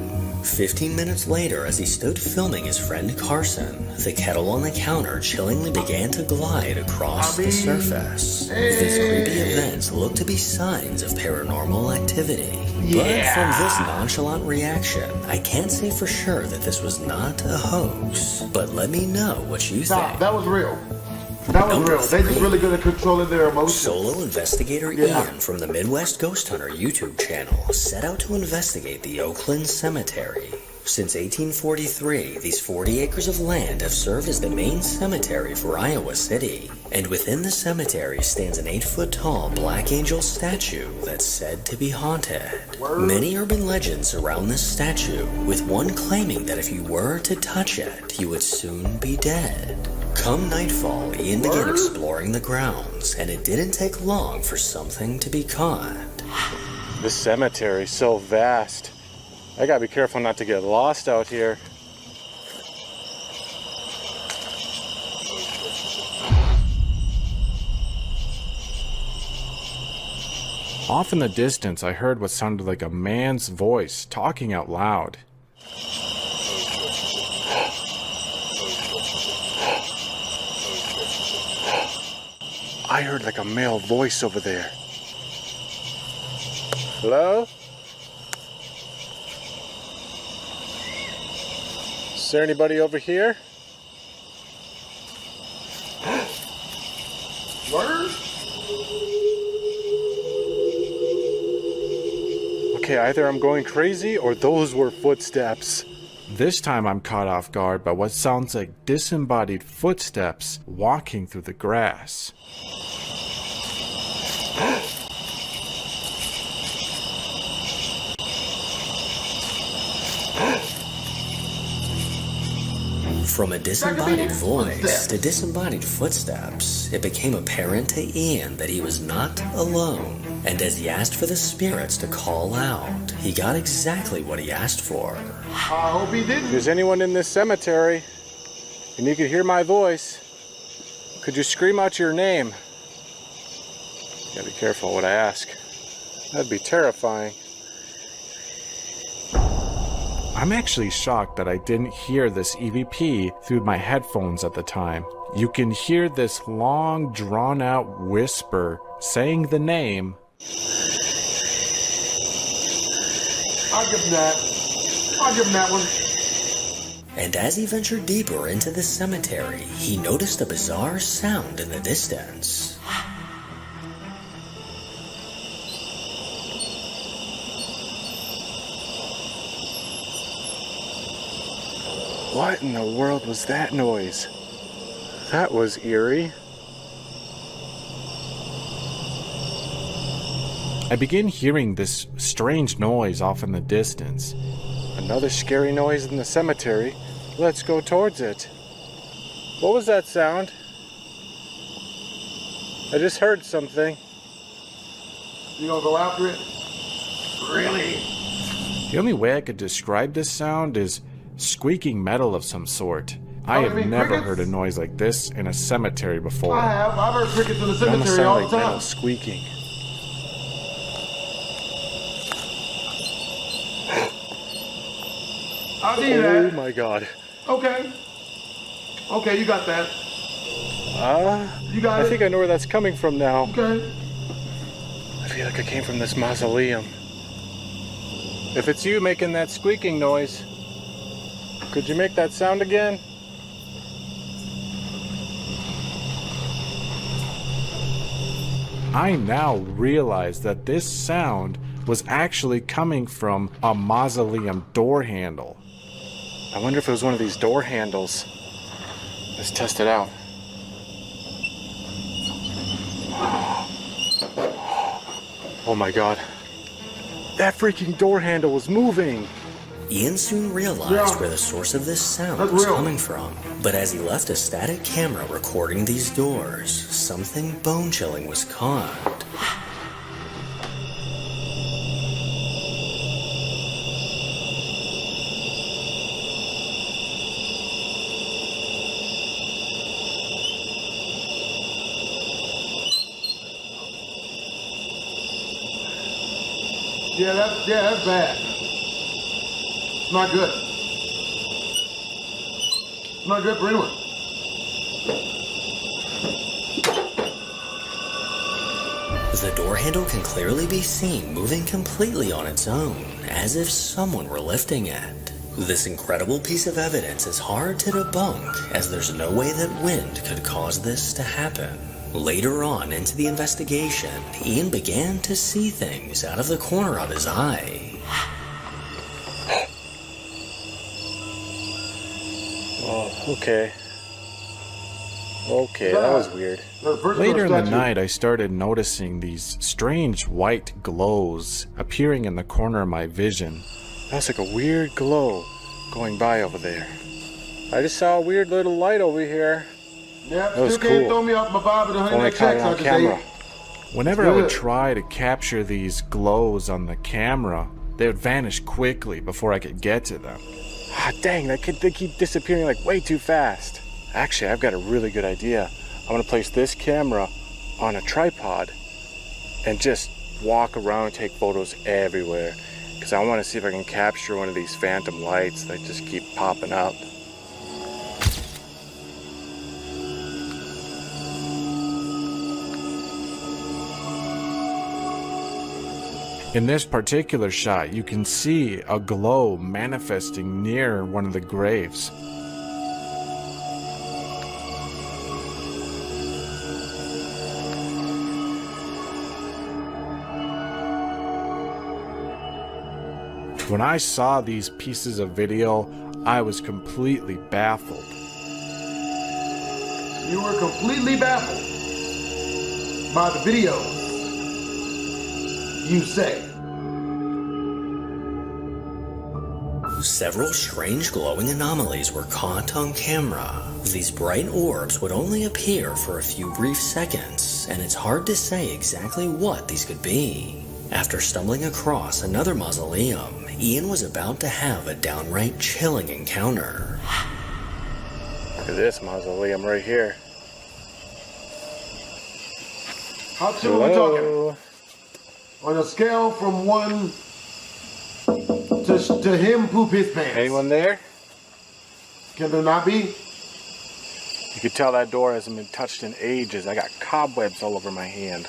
15 minutes later, as he stood filming his friend Carson, the kettle on the counter chillingly began to glide across the surface. These creepy events looked to be signs of paranormal activity. But from this nonchalant reaction, I can't say for sure that this was not a hoax. But let me know what you think. That was real. That was real. They just really good at controlling their emotions. Solo investigator Ian from the Midwest Ghost Hunter YouTube channel set out to investigate the Oakland Cemetery. Since 1843, these 40 acres of land have served as the main cemetery for Iowa City. And within the cemetery stands an 8-foot-tall Black Angel statue that's said to be haunted. Many urban legends surround this statue, with one claiming that if you were to touch it, you would soon be dead. Come nightfall, Ian began exploring the grounds, and it didn't take long for something to be caught. This cemetery is so vast. I gotta be careful not to get lost out here. Off in the distance, I heard what sounded like a man's voice talking out loud. I heard like a male voice over there. Hello? Is there anybody over here? Word? Okay, either I'm going crazy or those were footsteps. This time I'm caught off guard by what sounds like disembodied footsteps walking through the grass. From a disembodied voice to disembodied footsteps, it became apparent to Ian that he was not alone. And as he asked for the spirits to call out, he got exactly what he asked for. I hope he didn't. If there's anyone in this cemetery, and you could hear my voice, could you scream out your name? Gotta be careful what I ask. That'd be terrifying. I'm actually shocked that I didn't hear this EVP through my headphones at the time. You can hear this long, drawn-out whisper saying the name. I'll give him that. I'll give him that one. And as he ventured deeper into the cemetery, he noticed a bizarre sound in the distance. What in the world was that noise? That was eerie. I begin hearing this strange noise off in the distance. Another scary noise in the cemetery. Let's go towards it. What was that sound? I just heard something. You gonna go after it? Really? The only way I could describe this sound is squeaking metal of some sort. I have never crickets? heard a noise like this in a cemetery before. I have. I've heard crickets in the It almost cemetery all sounded the like time. metal squeaking. I'll do Oh that. my god. Okay. Okay, you got that. You got I it. think I know where that's coming from now. Okay. I feel like I came from this mausoleum. If it's you making that squeaking noise, could you make that sound again? I now realize that this sound was actually coming from a mausoleum door handle. I wonder if it was one of these door handles. Let's test it out. Oh my god. That freaking door handle was moving! Ian soon realized where the source of this sound was coming from. But as he left a static camera recording these doors, something bone-chilling was caught. Yeah, that's bad. It's not good. It's not good for anyone. The door handle can clearly be seen moving completely on its own, as if someone were lifting it. This incredible piece of evidence is hard to debunk, as there's no way that wind could cause this to happen. Later on into the investigation, Ian began to see things out of the corner of his eye. Oh, okay. Okay, that was weird. Later in the night, I started noticing these strange white glows appearing in the corner of my vision. That was like a weird glow going by over there. I just saw a weird little light over here. Yeah, That was still can't cool. throw me off my bob with Only 100 caught it checks on out camera. today. Whenever I would Good. try to capture these glows on the camera, they would vanish quickly before I could get to them. Ah, dang, they keep disappearing like way too fast. Actually, I've got a really good idea. I'm gonna place this camera on a tripod and just walk around and take photos everywhere. Because I want to see if I can capture one of these phantom lights that just keep popping up. In this particular shot, you can see a glow manifesting near one of the graves. When I saw these pieces of video, I was completely baffled. You were completely baffled by the video, you say. Several strange glowing anomalies were caught on camera. These bright orbs would only appear for a few brief seconds, and it's hard to say exactly what these could be. After stumbling across another mausoleum, Ian was about to have a downright chilling encounter. Look at this mausoleum right here. How chill are we talking? On a scale from 1 to him poop his pants. Anyone there? Can there not be? You could tell that door hasn't been touched in ages. I got cobwebs all over my hand.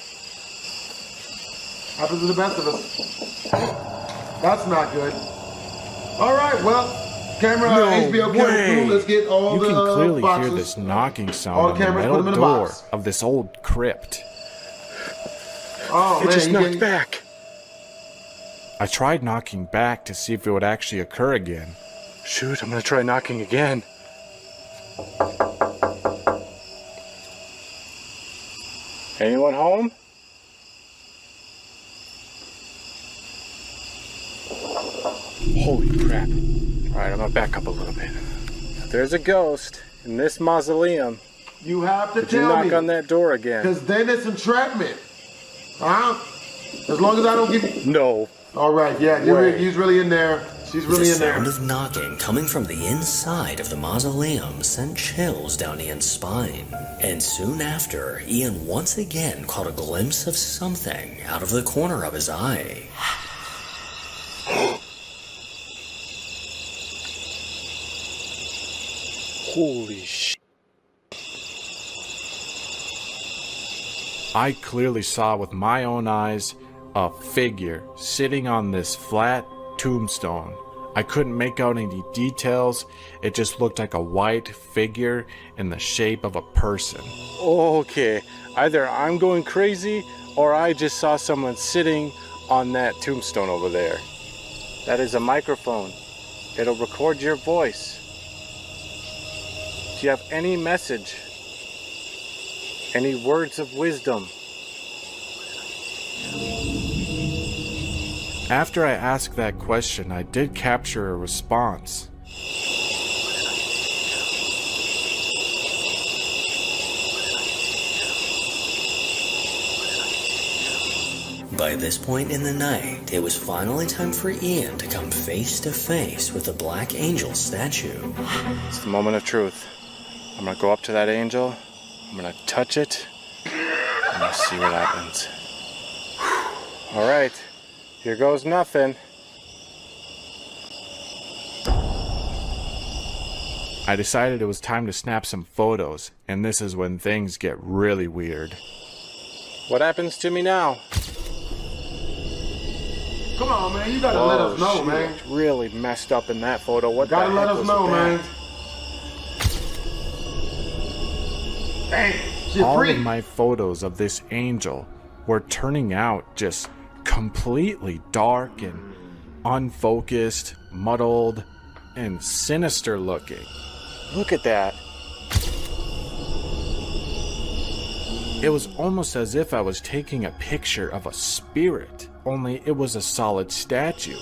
Happens to the best of us. That's not good. All right, well, camera, HBO camera crew, let's get all the You can clearly boxes. hear this knocking sound All on the the cameras, put them metal in the door box. of this old crypt. Oh, It man, just you knocked getting- back. I tried knocking back to see if it would actually occur again. Shoot, I'm gonna try knocking again. Anyone home? Holy crap. Alright, I'm gonna back up a little bit. If there's a ghost in this mausoleum, You have to could you tell knock me. on that door again? Because then it's entrapment. Huh? As long as I don't give you... No. All right, yeah, he's really in there. She's really The in there. sound of knocking coming from the inside of the mausoleum sent chills down Ian's spine. And soon after, Ian once again caught a glimpse of something out of the corner of his eye. Holy shit. I clearly saw with my own eyes a figure sitting on this flat tombstone. I couldn't make out any details. It just looked like a white figure in the shape of a person. Okay, either I'm going crazy or I just saw someone sitting on that tombstone over there. That is a microphone. It'll record your voice. Do you have any message? Any words of wisdom? After I asked that question, I did capture a response. By this point in the night, it was finally time for Ian to come face to face with the Black Angel statue. It's the moment of truth. I'm gonna go up to that angel, I'm gonna touch it, and I'll see what happens. Alright, here goes nothing. I decided it was time to snap some photos, and this is when things get really weird. What happens to me now? Come on, man, you gotta let us know, she man. looked really messed up in that photo. What the Gotta heck let us was know, that? man. Dang, she's All free. of my photos of this angel were turning out just completely dark and unfocused, muddled, and sinister looking. Look at that. It was almost as if I was taking a picture of a spirit, only it was a solid statue.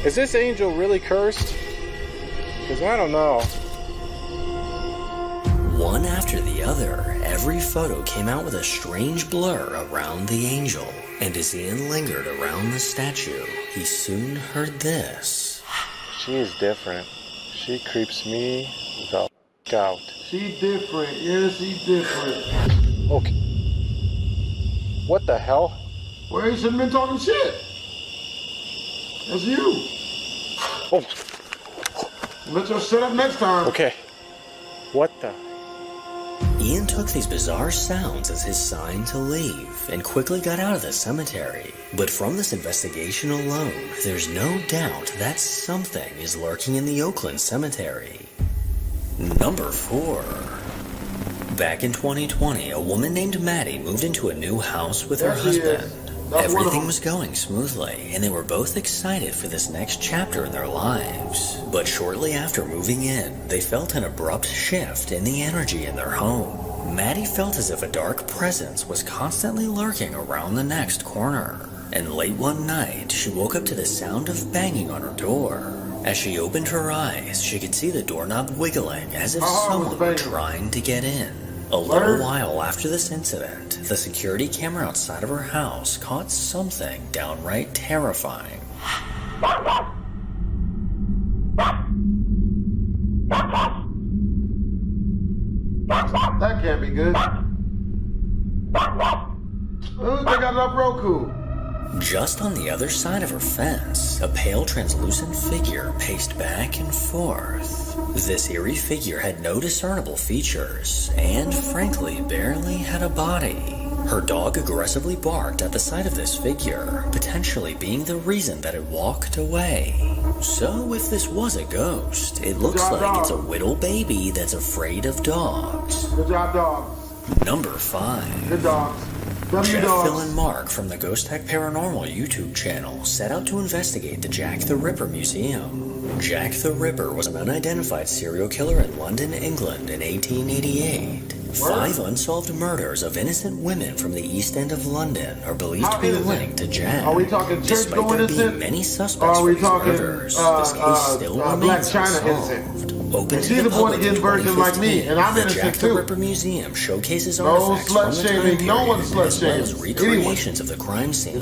Is this angel really cursed? Because I don't know. One after the other, every photo came out with a strange blur around the angel. And as Ian lingered around the statue, he soon heard this. She is different. She creeps me the f*** out. She different, yeah, she different. Okay. What the hell? Well, you shouldn't have been talking shit. That's you. Oh. Let your shit up next time. Okay. What the? Ian took these bizarre sounds as his sign to leave and quickly got out of the cemetery. But from this investigation alone, there's no doubt that something is lurking in the Oakland cemetery. Number 4. Back in 2020, a woman named Maddie moved into a new house with her There she is. husband. Everything was going smoothly, and they were both excited for this next chapter in their lives. But shortly after moving in, they felt an abrupt shift in the energy in their home. Maddie felt as if a dark presence was constantly lurking around the next corner. And late one night, she woke up to the sound of banging on her door. As she opened her eyes, she could see the doorknob wiggling as if someone were trying to get in. A little while after this incident, the security camera outside of her house caught something downright terrifying. That can't be good. Ooh, they got it up Roku. Just on the other side of her fence, a pale translucent figure paced back and forth. This eerie figure had no discernible features, and frankly barely had a body. Her dog aggressively barked at the sight of this figure, potentially being the reason that it walked away. So if this was a ghost, it looks like it's a little baby that's afraid of dogs. Good job, dog. Number 5. Good dogs. Jeff, Phil, and Mark from the Ghost Tech Paranormal YouTube channel set out to investigate the Jack the Ripper Museum. Jack the Ripper was an unidentified serial killer in London, England in 1888. 5 unsolved murders of innocent women from the East End of London are believed to be linked to Jack. Are we talking Despite there being many suspects for these murders, this case still remains unsolved. Open to the public in 2015, and I'm the innocent Jack too. the Ripper Museum showcases artifacts from the time period, as well as recreations of the crime scenes.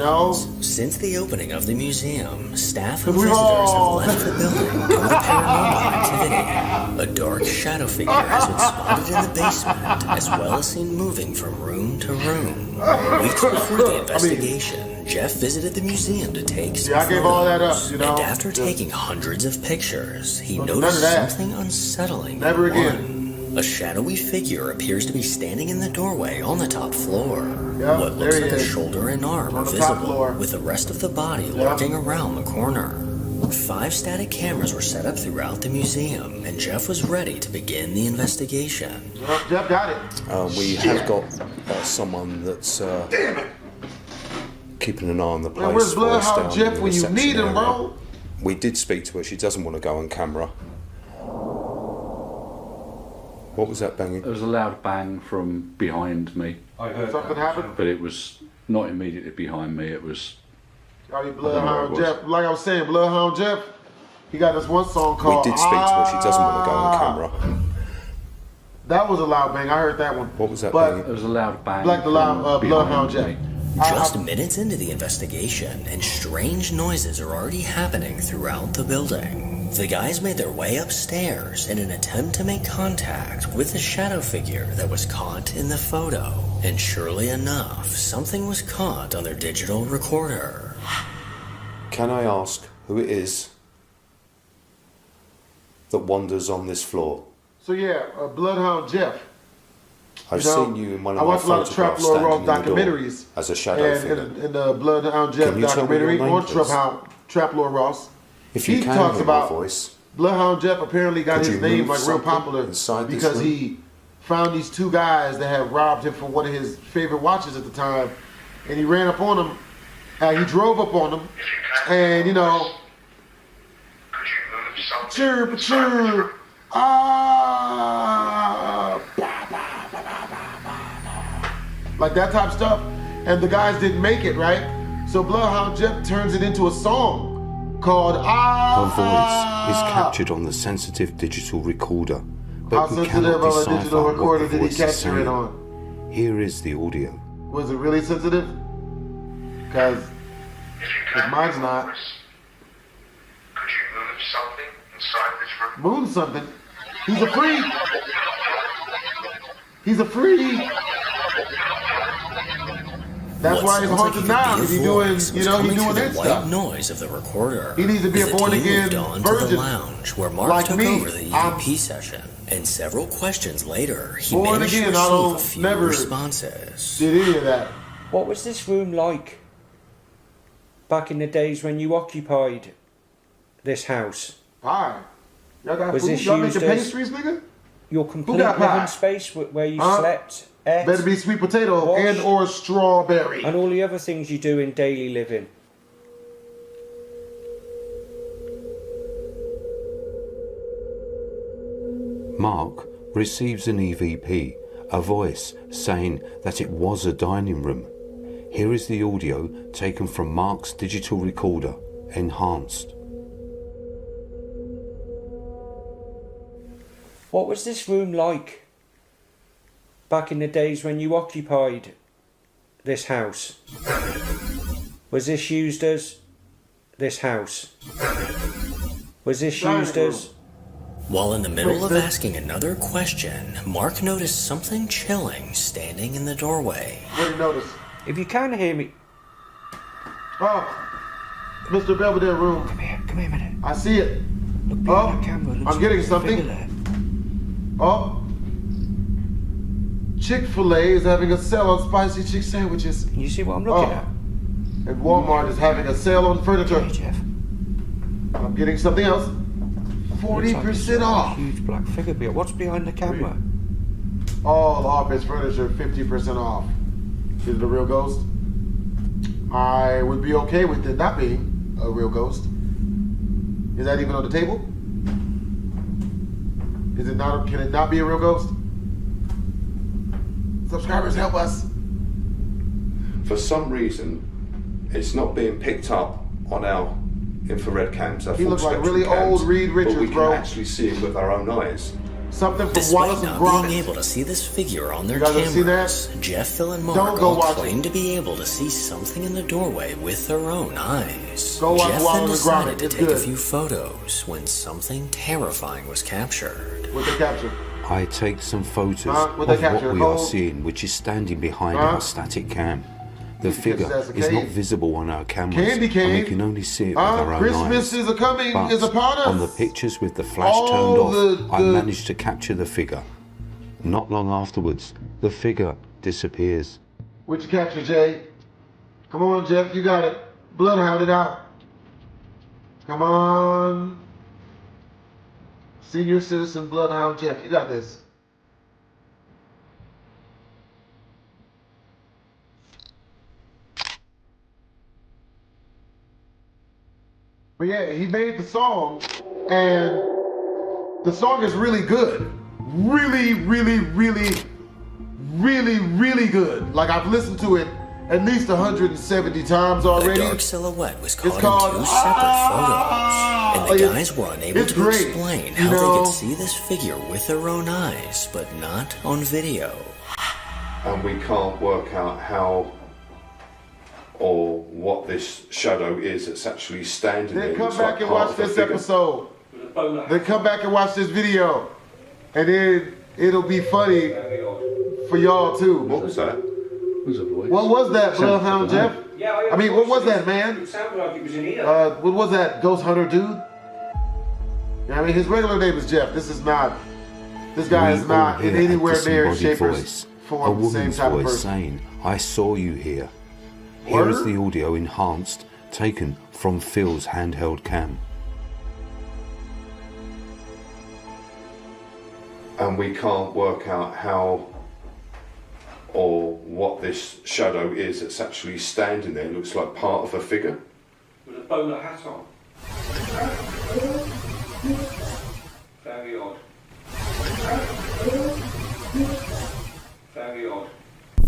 Since the opening of the museum, staff and visitors have left the building due to paranormal activity. A dark shadow figure has been spotted in the basement, as well as seen moving from room to room. Weeks before the investigation, Jeff visited the museum to take some photos, I gave all that up, and after taking hundreds of pictures, he noticed something unsettling. Never again. A shadowy figure appears to be standing in the doorway on the top floor. What looks like a shoulder and arm are visible, with the rest of the body lurking around the corner. 5 static cameras were set up throughout the museum, and Jeff was ready to begin the investigation. Jeff got it. We have got someone that's keeping an eye on the place. Where's for us Bloodhound down Jeff in the when you reception need him, area. bro? We did speak to her. She doesn't want to go on camera. What was that banging? There was a loud bang from behind me. I heard something happened. But it was not immediately behind me. It was. Bloodhound Jeff. Like I was saying, Bloodhound Jeff. He got this one song called. We did speak to her. She doesn't want to go on camera. That was a loud bang. I heard that one. What was that But banging? There was a loud bang. Like the loud Bloodhound Jeff. Just minutes into the investigation, and strange noises are already happening throughout the building. The guys made their way upstairs in an attempt to make contact with the shadow figure that was caught in the photo. And surely enough, something was caught on their digital recorder. Can I ask who it is that wanders on this floor? So yeah, Bloodhound Jeff. I've seen you in one of I my watched a lot of Trap photographs Lord Ross standing in the door documentaries. as a shadow figure. In the Bloodhound Jeff Can you tell me your documentary name, on please? Trap Lord Ross. If you he can talks hear my about voice, Bloodhound Jeff apparently got could his you name move like real something popular inside this because room? he found these 2 guys that had robbed him from one of his favorite watches at the time, and he ran up on them. He drove up on them, and chirp, chirp, like that type of stuff, and the guys didn't make it, right? So Bloodhound Jeff turns it into a song called her voice is captured on the sensitive digital recorder, but How we sensitive cannot of a decipher digital what recorder the did he voice is capture it saying. on? Here is the audio. Was it really sensitive? Because mine's not. Could you move something inside this room? Move something? He's a freak! He's a freak! That's why he's haunted now, because he's doing, he's doing that the white stuff. noise of the recorder. He needs to be a The born team again moved on to virgin, the lounge where Mark like took me. over the EVP session, and several questions later, he Born managed again, to I receive don't a few never responses. did any of that. What was this room like back in the days when you occupied this house? Pie. Y'all got Was food? this Y'all used making as pastries, nigga? your complete got pie? living space where you Huh? slept Better be sweet potato and or strawberry. And all the other things you do in daily living. Mark receives an EVP, a voice saying that it was a dining room. Here is the audio taken from Mark's digital recorder, enhanced. What was this room like back in the days when you occupied this house? Was this used as this house? Was this used as... While in the middle of asking another question, Mark noticed something chilling standing in the doorway. What did you notice? If you can hear me... Oh, Mr. Belvedere room. Come here a minute. I see it. Look behind the camera. I'm getting something. Oh, Chick-fil-A is having a sale on spicy chick sandwiches. You see what I'm looking at? And Walmart is having a sale on furniture. Hey, Jeff. I'm getting something else. 40% off. Huge black figure behind. What's behind the camera? All office furniture 50% off. Is it a real ghost? I would be okay with it not being a real ghost. Is that even on the table? Is it not? Can it not be a real ghost? Subscribers, help us. For some reason, it's not being picked up on our infrared cams. He looks like really old Reed Richards, but we can bro. actually see him with our own eyes. Something from Despite Wallace and not Gromit. being able to see this figure on their You guys ever see cameras, Jeff, Phil, and Don't Mark go all watch claim to be able to see something in the doorway with their own eyes. Go watch Jeff then Wallace and Gromit. decided to It's take a good. few photos when something terrifying was captured. What they capture? I take some photos What of they what capture? we are Hold. seeing, which is standing behind our static cam. The figure that's a is not cave. visible on our cameras, Candy and cave. we can only see it with our own Christmas eyes. is a-coming, But is upon us. on the pictures with the flash All turned off, I the- managed to capture the figure. Not long afterwards, the figure disappears. What you capture, Jay? Come on, Jeff, you got it. Bloodhound it out. Come on. Senior citizen Bloodhound Jeff, you got this. But yeah, he made the song, and the song is really good. Really, really, really, really, really good. Like, I've listened to it at least 170 times already. The dark silhouette was caught called in two separate photos, and the guys were unable it's to great, explain you how they know. could see this figure with their own eyes, but not on video. And we can't work out how or what this shadow is that's actually standing there. Then come Looks back like and part watch of a this figure. episode. Then come back and watch this video. And then it'll be funny for y'all too. What was that? What was that, Bloodhound Jeff? I mean, what was that, man? It sounded like it was in here. What was that, Ghost Hunter dude? I mean, his regular name is Jeff. This guy is not in anywhere near shape or voice, a form the same woman's type of voice person. saying, "I saw you here." Here is the audio enhanced, taken from Phil's handheld cam. And we can't work out how or what this shadow is that's actually standing there. Looks like part of a figure. With a bowler hat on. Very odd. Very odd.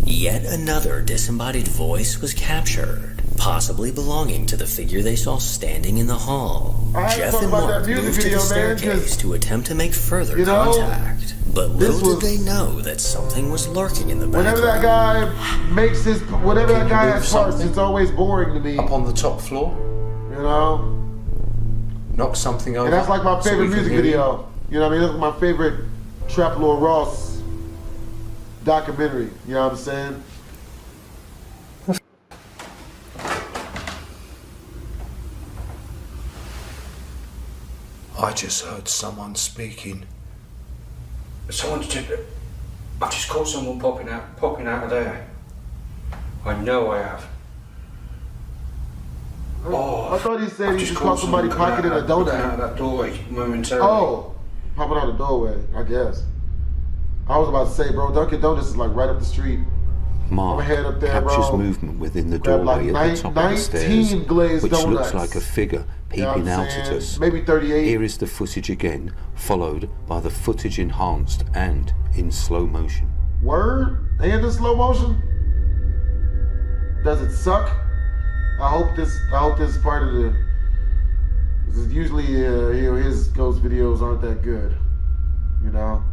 Yet another disembodied voice was captured, possibly belonging to the figure they saw standing in the hall. I had to Jeff talk and about that Mark music moved to video, the man, 'cause, staircase to attempt to make further you know, contact. But little did they know that something was lurking in the Whenever background. that guy makes his, whenever that guy has parts, it's always boring to me. Up on the top floor. You know? Knock something over. And that's like my so favorite we can music hear you. video. You know what I mean? That's my favorite Trap Lord Ross documentary. You know what I'm saying? I just heard someone speaking. Someone's just... I've just caught someone popping out of there. I know I have. Oh, I thought he said I've he just just caught caught somebody someone pocketing a looking out donut. of that doorway momentarily. Oh, popping out the doorway, I guess. I was about to say, bro, Dunkin' Donuts is like right up the street. Mark head up there, captures bro. movement within the Grab doorway like at the top of the stairs, 19 glazed which donuts. looks like a figure peeping out at us. Maybe 38. Here is the footage again, followed by the footage enhanced and in slow motion. Word? And in slow motion? Does it suck? I hope this is part of the. This is usually his ghost videos aren't that good, you know.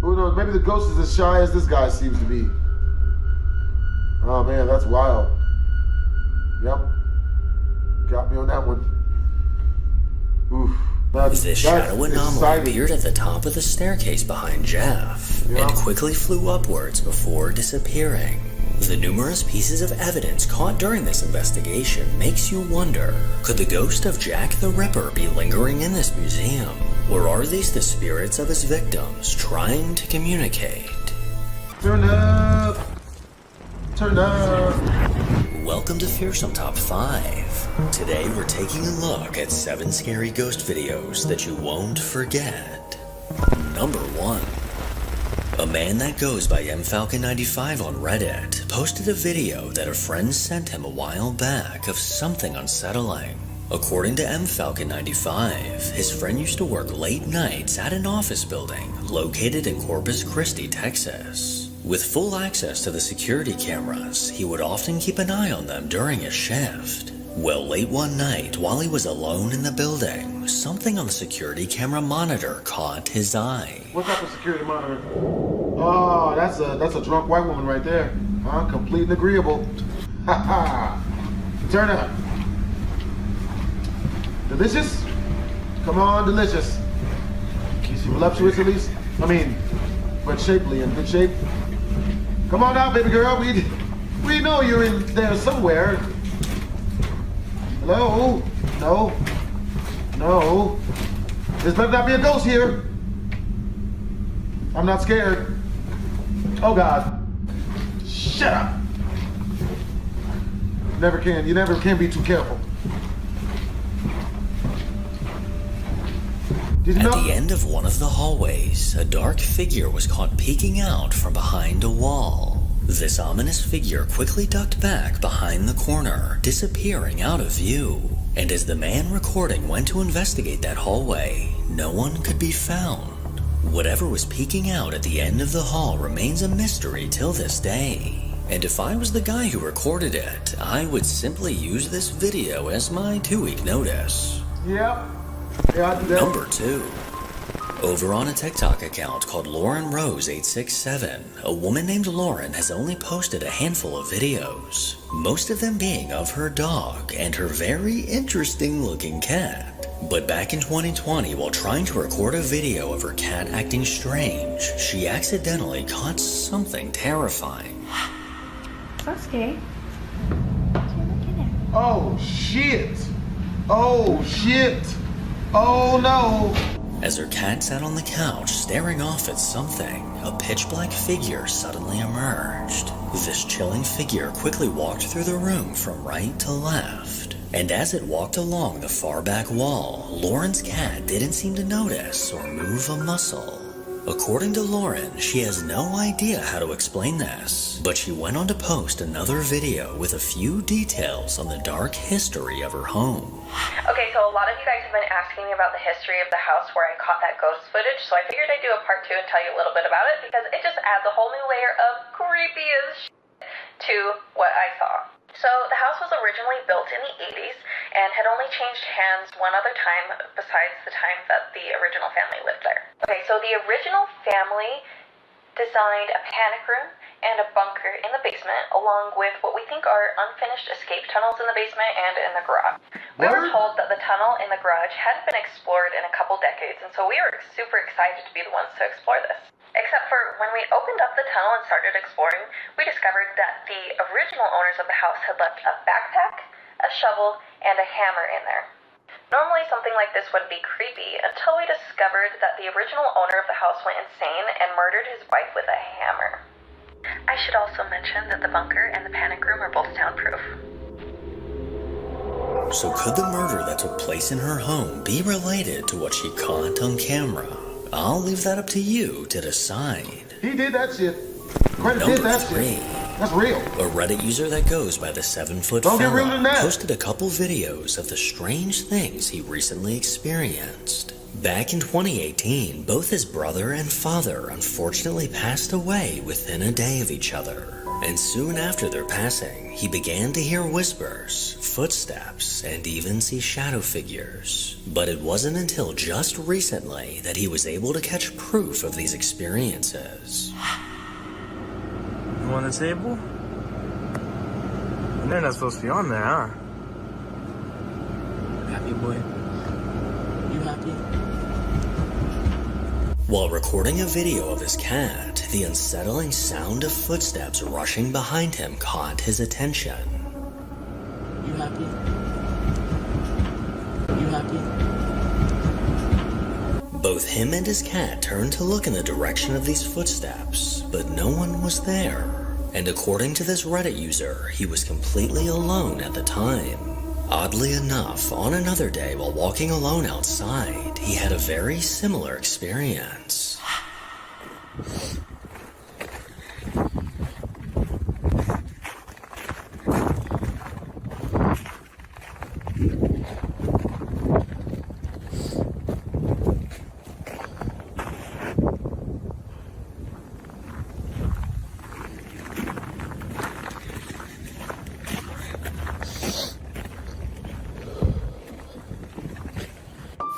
Who knows? Maybe the ghost is as shy as this guy seems to be. Oh man, that's wild. Yep. Got me on that one. Oof. This shadow anomaly appeared at the top of the staircase behind Jeff and quickly flew upwards before disappearing. The numerous pieces of evidence caught during this investigation makes you wonder, could the ghost of Jack the Ripper be lingering in this museum? Or are these the spirits of his victims trying to communicate? Turn up! Turn up! Welcome to Fearsome Top 5. Today we're taking a look at 7 scary ghost videos that you won't forget. Number 1. A man that goes by mfalcon95 on Reddit posted a video that a friend sent him a while back of something unsettling. According to mfalcon95, his friend used to work late nights at an office building located in Corpus Christi, Texas. With full access to the security cameras, he would often keep an eye on them during his shift. Well, late one night, while he was alone in the building, something on the security camera monitor caught his eye. What type of security monitor? Oh, that's a drunk white woman right there. Huh? Complete and agreeable. Ha ha. Turn up. Delicious? Come on, delicious. Is she voluptuous at least? I mean, but shapely and good shape. Come on out, baby girl. We know you're in there somewhere. Hello? No. No. This better not be a ghost here. I'm not scared. Oh God. Shut up. You never can be too careful. At the end of one of the hallways, a dark figure was caught peeking out from behind a wall. This ominous figure quickly ducked back behind the corner, disappearing out of view. And as the man recording went to investigate that hallway, no one could be found. Whatever was peeking out at the end of the hall remains a mystery till this day. And if I was the guy who recorded it, I would simply use this video as my 2-week notice. Yep. Yeah, I do that. Number 2. Over on a TikTok account called LaurenRose867, a woman named Lauren has only posted a handful of videos, most of them being of her dog and her very interesting looking cat. But back in 2020, while trying to record a video of her cat acting strange, she accidentally caught something terrifying. So scary. Oh shit! Oh shit! Oh no! As her cat sat on the couch staring off at something, a pitch-black figure suddenly emerged. This chilling figure quickly walked through the room from right to left. And as it walked along the far back wall, Lauren's cat didn't seem to notice or move a muscle. According to Lauren, she has no idea how to explain this, but she went on to post another video with a few details on the dark history of her home. Okay, so a lot of you guys have been asking me about the history of the house where I caught that ghost footage, so I figured I'd do a part 2 and tell you a little bit about it, because it just adds a whole new layer of creepy as shit to what I saw. So the house was originally built in the 80s and had only changed hands one other time besides the time that the original family lived there. Okay, so the original family designed a panic room and a bunker in the basement, along with what we think are unfinished escape tunnels in the basement and in the garage. We were told that the tunnel in the garage hadn't been explored in a couple decades, and so we were super excited to be the ones to explore this. Except for when we opened up the tunnel and started exploring, we discovered that the original owners of the house had left a backpack, a shovel, and a hammer in there. Normally something like this would be creepy until we discovered that the original owner of the house went insane and murdered his wife with a hammer. I should also mention that the bunker and the panic room are both soundproof. So could the murder that took place in her home be related to what she caught on camera? I'll leave that up to you to decide. He did that shit. Credit Number did that 3. shit. That's real. A Reddit user that goes by the 7-foot Don't get realer fella than that. posted a couple videos of the strange things he recently experienced. Back in 2018, both his brother and father unfortunately passed away within a day of each other. And soon after their passing, he began to hear whispers, footsteps, and even see shadow figures. But it wasn't until just recently that he was able to catch proof of these experiences. You on the table? They're not supposed to be on there, huh? Happy boy. You happy? While recording a video of his cat, the unsettling sound of footsteps rushing behind him caught his attention. You happy? You happy? Both him and his cat turned to look in the direction of these footsteps, but no one was there. And according to this Reddit user, he was completely alone at the time. Oddly enough, on another day while walking alone outside, he had a very similar experience.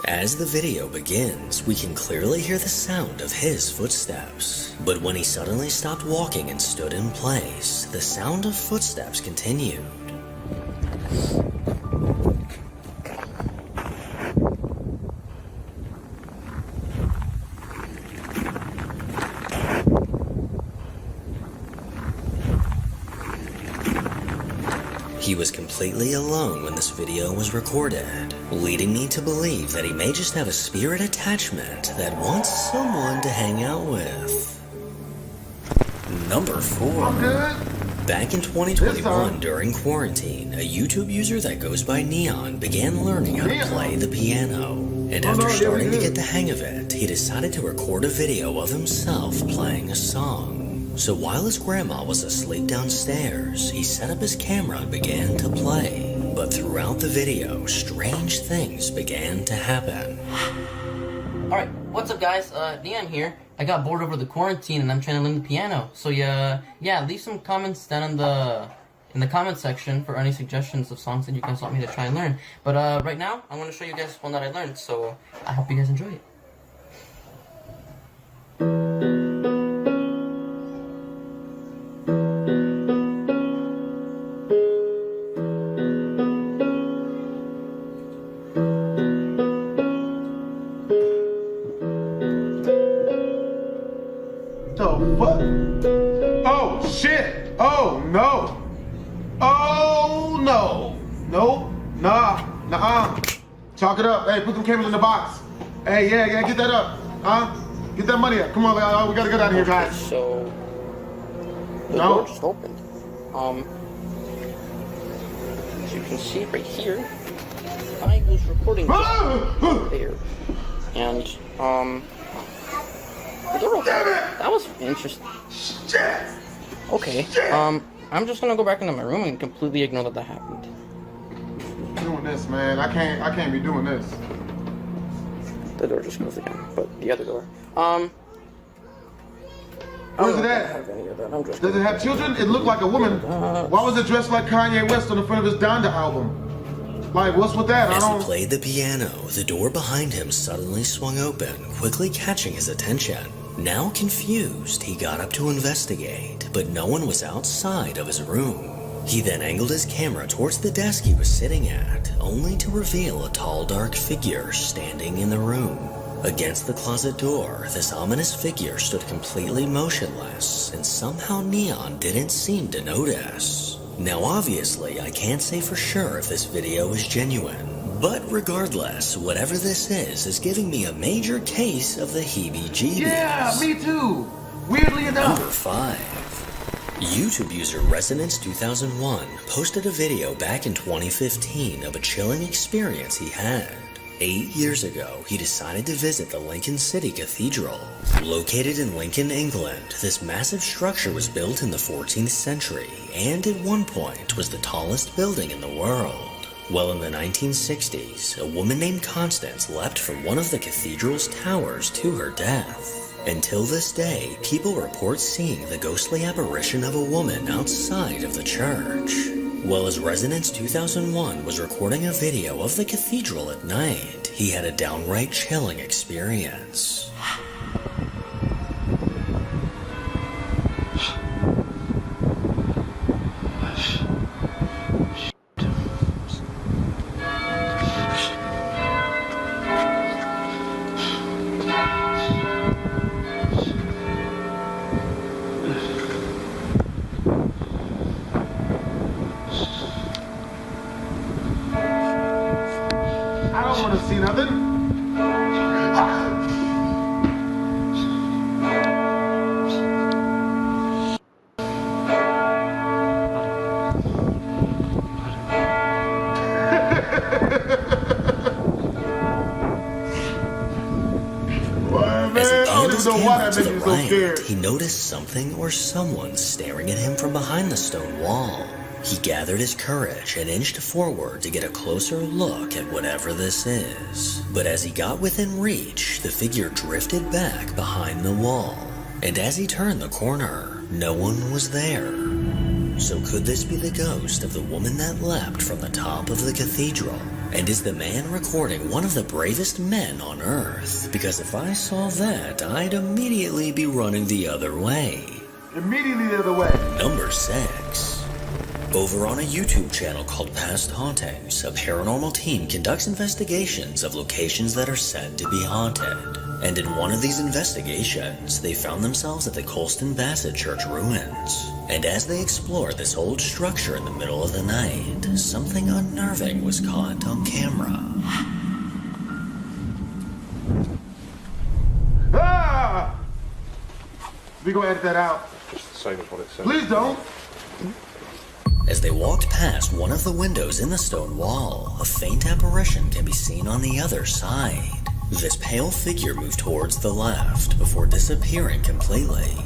As the video begins, we can clearly hear the sound of his footsteps. But when he suddenly stopped walking and stood in place, the sound of footsteps continued. He was completely alone when this video was recorded, leading me to believe that he may just have a spirit attachment that wants someone to hang out with. Number 4. Back in 2021, during quarantine, a YouTube user that goes by Neon began learning how to play the piano. And after starting to get the hang of it, he decided to record a video of himself playing a song. So while his grandma was asleep downstairs, he set up his camera and began to play. But throughout the video, strange things began to happen. Alright, what's up guys? Neon here. I got bored over the quarantine and I'm trying to learn the piano. So yeah, leave some comments down in the comment section for any suggestions of songs that you guys want me to try and learn. But right now, I'm going to show you guys one that I learned, so I hope you guys enjoy it. Oh shit! Oh no! Oh no! Nope! Nah! Chalk it up. Hey, put them cameras in the box. Hey, yeah, get that up. Get that money up. Come on, we gotta get out of here, guys. So the door just opened. As you can see right here, I was recording there, and the door opened. That was interesting. Okay, I'm just gonna go back into my room and completely ignore that happened. Doing this, man. I can't be doing this. The door just closed again, but the other door. Where's it at? Does it have children? It looked like a woman. Why was it dressed like Kanye West on the front of his Donda album? Like, what's with that? As he played the piano, the door behind him suddenly swung open, quickly catching his attention. Now confused, he got up to investigate, but no one was outside of his room. He then angled his camera towards the desk he was sitting at, only to reveal a tall, dark figure standing in the room. Against the closet door, this ominous figure stood completely motionless, and somehow Neon didn't seem to notice. Now obviously, I can't say for sure if this video is genuine, but regardless, whatever this is giving me a major case of the heebie-jeebies. Yeah, me too. Weirdly enough. Number 5. YouTube user Resonance2001 posted a video back in 2015 of a chilling experience he had. 8 years ago, he decided to visit the Lincoln City Cathedral. Located in Lincoln, England, this massive structure was built in the 14th century and at one point was the tallest building in the world. Well, in the 1960s, a woman named Constance leapt from one of the cathedral's towers to her death. Until this day, people report seeing the ghostly apparition of a woman outside of the church. Well, as Resonance2001 was recording a video of the cathedral at night, he had a downright chilling experience. I don't want to see nothing. As he panned his camera to the right, he noticed something or someone staring at him from behind the stone wall. He gathered his courage and inched forward to get a closer look at whatever this is. But as he got within reach, the figure drifted back behind the wall. And as he turned the corner, no one was there. So could this be the ghost of the woman that leapt from the top of the cathedral? And is the man recording one of the bravest men on Earth? Because if I saw that, I'd immediately be running the other way. Immediately the other way. Number 6. Over on a YouTube channel called Past Hauntings, a paranormal team conducts investigations of locations that are said to be haunted. And in one of these investigations, they found themselves at the Colston Bassett Church ruins. And as they explored this old structure in the middle of the night, something unnerving was caught on camera. Ah! We gonna edit that out. Just the same as what it said. Please don't. As they walked past one of the windows in the stone wall, a faint apparition can be seen on the other side. This pale figure moved towards the left before disappearing completely.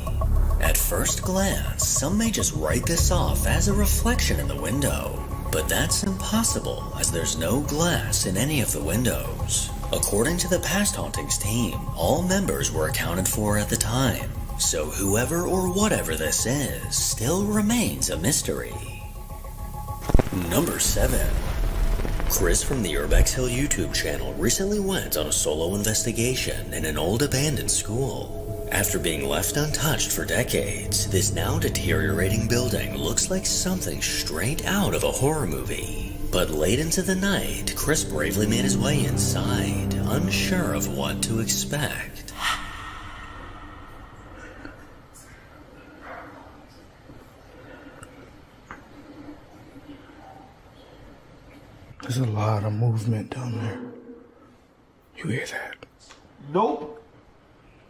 At first glance, some may just write this off as a reflection in the window, but that's impossible as there's no glass in any of the windows. According to the Past Hauntings team, all members were accounted for at the time, so whoever or whatever this is still remains a mystery. Number 7. Chris from the Urbex Hill YouTube channel recently went on a solo investigation in an old abandoned school. After being left untouched for decades, this now deteriorating building looks like something straight out of a horror movie. But late into the night, Chris bravely made his way inside, unsure of what to expect. There's a lot of movement down there. You hear that? Nope.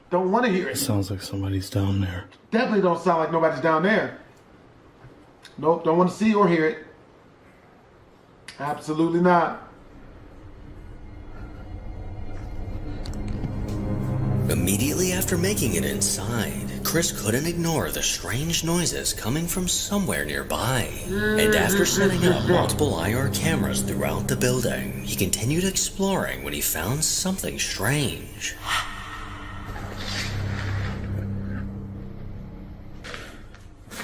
Don't want to hear It it. sounds like somebody's down there. Definitely don't sound like nobody's down there. Nope, don't want to see or hear it. Absolutely not. Immediately after making it inside, Chris couldn't ignore the strange noises coming from somewhere nearby. And after setting up multiple IR cameras throughout the building, he continued exploring when he found something strange.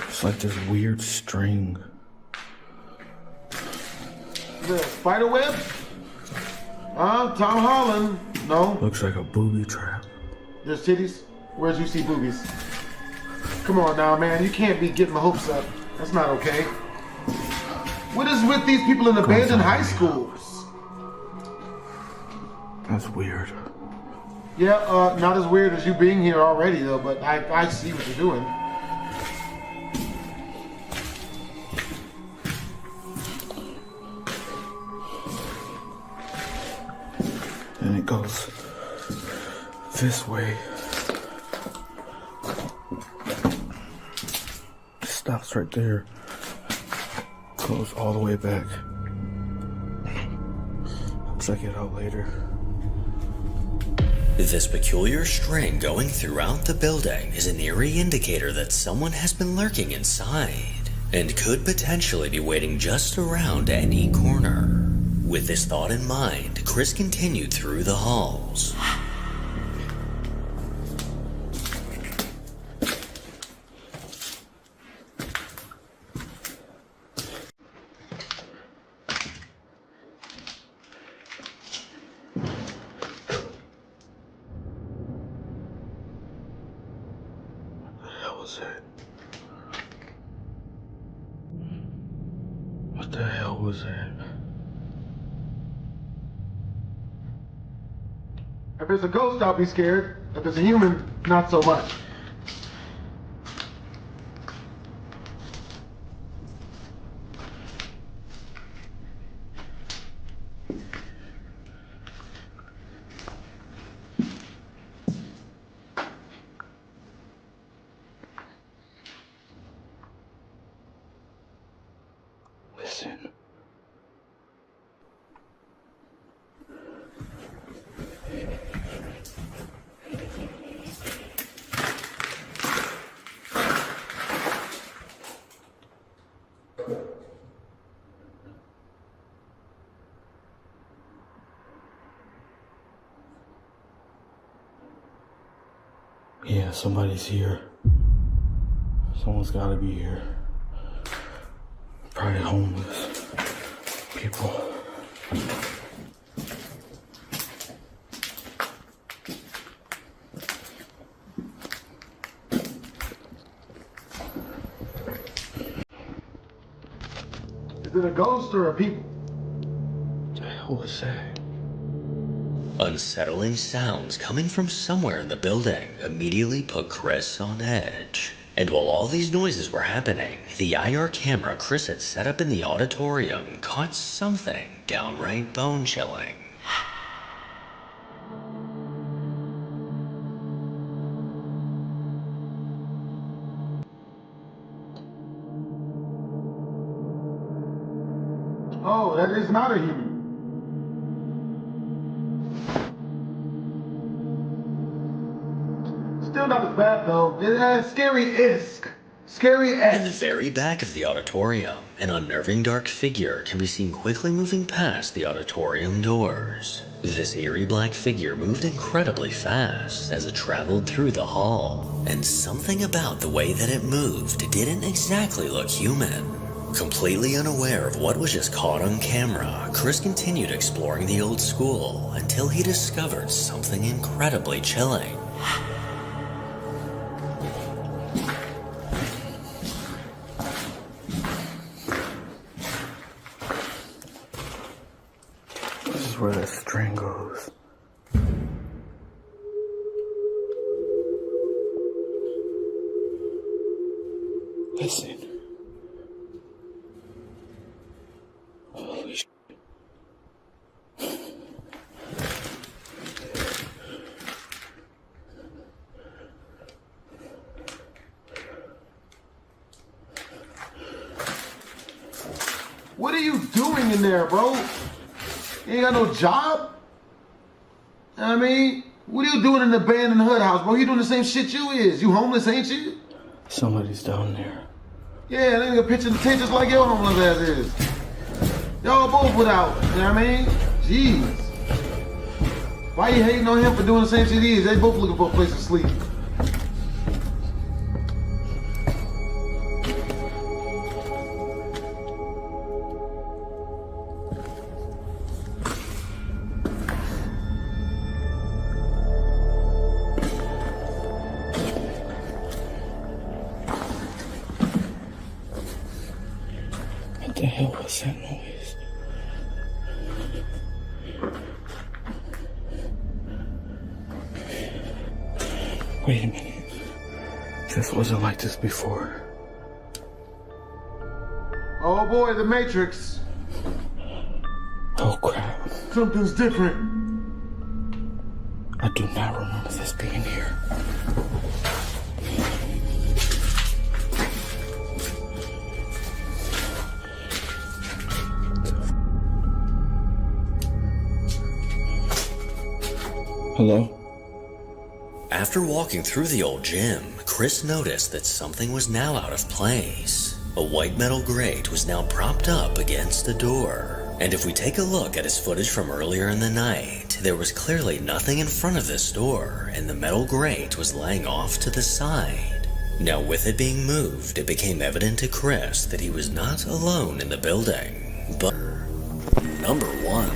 It's like this weird string. The spider web? Tom Holland. No. Looks like a booby trap. There's titties? Where'd you see boobies? Come on now, man. You can't be getting my hopes up. That's not okay. What is with these people in abandoned high schools? That's weird. Yeah, not as weird as you being here already, though, but I see what you're doing. And it goes this way. Stuff Stops right there. Goes all the way back. I'll check it out later. This peculiar string going throughout the building is an eerie indicator that someone has been lurking inside and could potentially be waiting just around any corner. With this thought in mind, Chris continued through the halls. What the hell was that? If it's a ghost, I'll be scared. If it's a human, not so much. Listen. Yeah, somebody's here. Someone's gotta be here. Probably homeless people. Is it a ghost or a people? What the hell was that? Unsettling sounds coming from somewhere in the building immediately put Chris on edge. And while all these noises were happening, the IR camera Chris had set up in the auditorium caught something downright bone-chilling. Oh, that is not a human. Still not as bad though. It has scary-esque. Scary-esque. In the very back of the auditorium, an unnerving dark figure can be seen quickly moving past the auditorium doors. This eerie black figure moved incredibly fast as it traveled through the hall, and something about the way that it moved didn't exactly look human. Completely unaware of what was just caught on camera, Chris continued exploring the old school until he discovered something incredibly chilling. This is where that string goes. Listen. Holy shit. What are you doing in there, bro? You ain't got no job? I mean, what are you doing in the abandoned hood house, bro? You doing the same shit you is. You homeless, ain't you? Somebody's down there. Yeah, they nigga pitching the tent just like your homeless ass is. Y'all both without, you know what I mean? Jeez. Why you hating on him for doing the same shit he is? They both looking for a place to sleep. What the hell was that noise? Wait a minute. This wasn't like this before. Oh boy, the Matrix. Oh crap. Something's different. I do not remember this being here. Hello? After walking through the old gym, Chris noticed that something was now out of place. A white metal grate was now propped up against the door. And if we take a look at his footage from earlier in the night, there was clearly nothing in front of this door, and the metal grate was laying off to the side. Now, with it being moved, it became evident to Chris that he was not alone in the building. But number 1.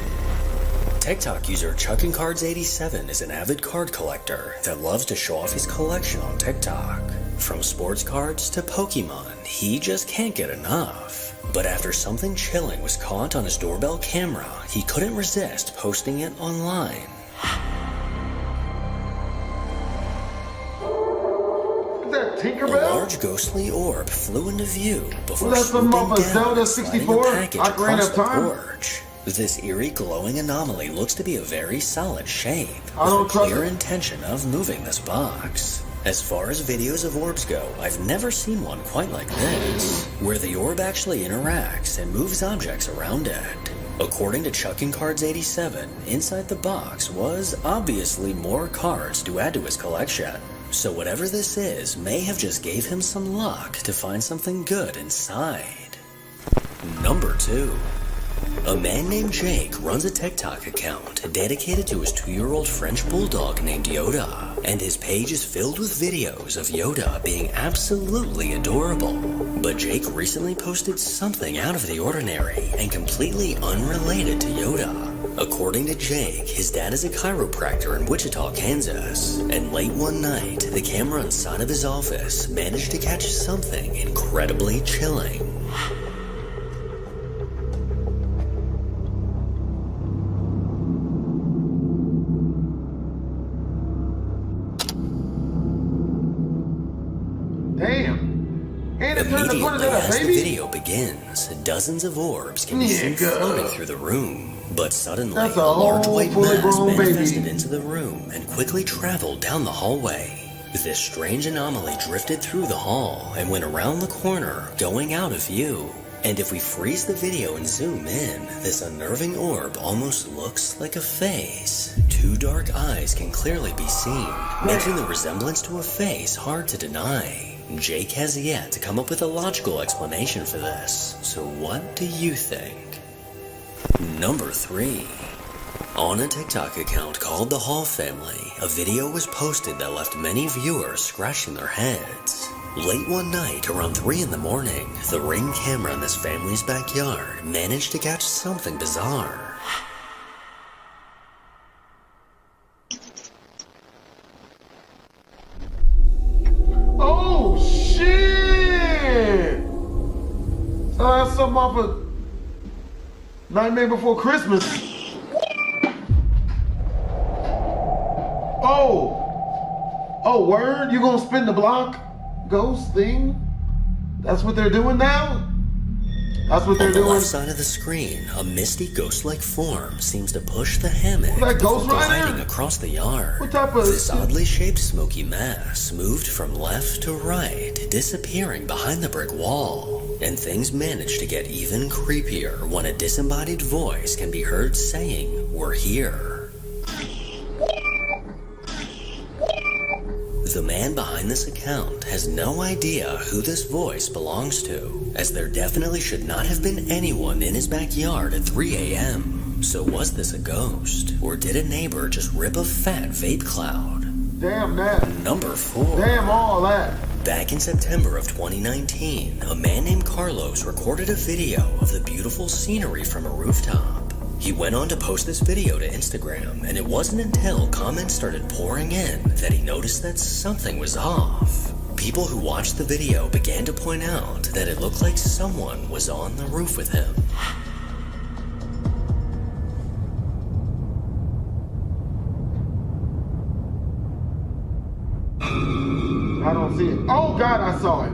TikTok user ChuckingCards87 is an avid card collector that loves to show off his collection on TikTok. From sports cards to Pokemon, he just can't get enough. But after something chilling was caught on his doorbell camera, he couldn't resist posting it online. Is that A Tinkerbell? large ghostly orb flew into view before Was that some swooping of a down Zelda and sliding 64? a package Ocarina across of the Time? porch. This eerie glowing anomaly looks to be a very solid shape, I with don't a trust clear it. intention of moving this box. As far as videos of orbs go, I've never seen one quite like this, where the orb actually interacts and moves objects around it. According to ChuckingCards87, inside the box was obviously more cards to add to his collection. So whatever this is may have just gave him some luck to find something good inside. Number 2. A man named Jake runs a TikTok account dedicated to his 2-year-old French bulldog named Yoda, and his page is filled with videos of Yoda being absolutely adorable. But Jake recently posted something out of the ordinary and completely unrelated to Yoda. According to Jake, his dad is a chiropractor in Wichita, Kansas, and late one night, the camera inside of his office managed to catch something incredibly chilling. Damn. And it turned the footage Immediately of a as the baby? video begins, dozens of orbs can be seen Nigga. floating through the room. But suddenly, That's a a large whole white fully mass grown manifested baby. into the room and quickly traveled down the hallway. This strange anomaly drifted through the hall and went around the corner, going out of view. And if we freeze the video and zoom in, this unnerving orb almost looks like a face. 2 dark eyes can clearly be seen, making the resemblance to a face hard to deny. Jake has yet to come up with a logical explanation for this, so what do you think? Number 3. On a TikTok account called The Hall Family, a video was posted that left many viewers scratching their heads. Late one night, around 3 in the morning, the Ring camera in this family's backyard managed to catch something bizarre. Oh shit! So that's something off of Nightmare Before Christmas. Oh, word? You gonna spin the block? Ghost thing? That's what they're doing now? That's what they're On the doing? left side of the screen, a misty ghost-like form seems to push the hammock That before Ghost Rider? gliding across the yard. What type of... This oddly shaped smoky mass moved from left to right, disappearing behind the brick wall. And things managed to get even creepier when a disembodied voice can be heard saying, "We're here." The man behind this account has no idea who this voice belongs to, as there definitely should not have been anyone in his backyard at 3 a.m. So was this a ghost, or did a neighbor just rip a fat vape cloud? Damn that. Number 4. Damn all that. Back in September of 2019, a man named Carlos recorded a video of the beautiful scenery from a rooftop. He went on to post this video to Instagram, and it wasn't until comments started pouring in that he noticed that something was off. People who watched the video began to point out that it looked like someone was on the roof with him. I don't see it. Oh God, I saw it.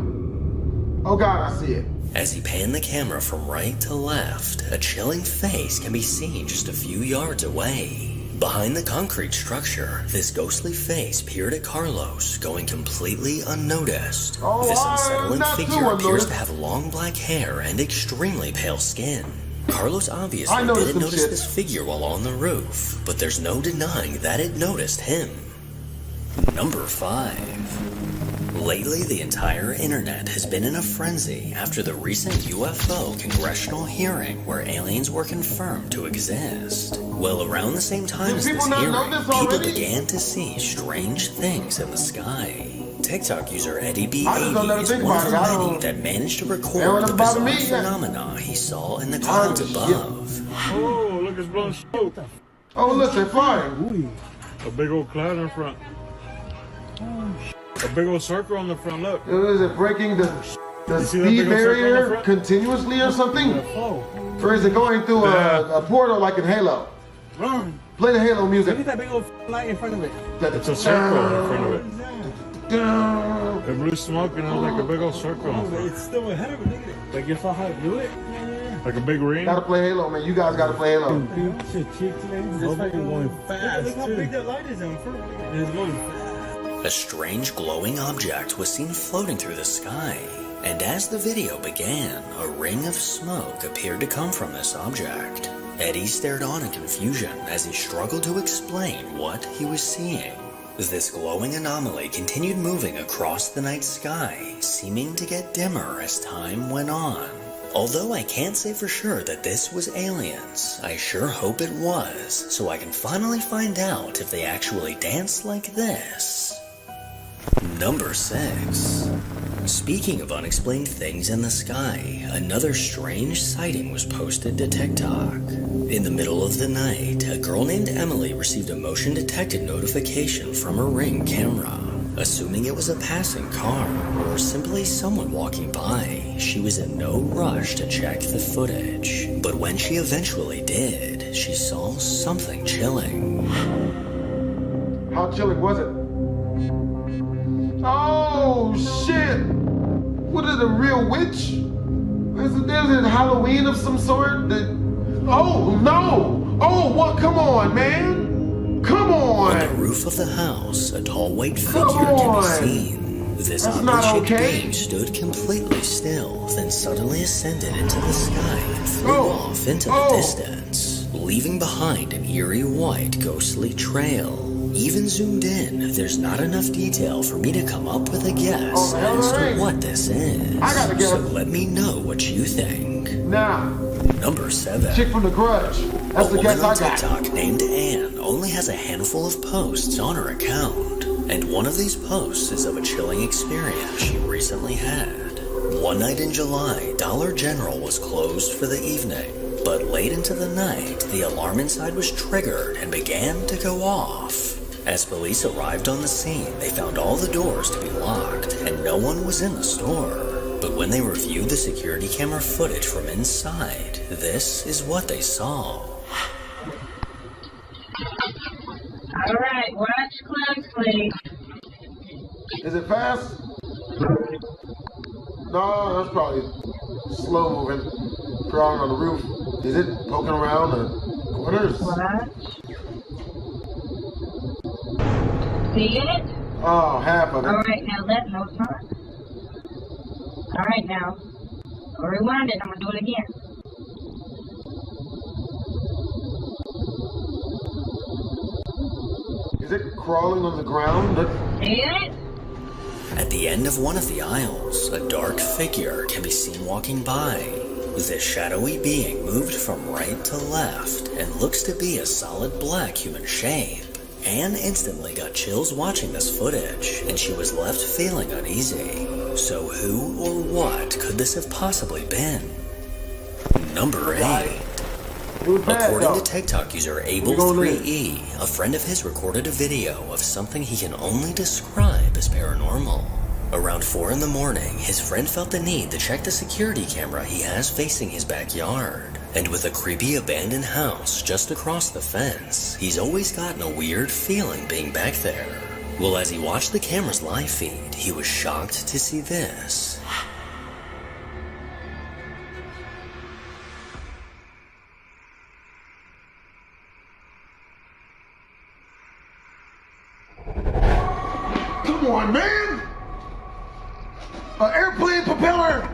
Oh God, I see it. As he panned the camera from right to left, a chilling face can be seen just a few yards away. Behind the concrete structure, this ghostly face peered at Carlos, going completely unnoticed. Oh, This I'm unsettling not too figure appears unnoticed. to have long black hair and extremely pale skin. Carlos obviously didn't notice this figure while on the roof, but there's no denying that it noticed him. Number 5. Lately, the entire internet has been in a frenzy after the recent UFO congressional hearing where aliens were confirmed to exist. Well, around the same time as this hearing, people began to see strange things in the sky. TikTok user Eddie B80 is one of the many that managed to record the bizarre phenomena he saw in the clouds above. Oh, look, it's blowing smoke. Oh, look, they're flying. A big old cloud in front. A big old circle on the front, look. Is it breaking the speed barrier continuously or something? Or is it going through a portal like in Halo? Play the Halo music. Look at that big old light in front of it. It's a circle in front of it. It blew smoke and it was like a big old circle. It's still ahead of it, look at it. Like you saw how it blew it? Like a big ring. Gotta play Halo, man. You guys gotta play Halo. Shit, cheeks, man. It's fucking going fast. Look how big that light is in front of it. And it's going fast. A strange glowing object was seen floating through the sky, and as the video began, a ring of smoke appeared to come from this object. Eddie stared on in confusion as he struggled to explain what he was seeing. This glowing anomaly continued moving across the night sky, seeming to get dimmer as time went on. Although I can't say for sure that this was aliens, I sure hope it was, so I can finally find out if they actually dance like this. Number 6. Speaking of unexplained things in the sky, another strange sighting was posted to TikTok. In the middle of the night, a girl named Emily received a motion-detected notification from her Ring camera. Assuming it was a passing car, or simply someone walking by, she was in no rush to check the footage. But when she eventually did, she saw something chilling. How chilling was it? Oh, shit! What is it, a real witch? Is it Halloween of some sort? Oh, no! Oh, what? Come on, man! Come on! On the roof of the house, a tall white figure can be seen. This oddly shaped being stood completely still, then suddenly ascended into the sky and flew off into the distance, leaving behind an eerie white ghostly trail. Even zoomed in, there's not enough detail for me to come up with a guess as to what this is. So let me know what you think. Nah. Number 7. Chick from The Grudge. That's the guess I got. A woman on TikTok named Anne only has a handful of posts on her account, and one of these posts is of a chilling experience she recently had. One night in July, Dollar General was closed for the evening, but late into the night, the alarm inside was triggered and began to go off. As police arrived on the scene, they found all the doors to be locked and no one was in the store. But when they reviewed the security camera footage from inside, this is what they saw. Alright, watch closely. Is it fast? No, that's probably slow moving. Crawling on the roof. Is it poking around the corners? Watch. See it? Oh, half of it. Alright, now let no time. Alright, now. I'll rewind it. I'm going to do it again. Is it crawling on the ground? See it? At the end of one of the aisles, a dark figure can be seen walking by. This shadowy being moved from right to left and looks to be a solid black human shape. Anne instantly got chills watching this footage, and she was left feeling uneasy. So who or what could this have possibly been? Number 8. According to TikTok user Able3E, a friend of his recorded a video of something he can only describe as paranormal. Around 4 in the morning, his friend felt the need to check the security camera he has facing his backyard. And with a creepy abandoned house just across the fence, he's always gotten a weird feeling being back there. Well, as he watched the camera's live feed, he was shocked to see this. Come on, man! An airplane propeller!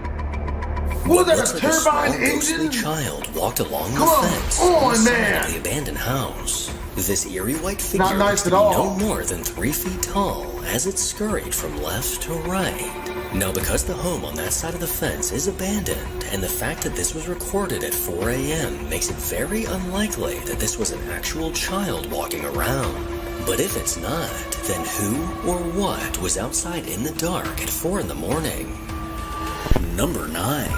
Was that Looks a like a small turbine ghostly engine? child walked along Come the on, fence on, on the side man. of the abandoned house. This eerie white figure Not nice looks to at be all. no more than 3 feet tall as it scurried from left to right. Now, because the home on that side of the fence is abandoned, and the fact that this was recorded at 4 a.m. makes it very unlikely that this was an actual child walking around. But if it's not, then who or what was outside in the dark at 4 in the morning? Number 9.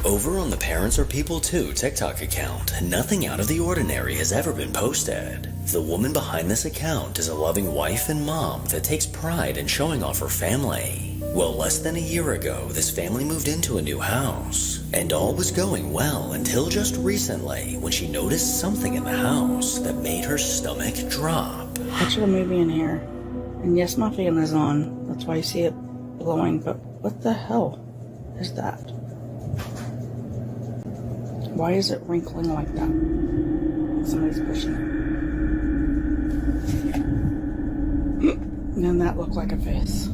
Over on the Parents Are People Too TikTok account, nothing out of the ordinary has ever been posted. The woman behind this account is a loving wife and mom that takes pride in showing off her family. Well, less than a year ago, this family moved into a new house, and all was going well until just recently when she noticed something in the house that made her stomach drop. I should have moved me in here. And yes, my fan is on. That's why you see it blowing, but what the hell is that? Why is it wrinkling like that? Somebody's pushing it. And then that looked like a face.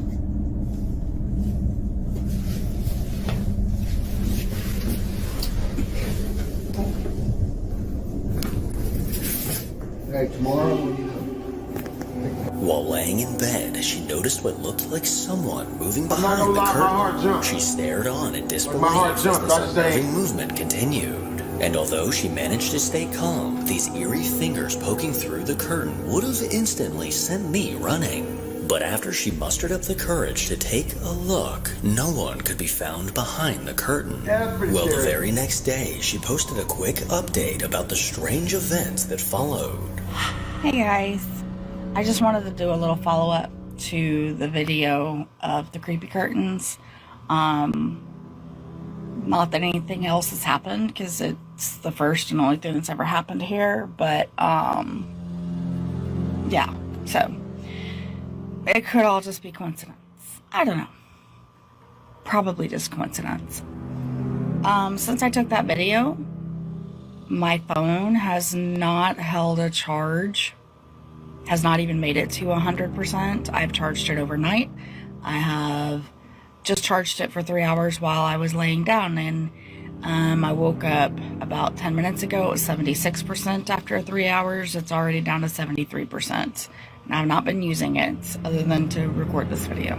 Hey, tomorrow we While laying in bed, she noticed what looked like someone moving I'm not behind gonna the lie, my heart curtain. jumped. She stared on in disbelief My heart as jumped, this I was saying. unnerving movement continued. And although she managed to stay calm, these eerie fingers poking through the curtain would have instantly sent me running. But after she mustered up the courage to take a look, no one could be found behind the curtain. Well, the very next day, she posted a quick update about the strange events that followed. Hey guys, I just wanted to do a little follow-up to the video of the creepy curtains. Not that anything else has happened, because it's the first and only thing that's ever happened here, but yeah, so it could all just be coincidence. I don't know. Probably just coincidence. Since I took that video, my phone has not held a charge, has not even made it to 100%. I've charged it overnight. I have just charged it for 3 hours while I was laying down, and I woke up about 10 minutes ago. It was 76%. After 3 hours, it's already down to 73%. And I've not been using it other than to record this video.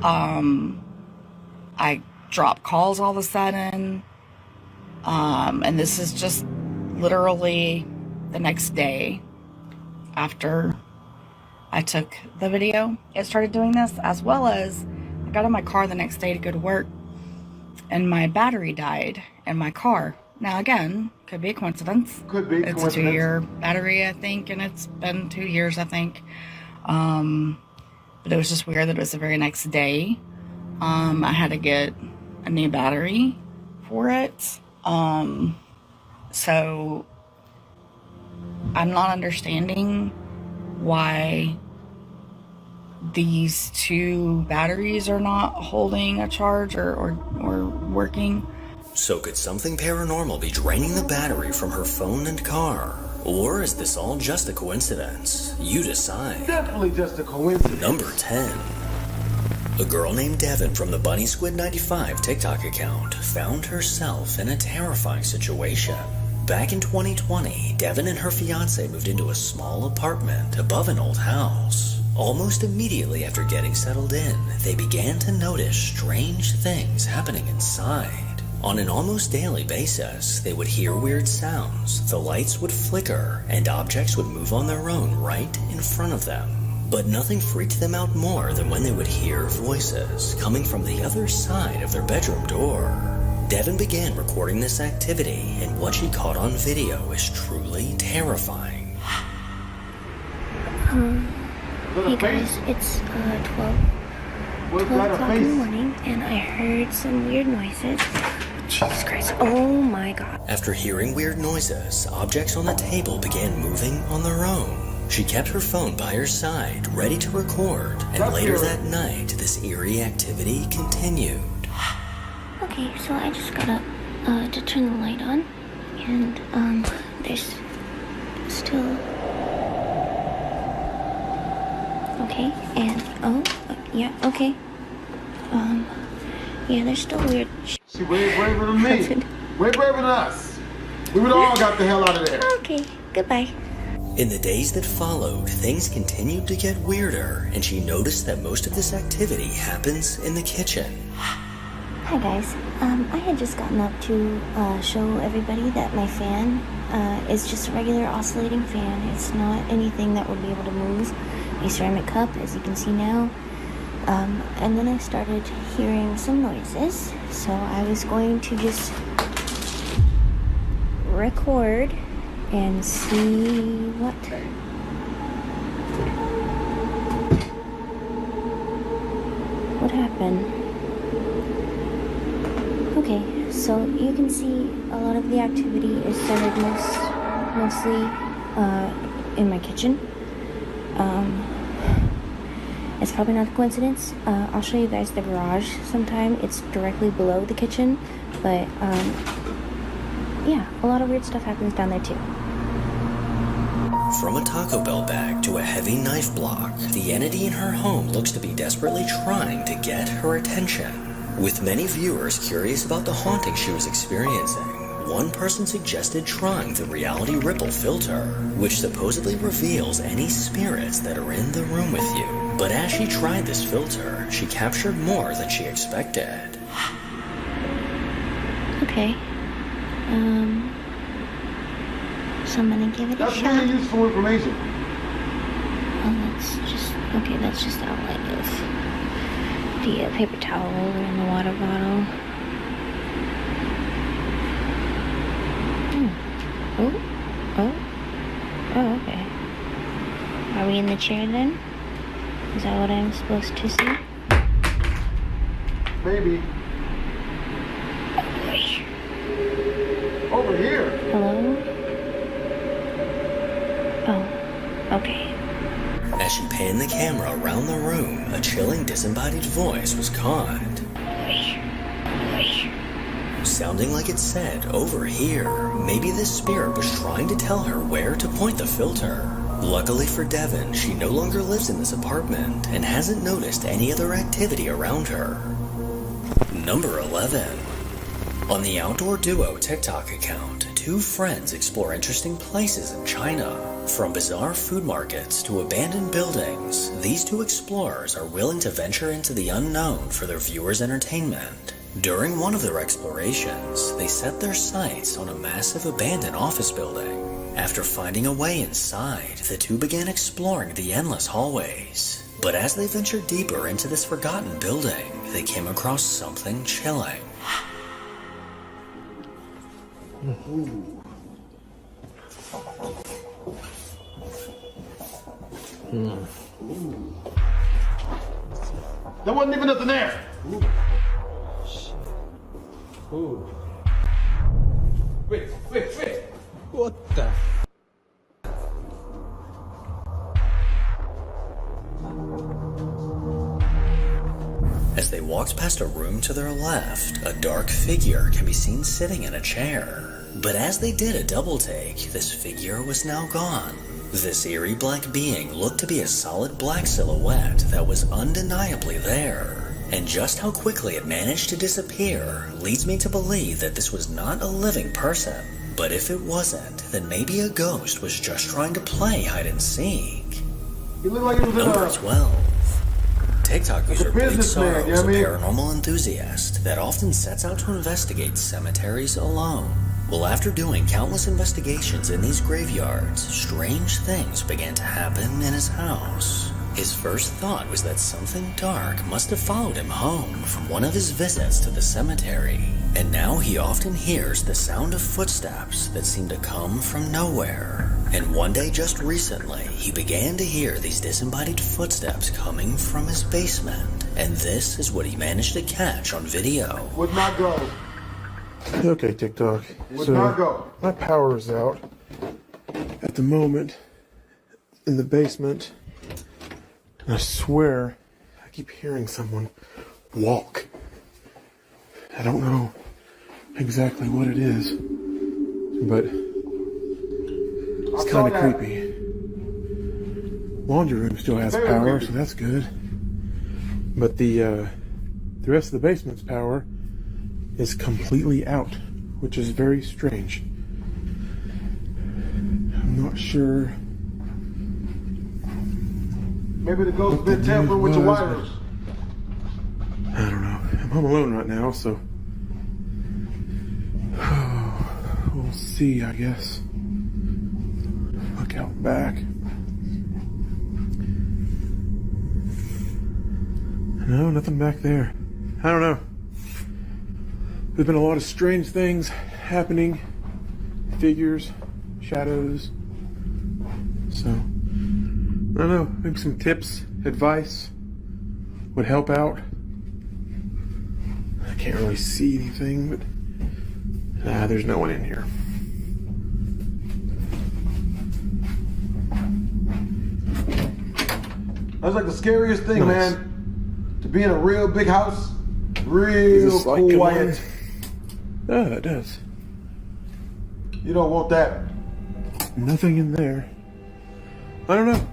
I drop calls all of a sudden. And this is just literally the next day after I took the video. It started doing this, as well as I got in my car the next day to go to work, and my battery died in my car. Now again, could be a coincidence. Could be. It's a 2-year battery, I think, and it's been 2 years, I think. But it was just weird that it was the very next day. I had to get a new battery for it. So I'm not understanding why these two batteries are not holding a charge or working. So could something paranormal be draining the battery from her phone and car? Or is this all just a coincidence? You decide. Definitely just a coincidence. Number 10. A girl named Devin from the Bunny Squid 95 TikTok account found herself in a terrifying situation. Back in 2020, Devin and her fiance moved into a small apartment above an old house. Almost immediately after getting settled in, they began to notice strange things happening inside. On an almost daily basis, they would hear weird sounds, the lights would flicker, and objects would move on their own right in front of them. But nothing freaked them out more than when they would hear voices coming from the other side of their bedroom door. Devin began recording this activity, and what she caught on video is truly terrifying. Hey guys, it's 12 o'clock in the morning, and I heard some weird noises. Jesus Christ, oh my god. After hearing weird noises, objects on the table began moving on their own. She kept her phone by her side, ready to record, and later that night, this eerie activity continued. Okay, so I just got up to turn the light on, and there's still... Okay, and yeah, okay. Yeah, there's still weird She way braver than me. Way braver than us. We would all got the hell out of there. Okay, goodbye. In the days that followed, things continued to get weirder, and she noticed that most of this activity happens in the kitchen. Hi guys, I had just gotten up to show everybody that my fan is just a regular oscillating fan. It's not anything that would be able to move. A ceramic cup, as you can see now. And then I started hearing some noises, so I was going to just record and see what happened. Okay, so you can see a lot of the activity is centered mostly in my kitchen. It's probably not a coincidence. I'll show you guys the garage sometime. It's directly below the kitchen, but yeah, a lot of weird stuff happens down there too. From a Taco Bell bag to a heavy knife block, the entity in her home looks to be desperately trying to get her attention. With many viewers curious about the haunting she was experiencing, one person suggested trying the reality ripple filter, which supposedly reveals any spirits that are in the room with you. But as she tried this filter, she captured more than she expected. Okay. So I'm gonna give it a That's shot. really useful information. Oh, that's just the outline of the paper towel and the water bottle. Oh, okay. Are we in the chair then? Is that what I'm supposed to see? Maybe. Over here. Hello? Oh, okay. As she panned the camera around the room, a chilling disembodied voice was caught. Sounding like it said, "Over here." Maybe this spirit was trying to tell her where to point the filter. Luckily for Devin, she no longer lives in this apartment and hasn't noticed any other activity around her. Number 11. On the Outdoor Duo TikTok account, two friends explore interesting places in China. From bizarre food markets to abandoned buildings, these two explorers are willing to venture into the unknown for their viewers' entertainment. During one of their explorations, they set their sights on a massive abandoned office building. After finding a way inside, the two began exploring the endless hallways. But as they ventured deeper into this forgotten building, they came across something chilling. There wasn't even nothing there. Wait. What the? As they walked past a room to their left, a dark figure can be seen sitting in a chair. But as they did a double take, this figure was now gone. This eerie black being looked to be a solid black silhouette that was undeniably there. And just how quickly it managed to disappear leads me to believe that this was not a living person. But if it wasn't, then maybe a ghost was just trying to play hide and seek. He looked like he was Number 12. TikTok user Blake Sorrow is a mean? paranormal enthusiast that often sets out to investigate cemeteries alone. Well, after doing countless investigations in these graveyards, strange things began to happen in his house. His first thought was that something dark must have followed him home from one of his visits to the cemetery. And now he often hears the sound of footsteps that seem to come from nowhere. And one day just recently, he began to hear these disembodied footsteps coming from his basement. And this is what he managed to catch on video. Would not go. Okay, TikTok. Would not go. My power is out at the moment in the basement. And I swear I keep hearing someone walk. I don't know exactly what it is, but it's kind of creepy. Laundry room still has power, so that's good. But the rest of the basement's power is completely out, which is very strange. I'm not sure. Maybe the ghost been tampering with your wires. I don't know. I'm home alone right now, so we'll see, I guess. Look out back. No, nothing back there. I don't know. There's been a lot of strange things happening. Figures, shadows. So, I don't know. Maybe some tips, advice would help out. I can't really see anything, but there's no one in here. That's like the scariest thing, man. To be in a real big house, real quiet. Oh, that does. You don't want that. Nothing in there. I don't know.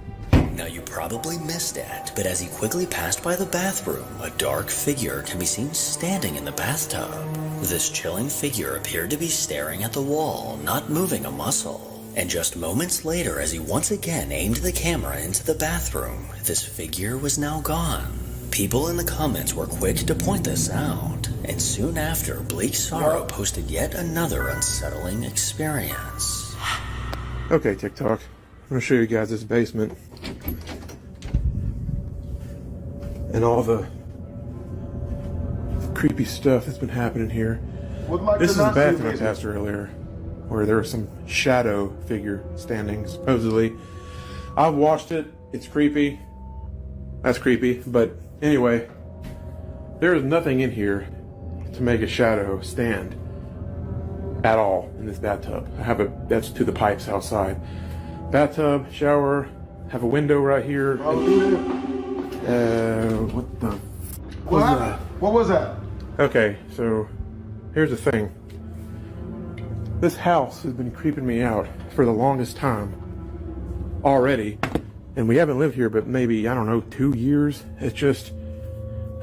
Now you probably missed it, but as he quickly passed by the bathroom, a dark figure can be seen standing in the bathtub. This chilling figure appeared to be staring at the wall, not moving a muscle. And just moments later, as he once again aimed the camera into the bathroom, this figure was now gone. People in the comments were quick to point this out, and soon after, Bleak Sorrow posted yet another unsettling experience. Okay, TikTok. I'm gonna show you guys this basement. And all the creepy stuff that's been happening here. This is the bathroom I passed earlier, where there was some shadow figure standing, supposedly. I've watched it. It's creepy. That's creepy, but anyway, there is nothing in here to make a shadow stand at all in this bathtub. That's to the pipes outside. Bathtub, shower, have a window right here. What the? What was that? Okay, so here's the thing. This house has been creeping me out for the longest time already. And we haven't lived here but maybe, I don't know, 2 years. It's just,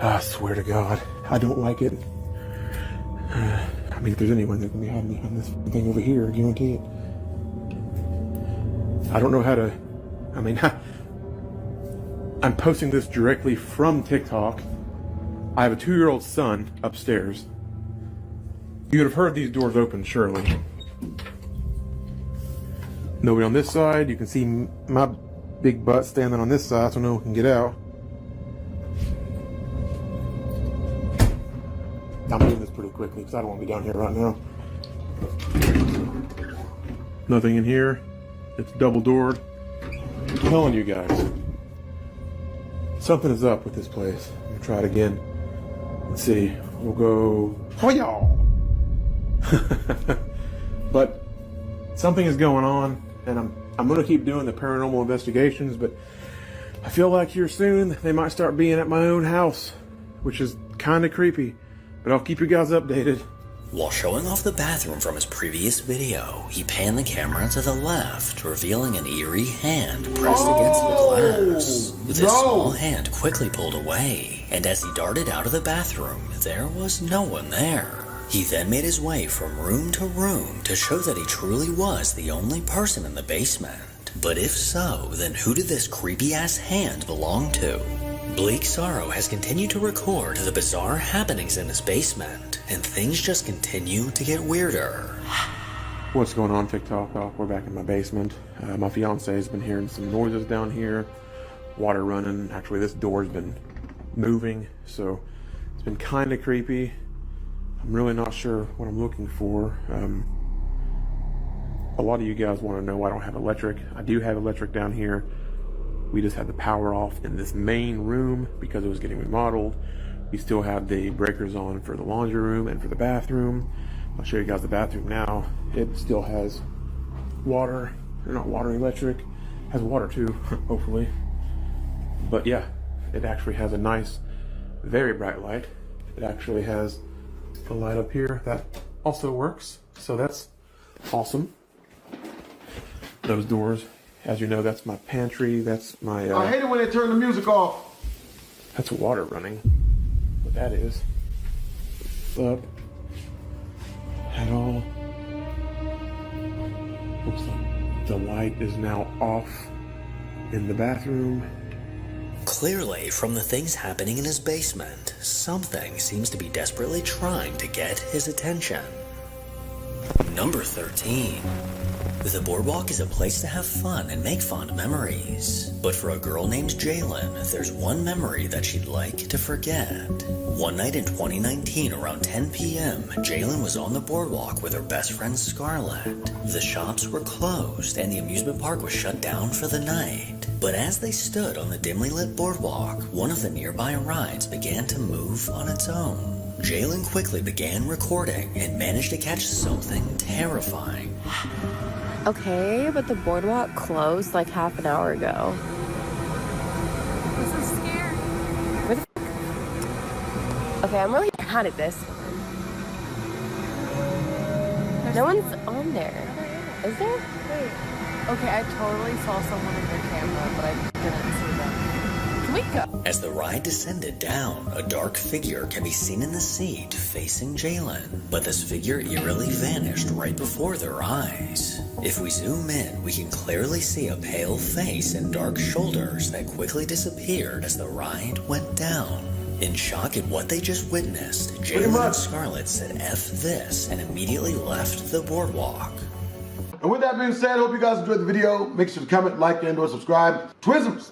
I swear to God, I don't like it. I mean, if there's anyone that can be hiding behind this thing over here, I guarantee it. I don't know how to, I mean, I'm posting this directly from TikTok. I have a 2-year-old son upstairs. You would have heard these doors open, surely. Nobody on this side. You can see my big butt standing on this side so no one can get out. I'm doing this pretty quickly because I don't want to be down here right now. Nothing in here. It's double doored. I'm telling you guys, something is up with this place. I'm gonna try it again. Let's see. We'll go. Oh y'all. But something is going on, and I'm gonna keep doing the paranormal investigations, but I feel like here soon they might start being at my own house, which is kind of creepy. But I'll keep you guys updated. While showing off the bathroom from his previous video, he panned the camera to the left, revealing an eerie hand pressed against the glass. This small hand quickly pulled away, and as he darted out of the bathroom, there was no one there. He then made his way from room to room to show that he truly was the only person in the basement. But if so, then who did this creepy-ass hand belong to? Bleak Sorrow has continued to record the bizarre happenings in his basement, and things just continue to get weirder. What's going on, TikTok? Oh, we're back in my basement. My fiance has been hearing some noises down here. Water running. Actually, this door's been moving, so it's been kind of creepy. I'm really not sure what I'm looking for. A lot of you guys want to know I don't have electric. I do have electric down here. We just had the power off in this main room because it was getting remodeled. We still have the breakers on for the laundry room and for the bathroom. I'll show you guys the bathroom now. It still has water, or not water, electric. Has water too, hopefully. But yeah, it actually has a nice, very bright light. It actually has a light up here that also works. So that's awesome. Those doors, as you know, that's my pantry. That's my. I hate it when they turn the music off. That's water running. What that is. Up. at all. Looks like the light is now off in the bathroom. Clearly, from the things happening in his basement, something seems to be desperately trying to get his attention. Number 13. The boardwalk is a place to have fun and make fond memories. But for a girl named Jalen, there's one memory that she'd like to forget. One night in 2019, around 10 p.m., Jalen was on the boardwalk with her best friend Scarlett. The shops were closed and the amusement park was shut down for the night. But as they stood on the dimly lit boardwalk, one of the nearby rides began to move on its own. Jalen quickly began recording and managed to catch something terrifying. Okay, but the boardwalk closed like half an hour ago. This is scary. Where the f- Okay, I'm really bad at this. No one's on there. Is there? Wait. Okay, I totally saw someone in their camera, but I didn't see them. Can we go? As the ride descended down, a dark figure can be seen in the seat facing Jalen. But this figure eerily vanished right before their eyes. If we zoom in, we can clearly see a pale face and dark shoulders that quickly disappeared as the ride went down. In shock at what they just witnessed, Jalen and Scarlett said F this and immediately left the boardwalk. And with that being said, I hope you guys enjoyed the video. Make sure to comment, like, and or subscribe. Twisms!